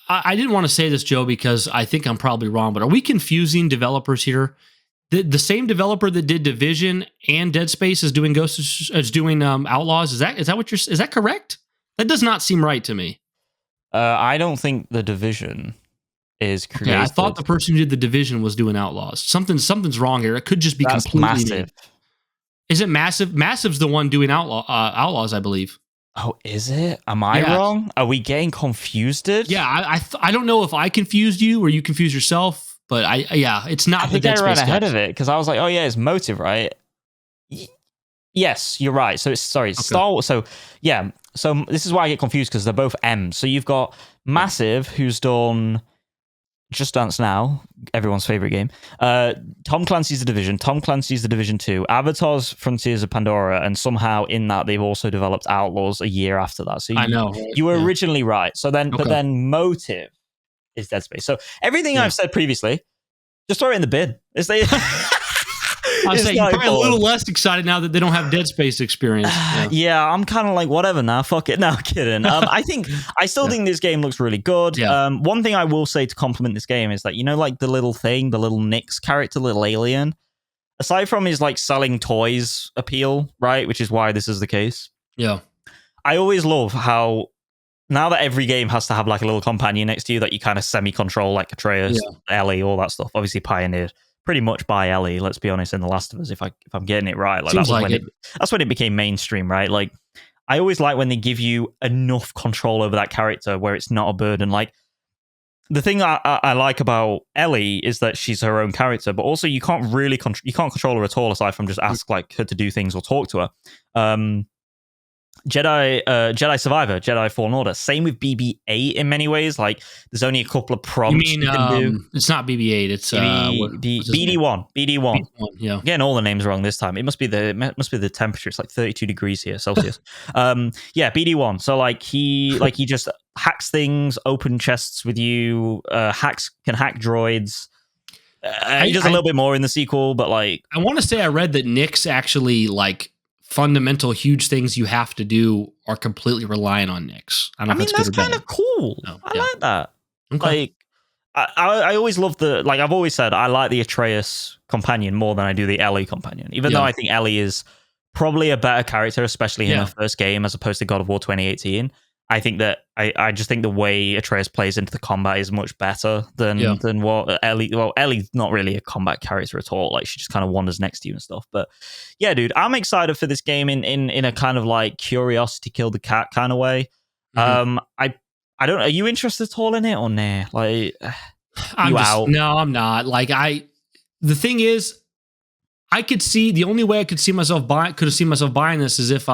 I didn't want to say this, Joe, because I think I'm probably wrong, but are we confusing developers here? The same developer that did Division and Dead Space is doing Outlaws. Is that correct? That does not seem right to me. I don't think the Division is created. Okay, I thought the person who did the Division was doing Outlaws. Something's wrong here. It could just be completely Massive. Is it Massive? Massive's the one doing Outlaws, I believe. Oh, is it? Am I wrong? Are we getting confused? Yeah, I don't know if I confused you or you confused yourself, but it's not. I think I ran ahead of it because I was like, oh yeah, it's Motive, right? Yes, you're right. So it's Star Wars. So yeah, so this is why I get confused because they're both M's. So you've got Massive, who's done Just Dance Now, everyone's favorite game. Tom Clancy's The Division. Tom Clancy's The Division 2. Avatar's Frontiers of Pandora, and somehow in that they've also developed Outlaws a year after that. So I know you were originally right. So then, but then Motive is Dead Space. So everything I've said previously, just throw it in the bin. I was saying you're probably a little less excited now that they don't have Dead Space experience. Yeah, I'm kind of like, whatever now, fuck it. No, I'm kidding. I still think this game looks really good. Yeah. One thing I will say to compliment this game is that, like the little Nyx character, little alien, aside from his like selling toys appeal, right, which is why this is the case. Yeah. I always love how now that every game has to have like a little companion next to you that you kind of semi-control, like Atreus, Ellie, all that stuff, obviously pioneered pretty much by Ellie, let's be honest, in The Last of Us, if I'm getting it right. Like, that's when it became mainstream, right? Like, I always like when they give you enough control over that character where it's not a burden. Like, the thing I like about Ellie is that she's her own character, but also you can't really control her at all aside from just ask like her to do things or talk to her. Jedi Survivor, Jedi Fallen Order. Same with BB-8 in many ways. Like, there's only a couple of prompts you can do. It's not BB-8. It's BD1. BD1. Yeah, getting all the names wrong this time. It must be the temperature. It's like 32 degrees here Celsius. BD1. So like he just hacks things, open chests with you. Can hack droids. He does a little bit more in the sequel, but like I want to say I read that Nyx actually like fundamental huge things you have to do are completely reliant on Nyx. I mean, that's kind of cool. I like that. Okay. Like, I always love I've always said, I like the Atreus companion more than I do the Ellie companion, even though I think Ellie is probably a better character, especially in her first game as opposed to God of War 2018. I think that I just think the way Atreus plays into the combat is much better than what Ellie. Well, Ellie's not really a combat character at all. Like, she just kind of wanders next to you and stuff. But yeah, dude, I'm excited for this game in a kind of like curiosity killed the cat kind of way. I don't. Are you interested at all in it or nah? Like, No, I'm not. Like, the thing is, I could see the only way I could have seen myself buying this is if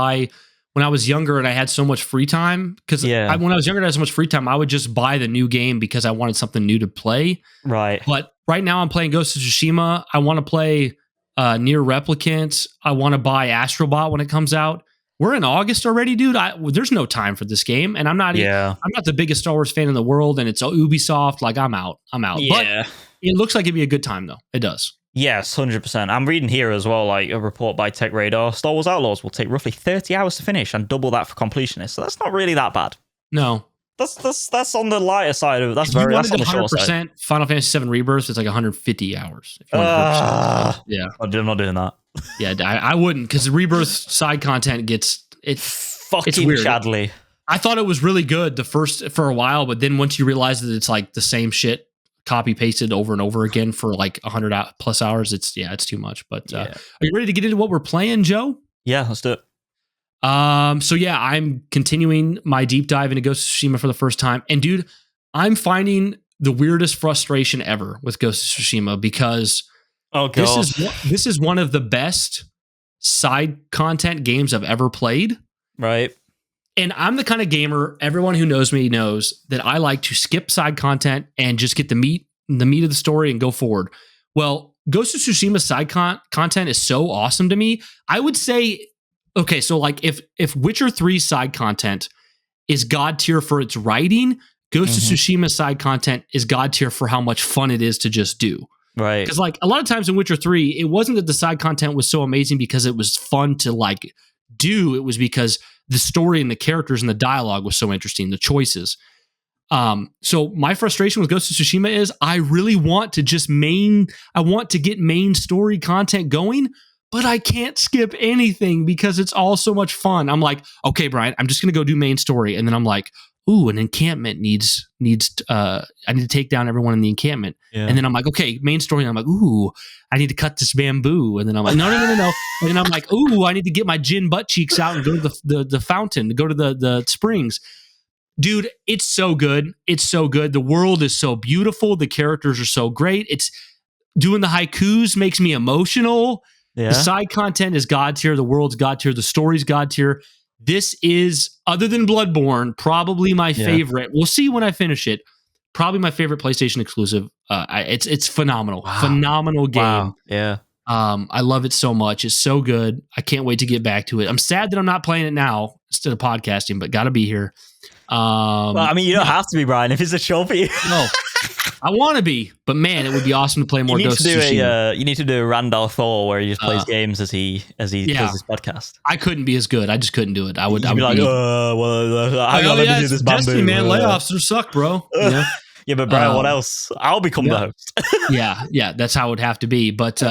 when I was younger and I had so much free time, because when I was younger and I had so much free time, I would just buy the new game because I wanted something new to play. Right. But right now I'm playing Ghost of Tsushima. I want to play Near Replicant. I want to buy Astrobot when it comes out. we're in August already, dude. There's no time for this game, and I'm not the biggest Star Wars fan in the world, and it's Ubisoft. Like I'm out. Yeah. But it looks like it'd be a good time though. It does. Yes, 100%. I'm reading here as well, like a report by Tech Radar. Star Wars Outlaws will take roughly 30 hours to finish and double that for completionists. So that's not really that bad. No. That's on the lighter side of that's on the short side. Final Fantasy VII Rebirth, it's like 150 hours. If you want yeah, I'm not doing that. Yeah, I wouldn't, because the Rebirth side content it's fucking weird. Chadley. I thought it was really good for a while, but then once you realize that it's like the same shit copy pasted over and over again for like 100 plus hours, it's too much. But are you ready to get into what we're playing, Joe? Yeah, let's do it. So yeah, I'm continuing my deep dive into Ghost of Tsushima for the first time, and dude, I'm finding the weirdest frustration ever with Ghost of Tsushima, because this is one of the best side content games I've ever played. Right. And I'm the kind of gamer, everyone who knows me knows that I like to skip side content and just get the meat of the story and go forward. Well, Ghost of Tsushima side content is so awesome to me. I would say, okay, so like if Witcher 3 side content is god tier for its writing, Ghost of Tsushima side content is god tier for how much fun it is to just do. Right. Because like a lot of times in Witcher 3, it wasn't that the side content was so amazing because it was fun to like do. It was because the story and the characters and the dialogue was so interesting, the choices. So my frustration with Ghost of Tsushima is I really want to get main story content going, but I can't skip anything because it's all so much fun. I'm like, okay, Brian, I'm just going to go do main story. And then I'm like, ooh, an encampment needs I need to take down everyone in the encampment. Yeah. And then I'm like, okay, main story. And I'm like, ooh, I need to cut this bamboo. And then I'm like, no. And then I'm like, ooh, I need to get my gin butt cheeks out and go to the fountain, go to the springs. Dude, it's so good. It's so good. The world is so beautiful. The characters are so great. It's doing the haikus makes me emotional. Yeah. The side content is god tier. The world's god tier. The story's god tier. This is, other than Bloodborne, probably my favorite. We'll see when I finish it. Probably my favorite PlayStation exclusive. It's phenomenal. Wow. Phenomenal game. Wow. Yeah. I love it so much. It's so good. I can't wait to get back to it. I'm sad that I'm not playing it now instead of podcasting, but got to be here. Well, I mean, you don't have to be, Brian, if it's a trophy. No. I want to be, but man, it would be awesome to play more Ghost of Tsushima. You need to do a Randall Thor where he just plays games as he does his podcast. I couldn't be as good. I just couldn't do it. I would be like, I gotta do this bamboo. Destiny, man, layoffs suck, bro. Yeah. Yeah, but Brian, what else? I'll become the host. yeah, that's how it would have to be. But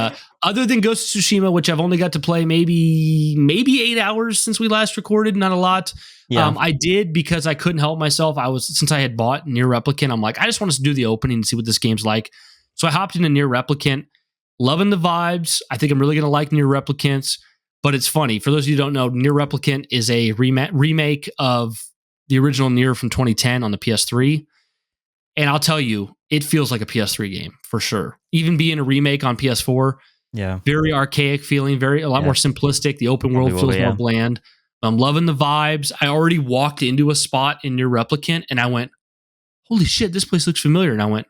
other than Ghost of Tsushima, which I've only got to play maybe 8 hours since we last recorded, not a lot. Yeah. I did because I couldn't help myself. Since I had bought Nier Replicant, I'm like, I just want to do the opening and see what this game's like. So I hopped into Nier Replicant, loving the vibes. I think I'm really going to like Nier Replicants. But it's funny, for those of you who don't know, Nier Replicant is a remake of the original Nier from 2010 on the PS3. And I'll tell you, it feels like a PS3 game for sure. Even being a remake on PS4, very archaic feeling, a lot more simplistic. The open world feels more bland. I'm loving the vibes. I already walked into a spot in Nier Replicant and I went, holy shit, this place looks familiar. And I went,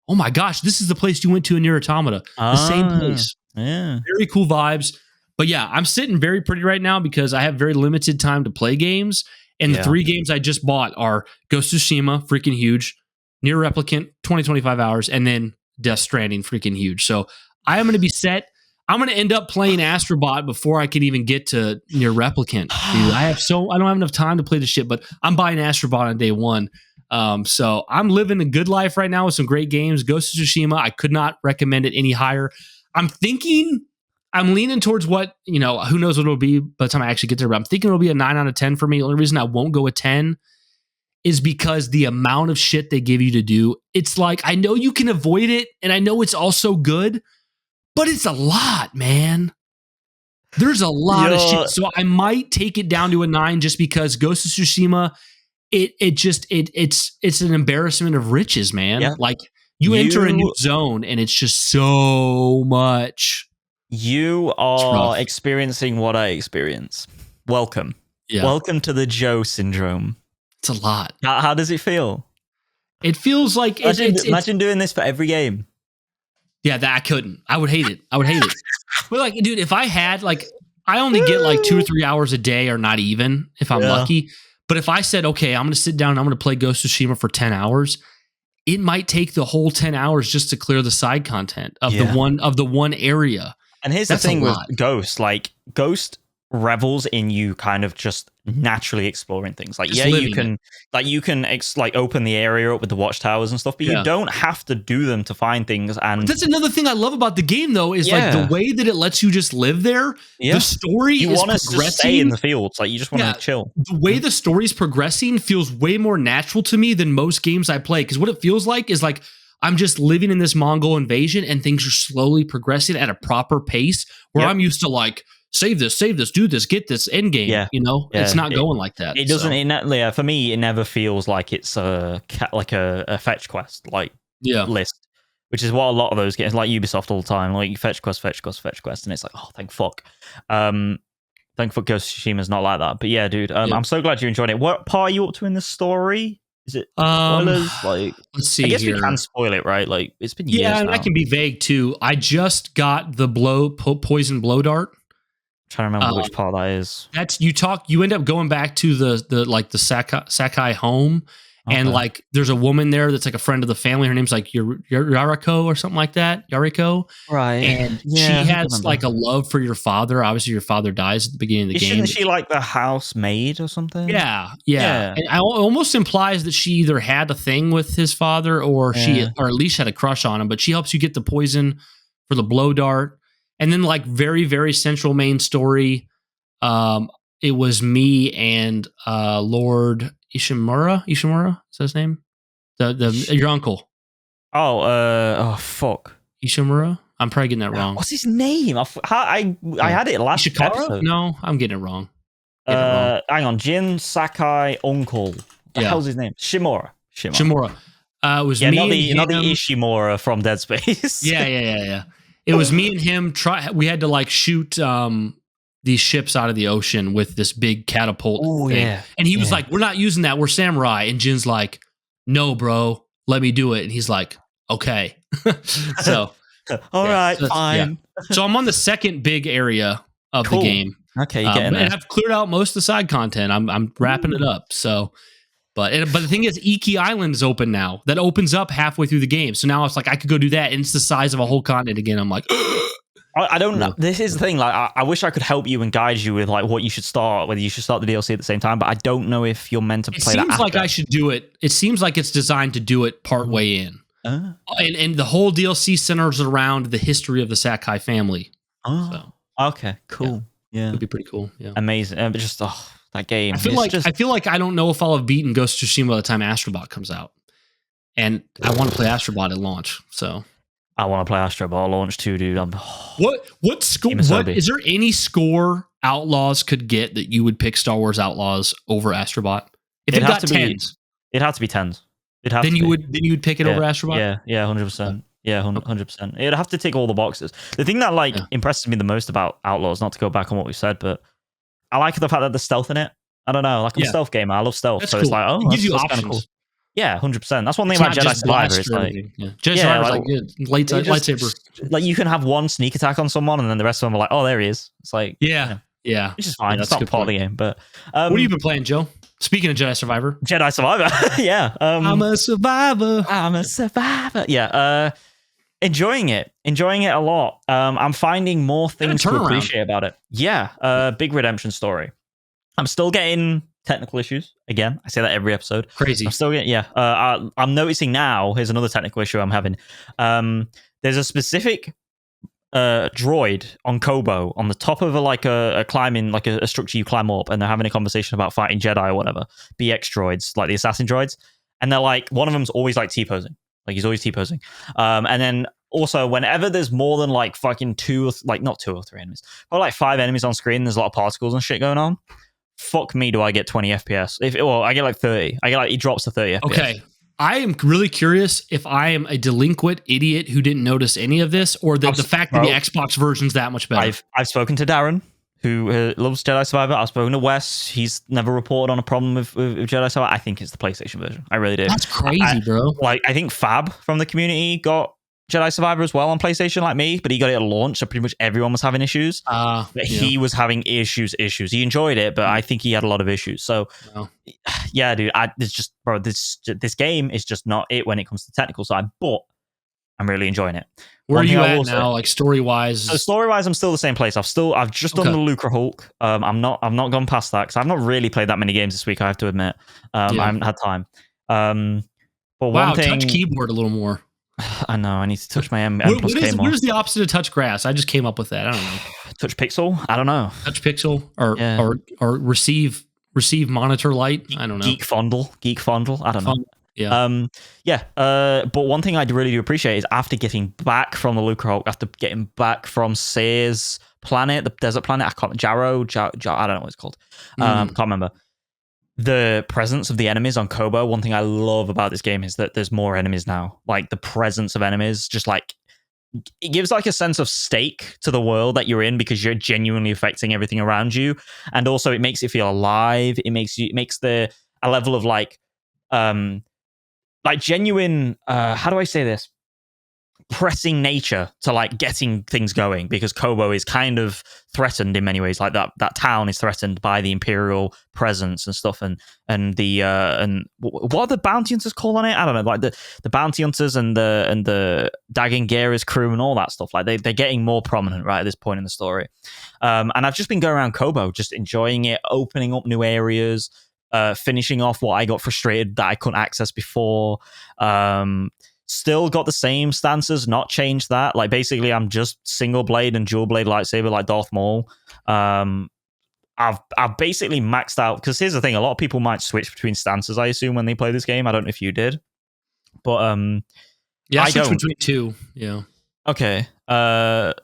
oh my gosh, this is the place you went to in Nier Automata. The same place. Yeah. Very cool vibes. But yeah, I'm sitting very pretty right now because I have very limited time to play games. And the 3 games I just bought are Ghost of Tsushima, freaking huge. Nier Replicant, 20-25 hours, and then Death Stranding, freaking huge. So I am going to be set. I'm going to end up playing Astrobot before I can even get to Nier Replicant. Dude, I don't have enough time to play the shit, but I'm buying Astrobot on day one. So I'm living a good life right now with some great games. Ghost of Tsushima, I could not recommend it any higher. I'm leaning towards what, who knows what it'll be by the time I actually get there, but I'm thinking it'll be a 9 out of 10 for me. The only reason I won't go a 10 is because the amount of shit they give you to do. It's like, I know you can avoid it, and I know it's also good, but it's a lot, man. There's a lot of shit. So I might take it down to a 9 just because Ghost of Tsushima, it's an embarrassment of riches, man. Yeah. Like you enter a new zone and it's just so much. You are experiencing what I experience. Welcome. Yeah. Welcome to the Joe syndrome. It's a lot. How does it feel? It feels like imagine doing this for every game. Yeah, that I couldn't. I would hate it. But like, dude, if I had I only get like 2 or 3 hours a day, or not even if I'm lucky. But if I said, okay, I'm going to sit down and I'm going to play Ghost of Tsushima for 10 hours, it might take the whole 10 hours just to clear the side content of the one area. And here's the thing with Ghost, like Ghost revels in you kind of just naturally exploring things. Like, just you can open the area up with the watchtowers and stuff, but you don't have to do them to find things. And that's another thing I love about the game, though, is like the way that it lets you just live there. The story you want us to stay in the fields, like you just want to chill. The way the story's progressing feels way more natural to me than most games I play, because what it feels like is like I'm just living in this Mongol invasion and things are slowly progressing at a proper pace, where I'm used to like, save this, do this, get this end game. It's not going like that. It doesn't. For me, it never feels like it's a fetch quest list, which is what a lot of those games, like Ubisoft, all the time. Like fetch quest, and it's like, oh, thank fuck. Thank fuck, Ghost of Tsushima is not like that. But yeah, dude, I'm so glad you enjoyed it. What part are you up to in the story? Is it spoilers? Like, let's see. I guess we can spoil it, right? Like, it's been years. Yeah, I can be vague too. I just got the poison blow dart. Trying to remember which part that is. That's you end up going back to the Sakai home, and like there's a woman there that's like a friend of the family. Her name's like Yariko or something like that. Yariko. Right. And she has like a love for your father. Obviously your father dies at the beginning of the game. Isn't she like the housemaid or something? Yeah. And it almost implies that she either had a thing with his father or or at least had a crush on him, but she helps you get the poison for the blow dart. And then, like, very, very central main story, it was me and Lord Ishimura. Ishimura is that his name? Your uncle. Oh, fuck. Ishimura? I'm probably getting that wrong. What's his name? I had it last episode. No, I'm getting it wrong. Hang on. Jin Sakai uncle. What the hell's his name? Shimura. It was me not the Ishimura from Dead Space. Yeah. It was me and him. We had to like shoot these ships out of the ocean with this big catapult thing. Yeah. And he was like, "We're not using that. We're samurai." And Jin's like, "No, bro, let me do it." And he's like, "Okay." So, all right, fine. Yeah. So I'm on the second big area of the game. Okay, you're getting and I've cleared out most of the side content. I'm wrapping it up. So. But the thing is, Iki Island is open now. That opens up halfway through the game. So now it's like I could go do that, and it's the size of a whole continent again. I'm like, I don't know. This is the thing. Like, I wish I could help you and guide you with like what you should start, whether you should start the DLC at the same time. But I don't know if you're meant to play that. It seems like I should do it. It seems like it's designed to do it part way in. And the whole DLC centers around the history of the Sakai family. Oh, so, okay, cool. Yeah, it'd be pretty cool. Yeah, amazing. But just that game. I feel like I don't know if I'll have beaten Ghost of Tsushima by the time Astrobot comes out, and I want to play Astrobot at launch. So I want to play Astrobot at launch too, dude. What score? Is there any score Outlaws could get that you would pick Star Wars Outlaws over Astrobot? If it got tens, it'd have to be tens. Then you would pick it over Astrobot. Yeah, 100%. Yeah, 100%. It'd have to tick all the boxes. The thing that impresses me the most about Outlaws, not to go back on what we said, but I like the fact that there's stealth in it. I don't know. Like, I'm a stealth gamer. I love stealth. That's so cool. It's like, it gives you options. Kind of cool. Yeah, 100%. That's one thing about Jedi Survivor. It's like, Jedi Survivor is like lightsaber. Like, you can have one sneak attack on someone, and then the rest of them are like, oh, there he is. It's like, yeah. Which is fine. It's not part of the game. But what have you been playing, Joe? Speaking of Jedi Survivor. Yeah. I'm a survivor. Yeah. Enjoying it a lot. I'm finding more things to appreciate about it. Yeah, big redemption story. I'm still getting technical issues again. I say that every episode. Crazy. I'm still getting I'm noticing now. Here's another technical issue I'm having. There's a specific droid on Kobo on the top of a climbing a structure you climb up, and they're having a conversation about fighting Jedi or whatever. BX droids, like the assassin droids, and they're like, one of them's always like T-posing. Like, he's always T-posing. And then also, whenever there's more than like fucking not 2 or 3 enemies, but like 5 enemies on screen, there's a lot of particles and shit going on. Fuck me, do I get 20 FPS? I get like 30. It drops to 30 FPS. Okay. I am really curious if I am a delinquent idiot who didn't notice any of this, or the fact that the Xbox version's that much better. I've spoken to Darren, who loves Jedi Survivor. I've spoken to Wes. He's never reported on a problem with Jedi Survivor. I think it's the PlayStation version. I really do. That's crazy, bro. Like, I think Fab from the community got Jedi Survivor as well on PlayStation like me, but he got it at launch, so pretty much everyone was having issues. But he was having issues. He enjoyed it, but I think he had a lot of issues. So, yeah, dude, this game is just not it when it comes to the technical side, but I'm really enjoying it. Where are you at now, like story-wise? So story-wise, I'm still the same place. I've just done the Lucre Hulk. I've not gone past that because I've not really played that many games this week, I have to admit. I haven't had time. But one thing, touch keyboard a little more. I know, I need to touch my M plus K more. What is the opposite of touch grass? I just came up with that. I don't know. Touch pixel? I don't know. Touch pixel or receive monitor light? I don't know. Geek fondle? I don't know. Yeah. But one thing I really do appreciate is after getting back from the Lucre Hulk, after getting back from Sayer's planet, the desert planet, I don't know what it's called. Can't remember. The presence of the enemies on Kobo, one thing I love about this game is that there's more enemies now. Like the presence of enemies, just like it gives like a sense of stake to the world that you're in because you're genuinely affecting everything around you. And also it makes it feel alive. It makes a level of like genuine, how do I say this? Pressing nature to like getting things going because Kobo is kind of threatened in many ways. Like that town is threatened by the Imperial presence and stuff, and what are the bounty hunters called on it? I don't know, like the bounty hunters and the Dagon Gera's crew and all that stuff. Like they're getting more prominent right at this point in the story. And I've just been going around Kobo, just enjoying it, opening up new areas, finishing off what I got frustrated that I couldn't access before. Still got the same stances, not changed that. Like basically, I'm just single blade and dual blade lightsaber like Darth Maul. I've basically maxed out because here's the thing: a lot of people might switch between stances. I assume when they play this game. I don't know if you did, but I switched between two. Yeah. Okay.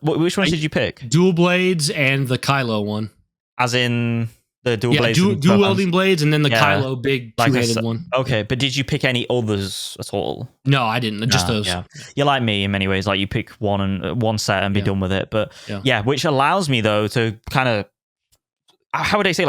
Which one did you pick? Dual blades and the Kylo one. As in. The dual blades, dual wielding blades, and then the Kylo big two-handed one. Okay, but did you pick any others at all? No, I didn't. Just those. Yeah. You're like me in many ways. Like you pick one set and be done with it. But which allows me though to kind of, how would I say,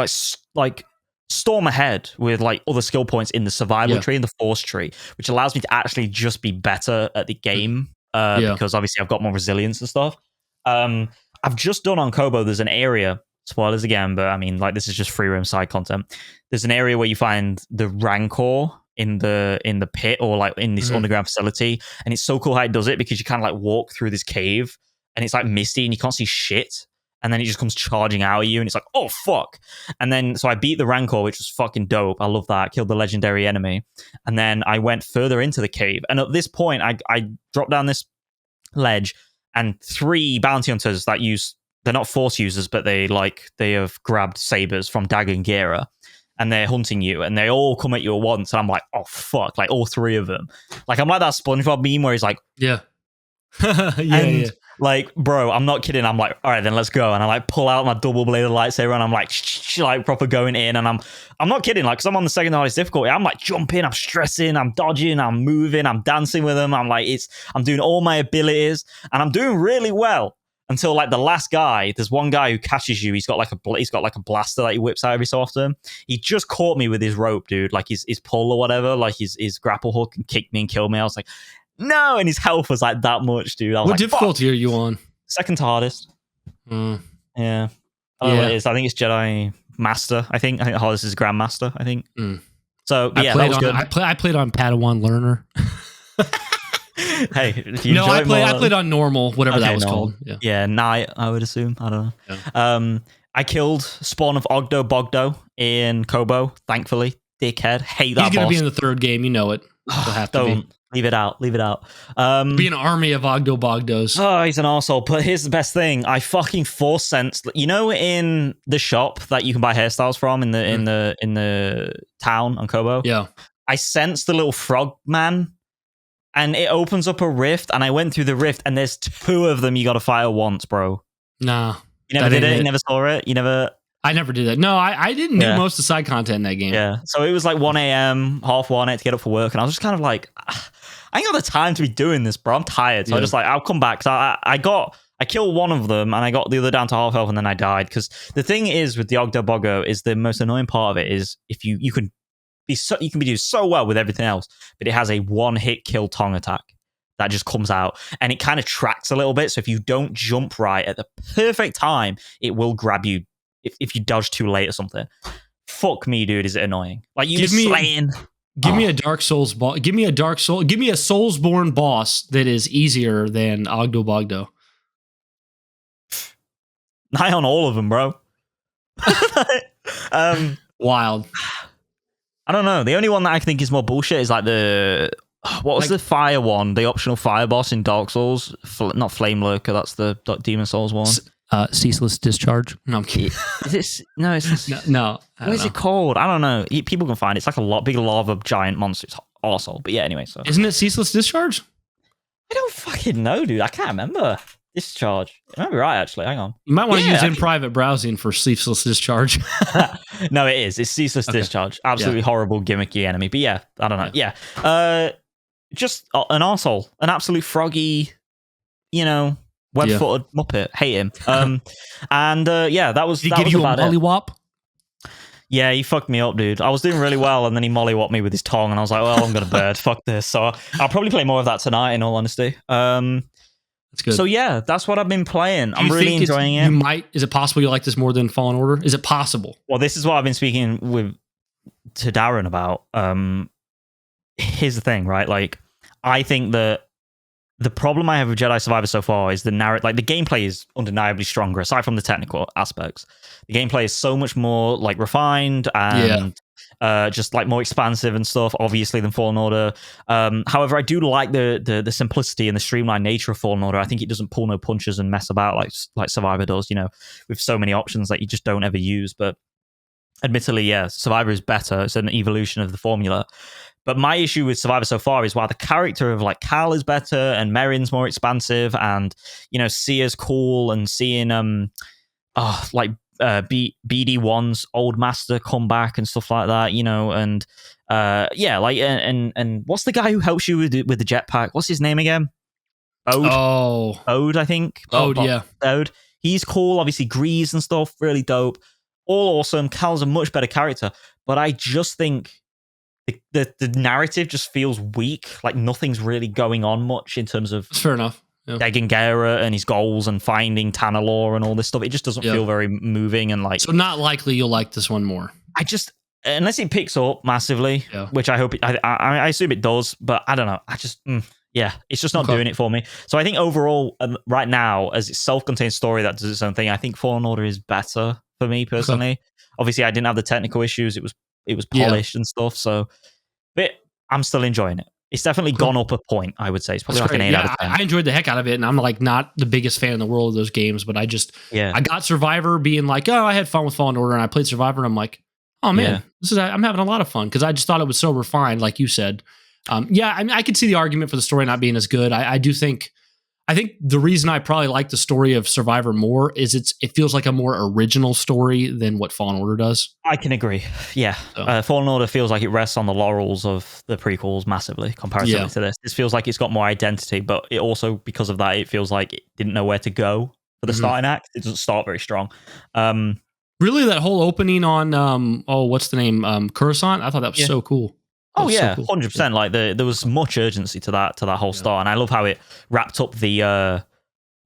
like storm ahead with like other skill points in the survival tree and the force tree, which allows me to actually just be better at the game because obviously I've got more resilience and stuff. I've just done on Kobo. There's an area. Spoilers again, but I mean, like this is just free roam side content. There's an area where you find the Rancor in the pit or like in this underground facility, and it's so cool how it does it because you kind of like walk through this cave and it's like misty and you can't see shit, and then it just comes charging out at you and it's like, oh fuck. And then so I beat the Rancor, which was fucking dope. I love that. I killed the legendary enemy, and then I went further into the cave, and at this point I dropped down this ledge, and 3 bounty hunters that use. They're not force users, but they have grabbed sabers from Dagon Gera, and they're hunting you, and they all come at you at once. And I'm like, oh fuck! Like all 3 of them. Like I'm like that SpongeBob meme where he's like, like, bro, I'm not kidding. I'm like, all right, then let's go. And I like pull out my double bladed lightsaber, and I'm like, like proper going in. And I'm not kidding. Like, cause I'm on the second hardest difficulty. I'm like jumping, I'm stressing, I'm dodging, I'm moving, I'm dancing with them. I'm like, I'm doing all my abilities, and I'm doing really well. Until like the last guy, there's one guy who catches you. He's got like a blaster that he whips out every so often. He just caught me with his rope, dude. Like his pull or whatever, like his grapple hook, and kicked me and killed me. I was like, no, and his health was like that much, dude. I was what difficulty are you on? Second to hardest. Yeah, I don't know what it is. I think it's Jedi Master. I think the hardest is Grandmaster. I think. So yeah, that was good. I played on Padawan Learner. Hey, if you I played on normal, whatever that was called. Knight, I would assume. I don't know. Yeah. I killed spawn of Ogdo Bogdo in Kobo, thankfully. Dickhead. Hate that boss. He's going to be in the 3rd game, you know it. Don't. Leave it out. Be an army of Ogdo Bogdos. Oh, he's an arsehole. But here's the best thing. I fucking force sensed. You know, in the shop that you can buy hairstyles from in the town on Kobo? Yeah. I sensed the little frog man. And it opens up a rift, and I went through the rift, and there's 2 of them you got to fight at once, bro. Nah. You never did it? You never saw it? I never did that. No, I didn't do most of the side content in that game. Yeah. So it was like 1 a.m., half 1, I had to get up for work, and I was just kind of like, I ain't got the time to be doing this, bro. I'm tired. So I just like, I'll come back. So I killed one of them, and I got the other down to half health, and then I died. Because the thing is with the Ogdo Bogo is the most annoying part of it is if you can be doing so well with everything else, but it has a 1-hit kill tongue attack. that just comes out, and it kind of tracks a little bit. So if you don't jump right at the perfect time, it will grab you if you dodge too late or something. Fuck me, dude, is it annoying? Like you slaying. Give me a Dark Souls boss. Give me a Soulsborne boss that is easier than Ogdo Bogdo. Nigh on all of them, bro. Wild. I don't know. The only one that I think is more bullshit is like the the fire one, the optional fire boss in Dark Souls. Not Flame Lurker. That's the Demon Souls one. Ceaseless Discharge. No, I'm kidding. Is it? No, it's no. What is it called? I don't know. People can find it. It's like a big lava giant monster. It's awesome. But yeah, anyway. So isn't it Ceaseless Discharge? I don't fucking know, dude. I can't remember. Discharge. You might be right, actually. Hang on. You might want to use in private browsing for Ceaseless Discharge. No, it is. It's Ceaseless Discharge. Absolutely horrible, gimmicky enemy. But yeah, I don't know. Yeah. Just an arsehole. An absolute froggy, web-footed muppet. Hate him. That was. Did he give you a mollywop? Yeah, he fucked me up, dude. I was doing really well, and then he mollywopped me with his tongue, and I was like, well, I'm gonna bird. Fuck this. So I'll probably play more of that tonight, in all honesty. That's good. So yeah, that's what I've been playing. I'm really enjoying it. Is it possible you like this more than Fallen Order? Is it possible? Well, this is what I've been speaking to Darren about. Here's the thing, right? Like, I think that the problem I have with Jedi Survivor so far is the narrative. Like, the gameplay is undeniably stronger, aside from the technical aspects. The gameplay is so much more like refined and just like more expansive and stuff, obviously, than Fallen Order. However, I do like the simplicity and the streamlined nature of Fallen Order. I think it doesn't pull no punches and mess about like Survivor does, with so many options that you just don't ever use. But admittedly, yeah, Survivor is better. It's an evolution of the formula. But my issue with Survivor so far is while the character of like Cal is better and Merrin's more expansive, and Sia's cool, and seeing BD1's old master come back and stuff like that, and and what's the guy who helps you with the jetpack? What's his name again? Ode, I think. Ode. He's cool. Obviously, Grease and stuff, really dope. All awesome. Cal's a much better character, but I just think the narrative just feels weak. Like nothing's really going on much in terms of. Fair enough. Yeah. Degengera and his goals and finding Tanalor and all this stuff. It just doesn't feel very moving and like. So not likely you'll like this one more. Unless it picks up massively, which I hope. I assume it does, but I don't know. It's just not doing it for me. So I think overall, right now, as it's self-contained story that does its own thing, I think Fallen Order is better for me personally. Okay. Obviously, I didn't have the technical issues. It was polished and stuff. So, but I'm still enjoying it. It's definitely gone up a point, I would say. It's probably an 8 out of 10. I enjoyed the heck out of it, and I'm like not the biggest fan in the world of those games, but I got Survivor being like, I had fun with Fallen Order, and I played Survivor, and I'm like, oh man, I'm having a lot of fun, because I just thought it was so refined, like you said. I could see the argument for the story not being as good. I think the reason I probably like the story of Survivor more is it feels like a more original story than what Fallen Order does. I can agree. Yeah. So. Fallen Order feels like it rests on the laurels of the prequels massively comparatively to this. This feels like it's got more identity, but it also, because of that, it feels like it didn't know where to go for the starting act. It doesn't start very strong. Really, that whole opening on, what's the name? Coruscant? I thought that was so cool. Oh yeah, 100%. Like there was much urgency to that whole start, and I love how it wrapped up the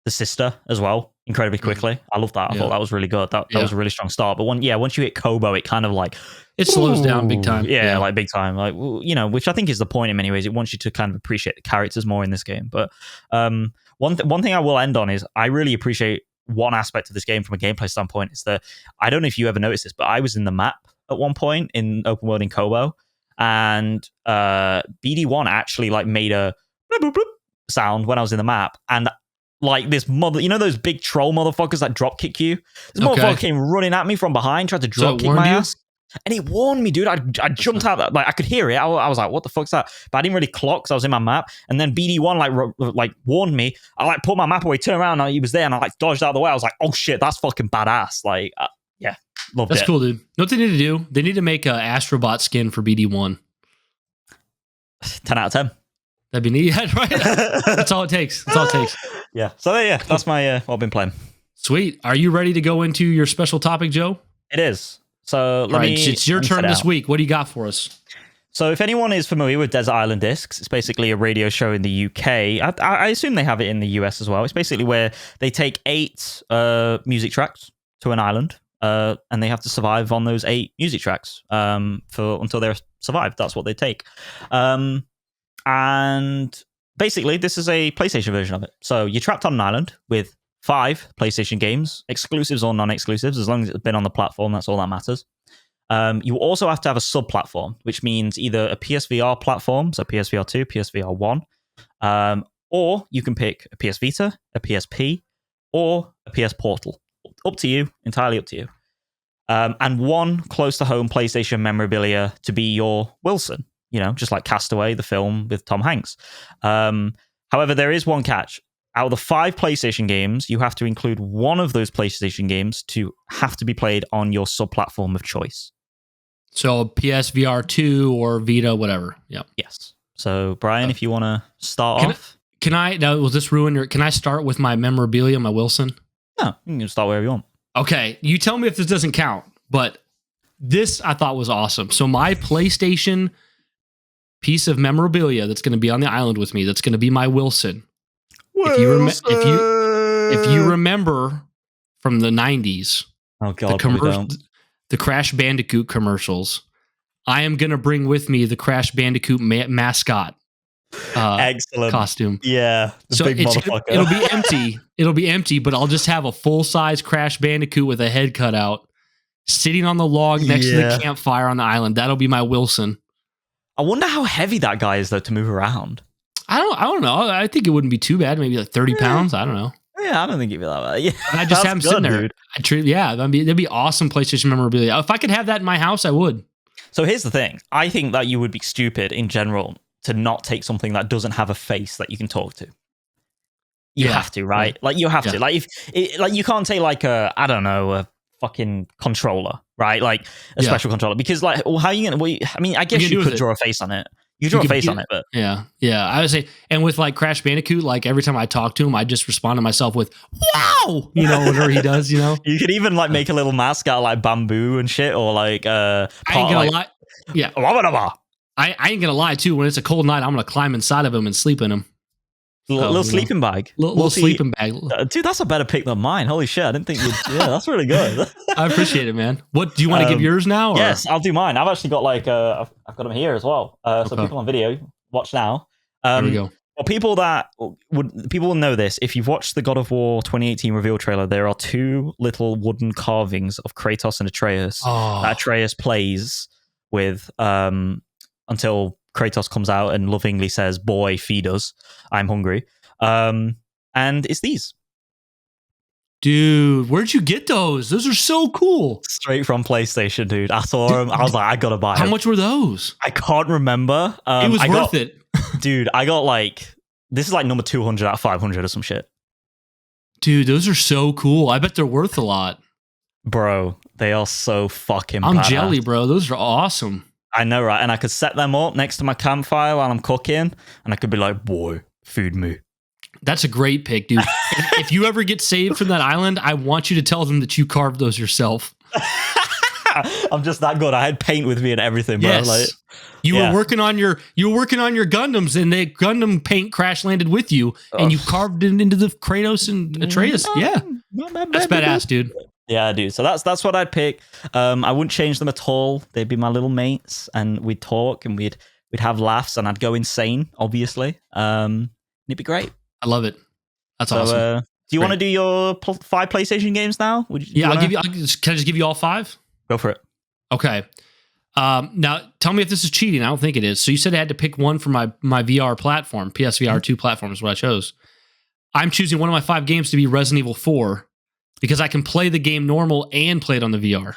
sister as well incredibly quickly. I love that. I thought that was really good. That was a really strong start. But once you hit Kobo, it kind of like it slows down big time. Yeah, like big time. Like which I think is the point in many ways. It wants you to kind of appreciate the characters more in this game. But one thing I will end on is I really appreciate one aspect of this game from a gameplay standpoint is that I don't know if you ever noticed this, but I was in the map at one point in open world in Kobo. And BD1 actually like made a bloop, bloop, bloop sound when I was in the map, and like this those big troll motherfuckers that drop kick you. This motherfucker came running at me from behind, tried to drop kick my ass, and it warned me, dude. I jumped out, like I could hear it. I was like, "What the fuck's that?" But I didn't really clock because I was in my map. And then BD1 like warned me. I like pulled my map away, turned around, and he was there, and I like dodged out of the way. I was like, "Oh shit, that's fucking badass!" Like. That's cool, dude. You know what they need to do? They need to make a Astrobot skin for BD1. 10 out of 10. That'd be neat, right? That's all it takes. Yeah. So that's my what I've been playing. Sweet. Are you ready to go into your special topic, Joe? It is. So it's your turn this week. What do you got for us? So if anyone is familiar with Desert Island Discs, it's basically a radio show in the UK. I assume they have it in the US as well. It's basically where they take 8 music tracks to an island, and they have to survive on those 8 music tracks until they're survived. That's what they take. And basically, this is a PlayStation version of it. So you're trapped on an island with 5 PlayStation games, exclusives or non-exclusives. As long as it's been on the platform, that's all that matters. You also have to have a sub-platform, which means either a PSVR platform, so PSVR 2, PSVR 1, or you can pick a PS Vita, a PSP, or a PS Portal. Up to you, entirely up to you. And one close-to-home PlayStation memorabilia to be your Wilson, just like Castaway, the film with Tom Hanks. However, there is one catch. Out of the 5 PlayStation games, you have to include one of those PlayStation games to have to be played on your sub-platform of choice. So PSVR 2 or Vita, whatever. Yeah. Yes. So, Brian, if you want to start off. Will this ruin can I start with my memorabilia, my Wilson? No, you can start wherever you want. Okay. You tell me if this doesn't count, but this I thought was awesome. So my PlayStation piece of memorabilia that's going to be on the island with me, that's going to be my Wilson. If you remember from the 90s, oh God, the Crash Bandicoot commercials, I am going to bring with me the Crash Bandicoot mascot excellent costume. Yeah, so big motherfucker. It'll be empty. It'll be empty, but I'll just have a full-size Crash Bandicoot with a head cut out, sitting on the log next to the campfire on the island. That'll be my Wilson. I wonder how heavy that guy is though to move around. I don't know. I think it wouldn't be too bad. Maybe like 30 pounds. I don't know. Yeah, I don't think it'd be that bad. Yeah, and I just have him sitting there. That'd be awesome PlayStation memorabilia. If I could have that in my house, I would. So here's the thing. I think that you would be stupid in general to not take something that doesn't have a face that you can talk to. You have to, right? Like you have to. Like you can't take like a fucking controller, right? Like a special controller, because like, well, how are you gonna? Well, I mean, I guess you could draw a face on it. You draw a face on it, but yeah. I would say, and with like Crash Bandicoot, like every time I talk to him, I just respond to myself with "Wow," whatever he does. You could even like make a little mask out of like bamboo and shit, or like I ain't gonna lie. Yeah, I ain't gonna lie too. When it's a cold night, I'm gonna climb inside of him and sleep in him. Little sleeping bag. Little sleeping bag. Dude, that's a better pick than mine. Holy shit, I didn't think you'd... Yeah, that's really good. I appreciate it, man. What, do you want to give yours now? Or? Yes, I'll do mine. I've actually got like... I've got them here as well. So people on video, watch now. There we go. Well, people will know this. If you've watched the God of War 2018 reveal trailer, there are 2 little wooden carvings of Kratos and Atreus that Atreus plays with until Kratos comes out and lovingly says, "Boy, feed us. I'm hungry." And it's these. Dude, where'd you get those? Those are so cool. Straight from PlayStation, dude. I saw them. I was like, I gotta buy them. How much were those? I can't remember. It was worth it. Dude, I got like, this is like number 200 out of 500 or some shit. Dude, those are so cool. I bet they're worth a lot. Bro, they are so fucking I'm badass. jelly, bro. Those are awesome. I know, right? And I could set them up next to my campfire while I'm cooking, and I could be like, "Boy, feed me." That's a great pick, dude. If you ever get saved from that island, I want you to tell them that you carved those yourself. I'm just that good. I had paint with me and everything, bro. Yes. Like, you were working on your Gundams, and the Gundam paint crash landed with you, and you carved it into the Kratos and Atreus. Yeah, that's badass, dude. Yeah, dude. So that's what I'd pick. I wouldn't change them at all. They'd be my little mates, and we'd talk, and we'd have laughs, and I'd go insane, obviously. It'd be great. I love it. That's awesome. Do you want to do your 5 PlayStation games now? Can I just give you all 5? Go for it. Okay. Now, tell me if this is cheating. I don't think it is. So you said I had to pick one for my VR platform. PSVR 2 platform is what I chose. I'm choosing one of my 5 games to be Resident Evil 4 because I can play the game normal and play it on the VR.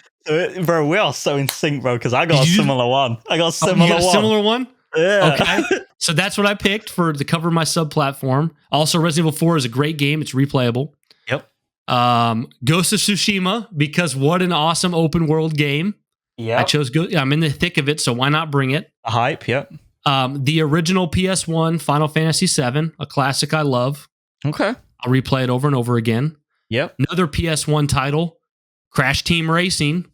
Bro, we are so in sync, bro, because I got a similar one. You got a similar one? Yeah. Okay. So that's what I picked for the cover of my sub platform. Also, Resident Evil 4 is a great game. It's replayable. Yep. Ghost of Tsushima, because what an awesome open world game. Yeah. I chose I'm in the thick of it, so why not bring it? A hype, yep. The original PS1 Final Fantasy VII, a classic I love. Okay. I'll replay it over and over again. Yep. Another PS1 title, Crash Team Racing.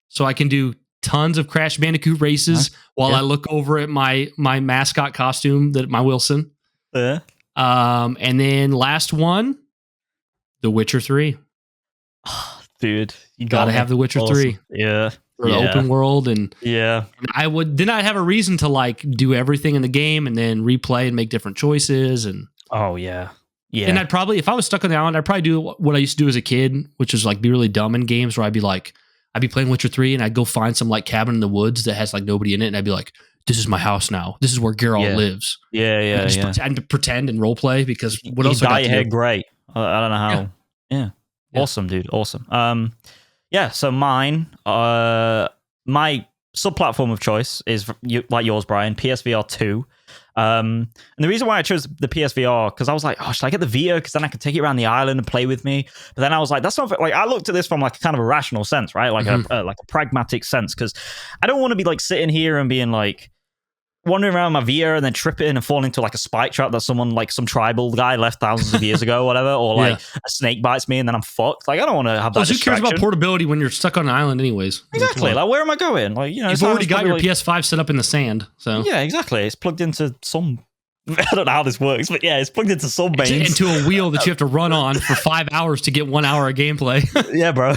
So I can do tons of Crash Bandicoot races while I look over at my mascot costume, my Wilson. Yeah. And then last one, The Witcher 3. Dude, you gotta have The Witcher 3. Yeah. For the open world, and then I'd have a reason to like do everything in the game and then replay and make different choices. And and I'd probably, if I was stuck on the island, I'd probably do what I used to do as a kid, which is like be really dumb in games where I'd be playing Witcher 3 and I'd go find some like cabin in the woods that has like nobody in it, and I'd be like, this is my house now. This is where Geralt lives. Pretend and role play, because what else? Dye your hair great. I don't know how. Yeah. Awesome, dude. Awesome. So mine, my sub-platform of choice is like yours, Brian, PSVR 2. And the reason why I chose the PSVR, because I was like, oh, should I get the Vita? Because then I could take it around the island and play with me. But then I was like, that's not like, I looked at this from like kind of a rational sense, right? Like a pragmatic sense, because I don't want to be like sitting here and being like wandering around my Vita and then tripping and falling into like a spike trap that someone like some tribal guy left thousands of years ago or whatever, or like a snake bites me and then I'm fucked. Like I don't want to have that. Who cares about portability when you're stuck on an island anyways? Exactly. Like where am I going? Like, you know, you've already got your PS5 set up in the sand. So yeah, exactly. It's plugged into some, I don't know how this works, but yeah, it's plugged into some mains. Into a wheel that you have to run on for 5 hours to get 1 hour of gameplay. Yeah, bro.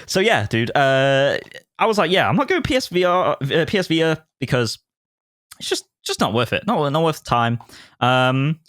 So yeah, dude, I was like, I'm not going PSVR because it's just not worth it. Not worth the time. I'm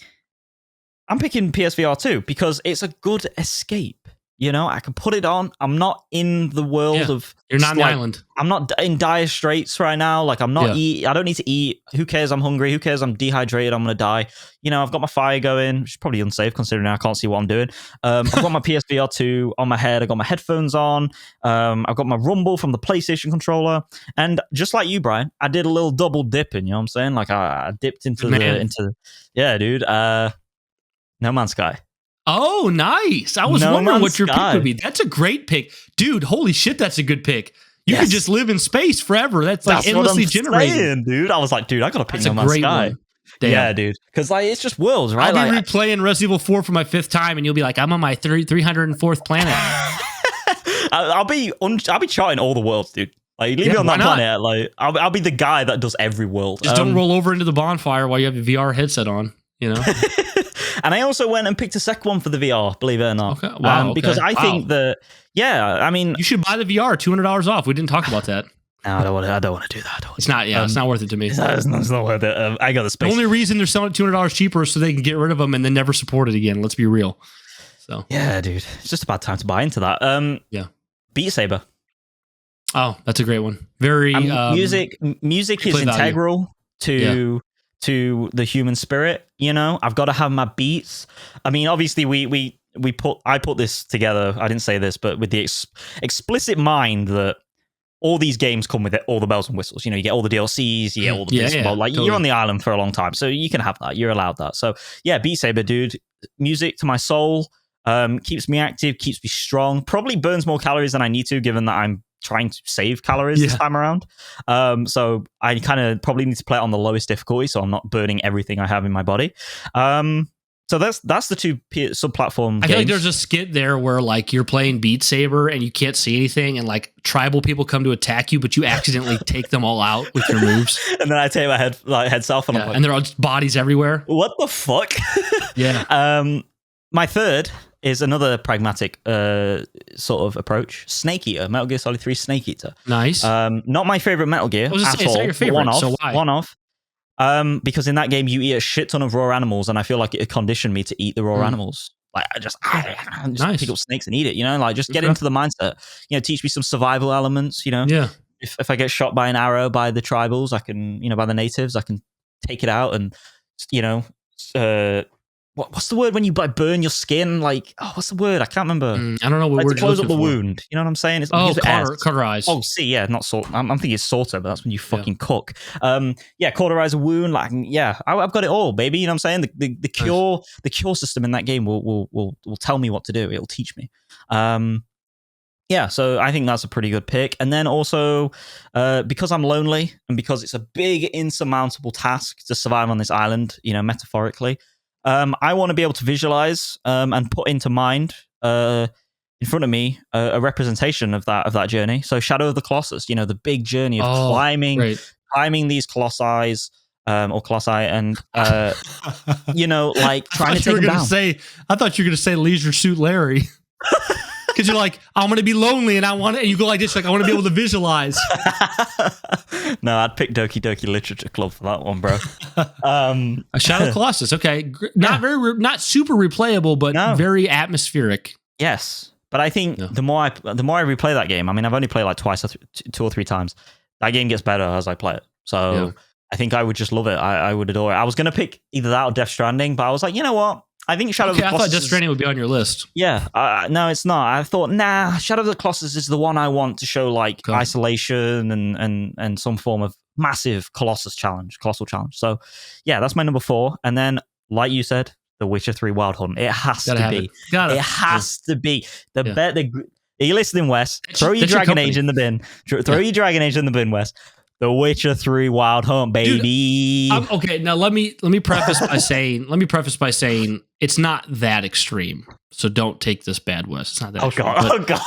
picking PSVR 2 because it's a good escape. You know, I can put it on. I'm not in the world of... You're not on the island. I'm not in dire straits right now. Like, I'm not I don't need to eat. Who cares? I'm hungry. Who cares? I'm dehydrated. I'm going to die. You know, I've got my fire going, which is probably unsafe considering I can't see what I'm doing. I've got my PSVR 2 on my head. I've got my headphones on. I've got my Rumble from the PlayStation controller. And just like you, Brian, I did a little double dipping. You know what I'm saying? Like, I dipped into yeah, dude. No Man's Sky. Oh, nice. I was wondering what your pick would be. That's a great pick. Dude, holy shit, that's a good pick. You could just live in space forever. That's like endlessly generated. Dude. I was like, dude, I got to pick No Man's Sky. Yeah, dude. Because like it's just worlds, right? I'll be replaying Resident Evil 4 for my 5th time, and you'll be like, I'm on my 304th planet. I'll be charting all the worlds, dude. Like, leave me on that planet. Like, I'll be the guy that does every world. Just don't roll over into the bonfire while you have your VR headset on, you know? And I also went and picked a second one for the VR, believe it or not. Okay. Wow. Because I think that, I mean... You should buy the VR, $200 off. We didn't talk about that. No, I don't want to do that. It's not worth it to me. It's not worth it. I got the space. The only reason they're selling it $200 cheaper is so they can get rid of them and then never support it again. Let's be real. So yeah, dude. It's just about time to buy into that. Beat Saber. Oh, that's a great one. Very... music is integral to the human spirit, you know. I've got to have my beats. I mean, obviously I put this together, I didn't say this, but with the explicit mind that all these games come with all the bells and whistles. You know, you get all the DLCs, you get all the totally. You're on the island for a long time, so you can have that. You're allowed that. So yeah, Beat Saber, dude. Music to my soul, keeps me active, keeps me strong. Probably burns more calories than I need to, given that I'm trying to save calories this time around. So I kind of probably need to play it on the lowest difficulty, so I'm not burning everything I have in my body. So that's the two sub-platform games. I feel like there's a skit there where like you're playing Beat Saber and you can't see anything, and like tribal people come to attack you, but you accidentally take them all out with your moves. And then I take my head self, and I'm like, and there are bodies everywhere. What the fuck? Yeah. My third is another pragmatic sort of approach. Snake Eater, Metal Gear Solid 3 Snake Eater. Nice. Not my favorite Metal Gear at all. It's not your favorite, so why? One off. Because in that game you eat a shit ton of raw animals, and I feel like it conditioned me to eat the raw animals. Like I just pick up snakes and eat it, you know, like just get into the mindset, you know, teach me some survival elements, you know. Yeah. If I get shot by an arrow by the tribals, I can, you know, by the natives, I can take it out and, you know, what's the word when you like burn your skin? Like, what's the word? I can't remember. I don't know what word. To close up the wound. You know what I'm saying? It's cauterize. Oh, see, yeah, not salt. I'm thinking it's salter, but that's when you fucking cook. Cauterize a wound. Like, I've got it all, baby. You know what I'm saying? The cure system in that game will tell me what to do. It'll teach me. So I think that's a pretty good pick. And then also, because I'm lonely and because it's a big insurmountable task to survive on this island, you know, metaphorically. I want to be able to visualize and put into mind in front of me a representation of that journey. So Shadow of the Colossus, the big journey of climbing these colossi, and like trying to take them down. I thought you were going to say Leisure Suit Larry. Because you're like, I'm going to be lonely, and you go like this, like I want to be able to visualize. No, I'd pick Doki Doki Literature Club for that one, bro. A Shadow of the Colossus, okay, not super replayable, but very atmospheric. Yes, but I think the more I replay that game, I mean, I've only played like twice, 2 or 3 times. That game gets better as I play it. So I think I would just love it. I would adore it. I was going to pick either that or Death Stranding, but I was like, you know what? I think Shadow of the Colossus... I thought Death Stranding would be on your list. Yeah. No, it's not. I thought, Shadow of the Colossus is the one I want to show like isolation and some form of massive colossal challenge. So, yeah, that's my number 4. And then, like you said, The Witcher 3 Wild Hunt. It has to be. It has to be. Are you listening, Wes? Throw your Dragon Age in the bin. Throw your Dragon Age in the bin, Wes. The Witcher 3 Wild Hunt, baby. Dude, okay, now let me preface by saying it's not that extreme. So don't take this bad, Wes. It's not that extreme. Oh god.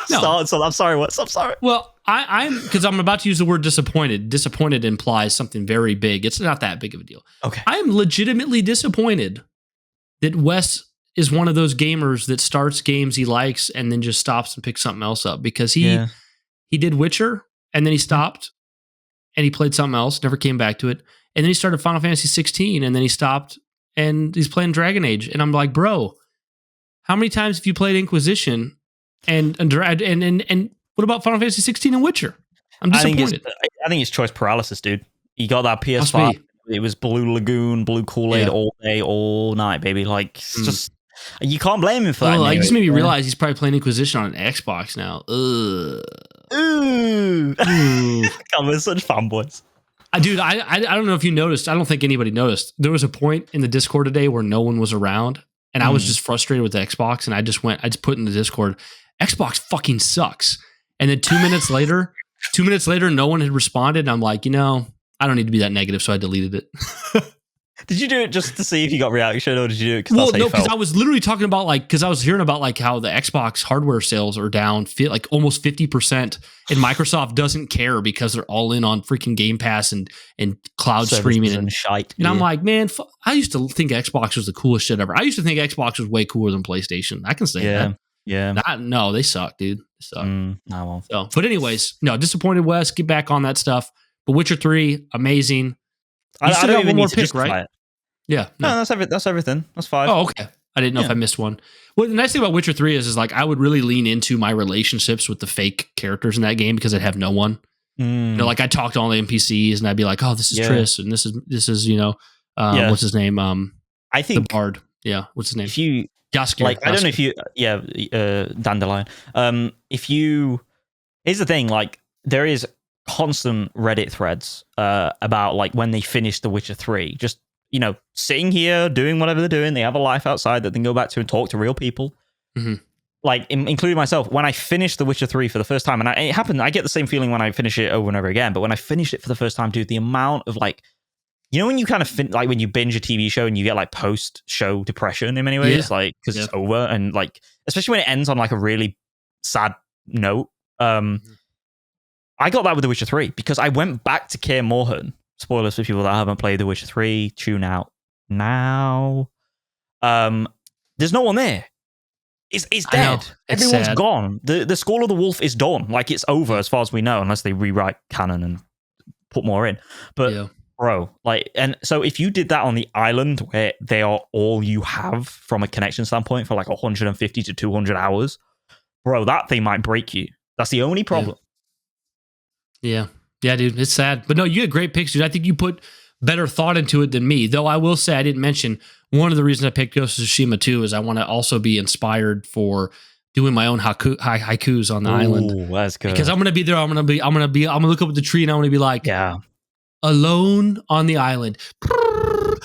No. So I'm sorry, Wes. I'm sorry. Well, I'm because I'm about to use the word disappointed. Disappointed implies something very big. It's not that big of a deal. Okay. I am legitimately disappointed that Wes is one of those gamers that starts games he likes and then just stops and picks something else up, because he did Witcher and then he stopped. And he played something else, never came back to it. And then he started Final Fantasy 16, and then he stopped, and he's playing Dragon Age. And I'm like, bro, how many times have you played Inquisition? And what about Final Fantasy 16 and Witcher? I'm disappointed. I think it's choice paralysis, dude. You got that PS5. It was Blue Lagoon, Blue Kool-Aid all day, all night, baby. Like, it's just... You can't blame him for that. Well, it just made me realize he's probably playing Inquisition on an Xbox now. Ooh. God, we're such fanboys. Dude, I don't know if you noticed. I don't think anybody noticed. There was a point in the Discord today where no one was around, and I was just frustrated with the Xbox, and I just put in the Discord, Xbox fucking sucks. And then 2 minutes later, no one had responded, and I'm like, I don't need to be that negative, so I deleted it. Did you do it just to see if you got reaction, or did you do it because I was literally talking about because I was hearing about how the Xbox hardware sales are down almost 50%, and Microsoft doesn't care because they're all in on freaking Game Pass and cloud streaming and shite. And I'm like, man, I used to think Xbox was the coolest shit ever. I used to think Xbox was way cooler than PlayStation. I can say that. Yeah. No, they suck, dude. They suck. Well. So, but anyways, no, disappointed, Wes. Get back on that stuff. But Witcher 3, amazing. You still got one more pick, right? It. Yeah. No, that's everything. That's 5. Oh, okay. I didn't know if I missed one. Well, the nice thing about Witcher 3 is I would really lean into my relationships with the fake characters in that game because I'd have no one. I talk to all the NPCs and I'd be like, oh, this is Triss and this is what's his name? I think the Bard. Yeah. What's his name? If you Jaskier. I don't know if you Dandelion. Here's the thing, there is constant Reddit threads about when they finish The Witcher 3, just sitting here doing whatever they're doing. They have a life outside that they can go back to and talk to real people. Including myself, when I finished The Witcher 3 for the first time, and it happened, I get the same feeling when I finish it over and over again, but when I finished it for the first time, dude, the amount of when you kind of when you binge a TV show and you get post-show depression in many ways, because it's over, and especially when it ends on a really sad note. I got that with The Witcher 3 because I went back to Kaer Morhen. Spoilers for people that haven't played The Witcher 3. Tune out now. There's no one there. It's dead. Everyone's gone. The School of the Wolf is done. It's over as far as we know, unless they rewrite canon and put more in. But bro, and so if you did that on the island where they are all you have from a connection standpoint for 150 to 200 hours, bro, that thing might break you. That's the only problem. Yeah, dude, it's sad. But no, you had great picks, dude. I think you put better thought into it than me. Though I will say I didn't mention one of the reasons I picked Ghost of Tsushima too is I want to also be inspired for doing my own haikus on the island. That's good. Because I'm gonna be there. I'm gonna look up at the tree and I'm gonna be like, alone on the island.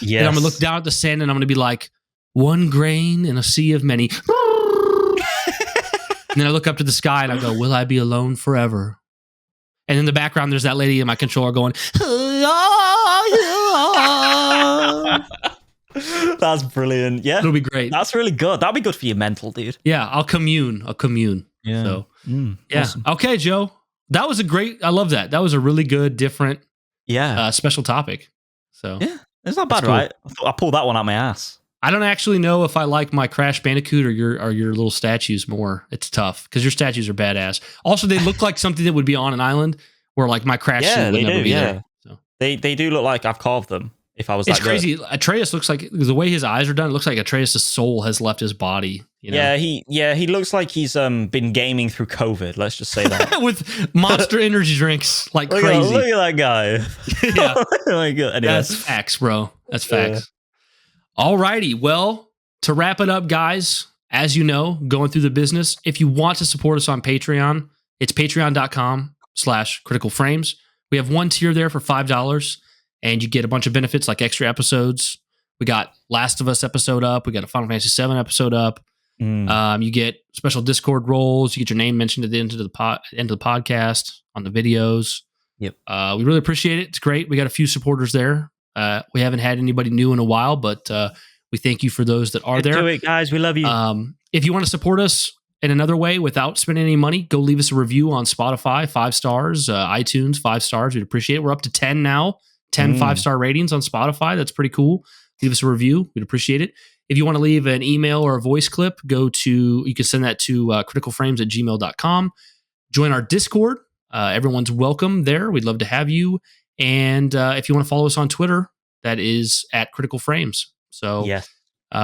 Yes. And I'm gonna look down at the sand and I'm gonna be like, one grain in a sea of many. And then I look up to the sky and I go, will I be alone forever? And in the background, there's that lady in my controller going, That's brilliant. Yeah, It'll be great. That's really good. That'll be good for your mental, dude. Yeah, I'll commune. Yeah. So yeah. Awesome. Okay, Joe. That was a great. I love that. That was a really good, different, special topic. So yeah, it's not bad, cool. right? I pulled that one out my ass. I don't actually know if I like my Crash Bandicoot or your little statues more. It's tough because your statues are badass. Also, they look like something that would be on an island where like my Crash suit would never be there. So. They do look like I've carved them. If I was, it's crazy. Atreus looks like the way his eyes are done. It looks like Atreus' soul has left his body. You know? He looks like he's been gaming through COVID. Let's just say that with Monster energy drinks like crazy. Look at that guy. Yeah, oh my God. Anyway. That's facts, bro. That's facts. Alrighty, well, to wrap it up, guys, as you know, going through the business, if you want to support us on Patreon, it's patreon.com/criticalframes. We have one tier there for $5, and you get a bunch of benefits like extra episodes. We got Last of Us episode up. We got a Final Fantasy VII episode up. You get special Discord roles. You get your name mentioned at the end of the podcast on the videos. Yep. We really appreciate it. It's great. We got a few supporters there. We haven't had anybody new in a while, but we thank you for those that are there. Do it, guys. We love you. If you want to support us in another way without spending any money, go leave us a review on Spotify, 5 stars, iTunes, 5 stars. We'd appreciate it. We're up to 10 now, 10 5-star ratings on Spotify. That's pretty cool. Leave us a review. We'd appreciate it. If you want to leave an email or a voice clip, you can send that to criticalframes@gmail.com. Join our Discord. Everyone's welcome there. We'd love to have you. And if you want to follow us on Twitter, that is @criticalframes. So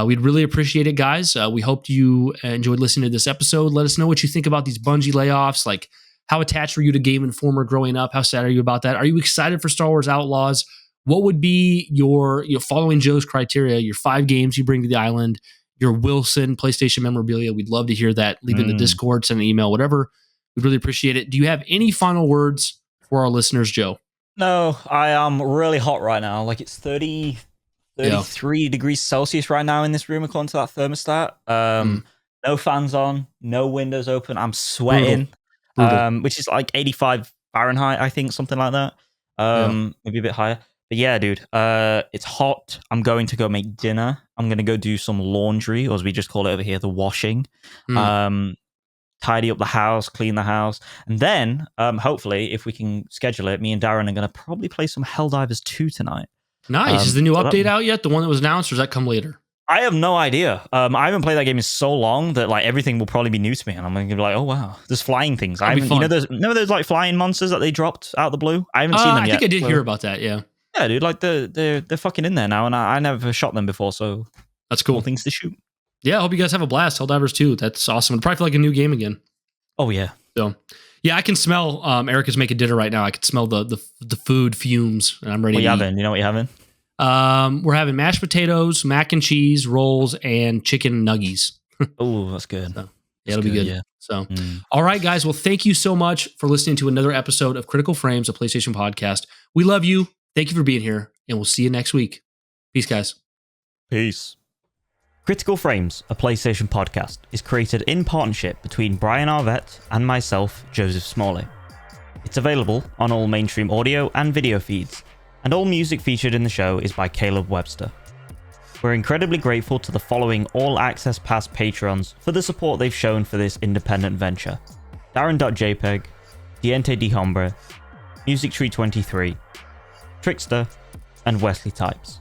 we'd really appreciate it, guys. We hope you enjoyed listening to this episode. Let us know what you think about these Bungie layoffs. Like, how attached were you to Game Informer growing up? How sad are you about that? Are you excited for Star Wars Outlaws? What would be your following Joe's criteria, your 5 games you bring to the island, your Wilson PlayStation memorabilia? We'd love to hear that. Leave it in the Discord, send an email, whatever. We'd really appreciate it. Do you have any final words for our listeners, Joe? No, I am really hot right now. Like, it's 33 degrees Celsius right now in this room, according to that thermostat. No fans on, no windows open. I'm sweating, which is like 85 Fahrenheit, I think, something like that. Maybe a bit higher. But yeah, dude, it's hot. I'm going to go make dinner. I'm going to go do some laundry, or as we just call it over here, the washing. Tidy up the house, clean the house. And then, hopefully, if we can schedule it, me and Darren are going to probably play some Helldivers 2 tonight. Nice. Is the new update out yet? The one that was announced, or does that come later? I have no idea. I haven't played that game in so long that like everything will probably be new to me, and I'm going to be like, oh wow, there's flying things. You know those like flying monsters that they dropped out of the blue? I haven't seen them yet. I think I did hear about that. Yeah, dude, like they're fucking in there now, and I never shot them before, so that's cool. More things to shoot. Yeah, I hope you guys have a blast. Helldivers 2. That's awesome. It'll probably feel like a new game again. Oh yeah. So yeah, I can smell Erica's making dinner right now. I can smell the food fumes, and I'm ready. What you having? You know what you're having? We're having mashed potatoes, mac and cheese, rolls, and chicken nuggies. Oh, that's good. So, yeah, it'll be good. Yeah. So, all right, guys. Well, thank you so much for listening to another episode of Critical Frames, a PlayStation podcast. We love you. Thank you for being here, and we'll see you next week. Peace, guys. Peace. Critical Frames, a PlayStation podcast, is created in partnership between Brian Arvett and myself, Joseph Smalley. It's available on all mainstream audio and video feeds, and all music featured in the show is by Caleb Webster. We're incredibly grateful to the following All Access Pass patrons for the support they've shown for this independent venture: Darren.jpg, Diente Di Hombre, MusicTree23, Trickster, and Wesley Types.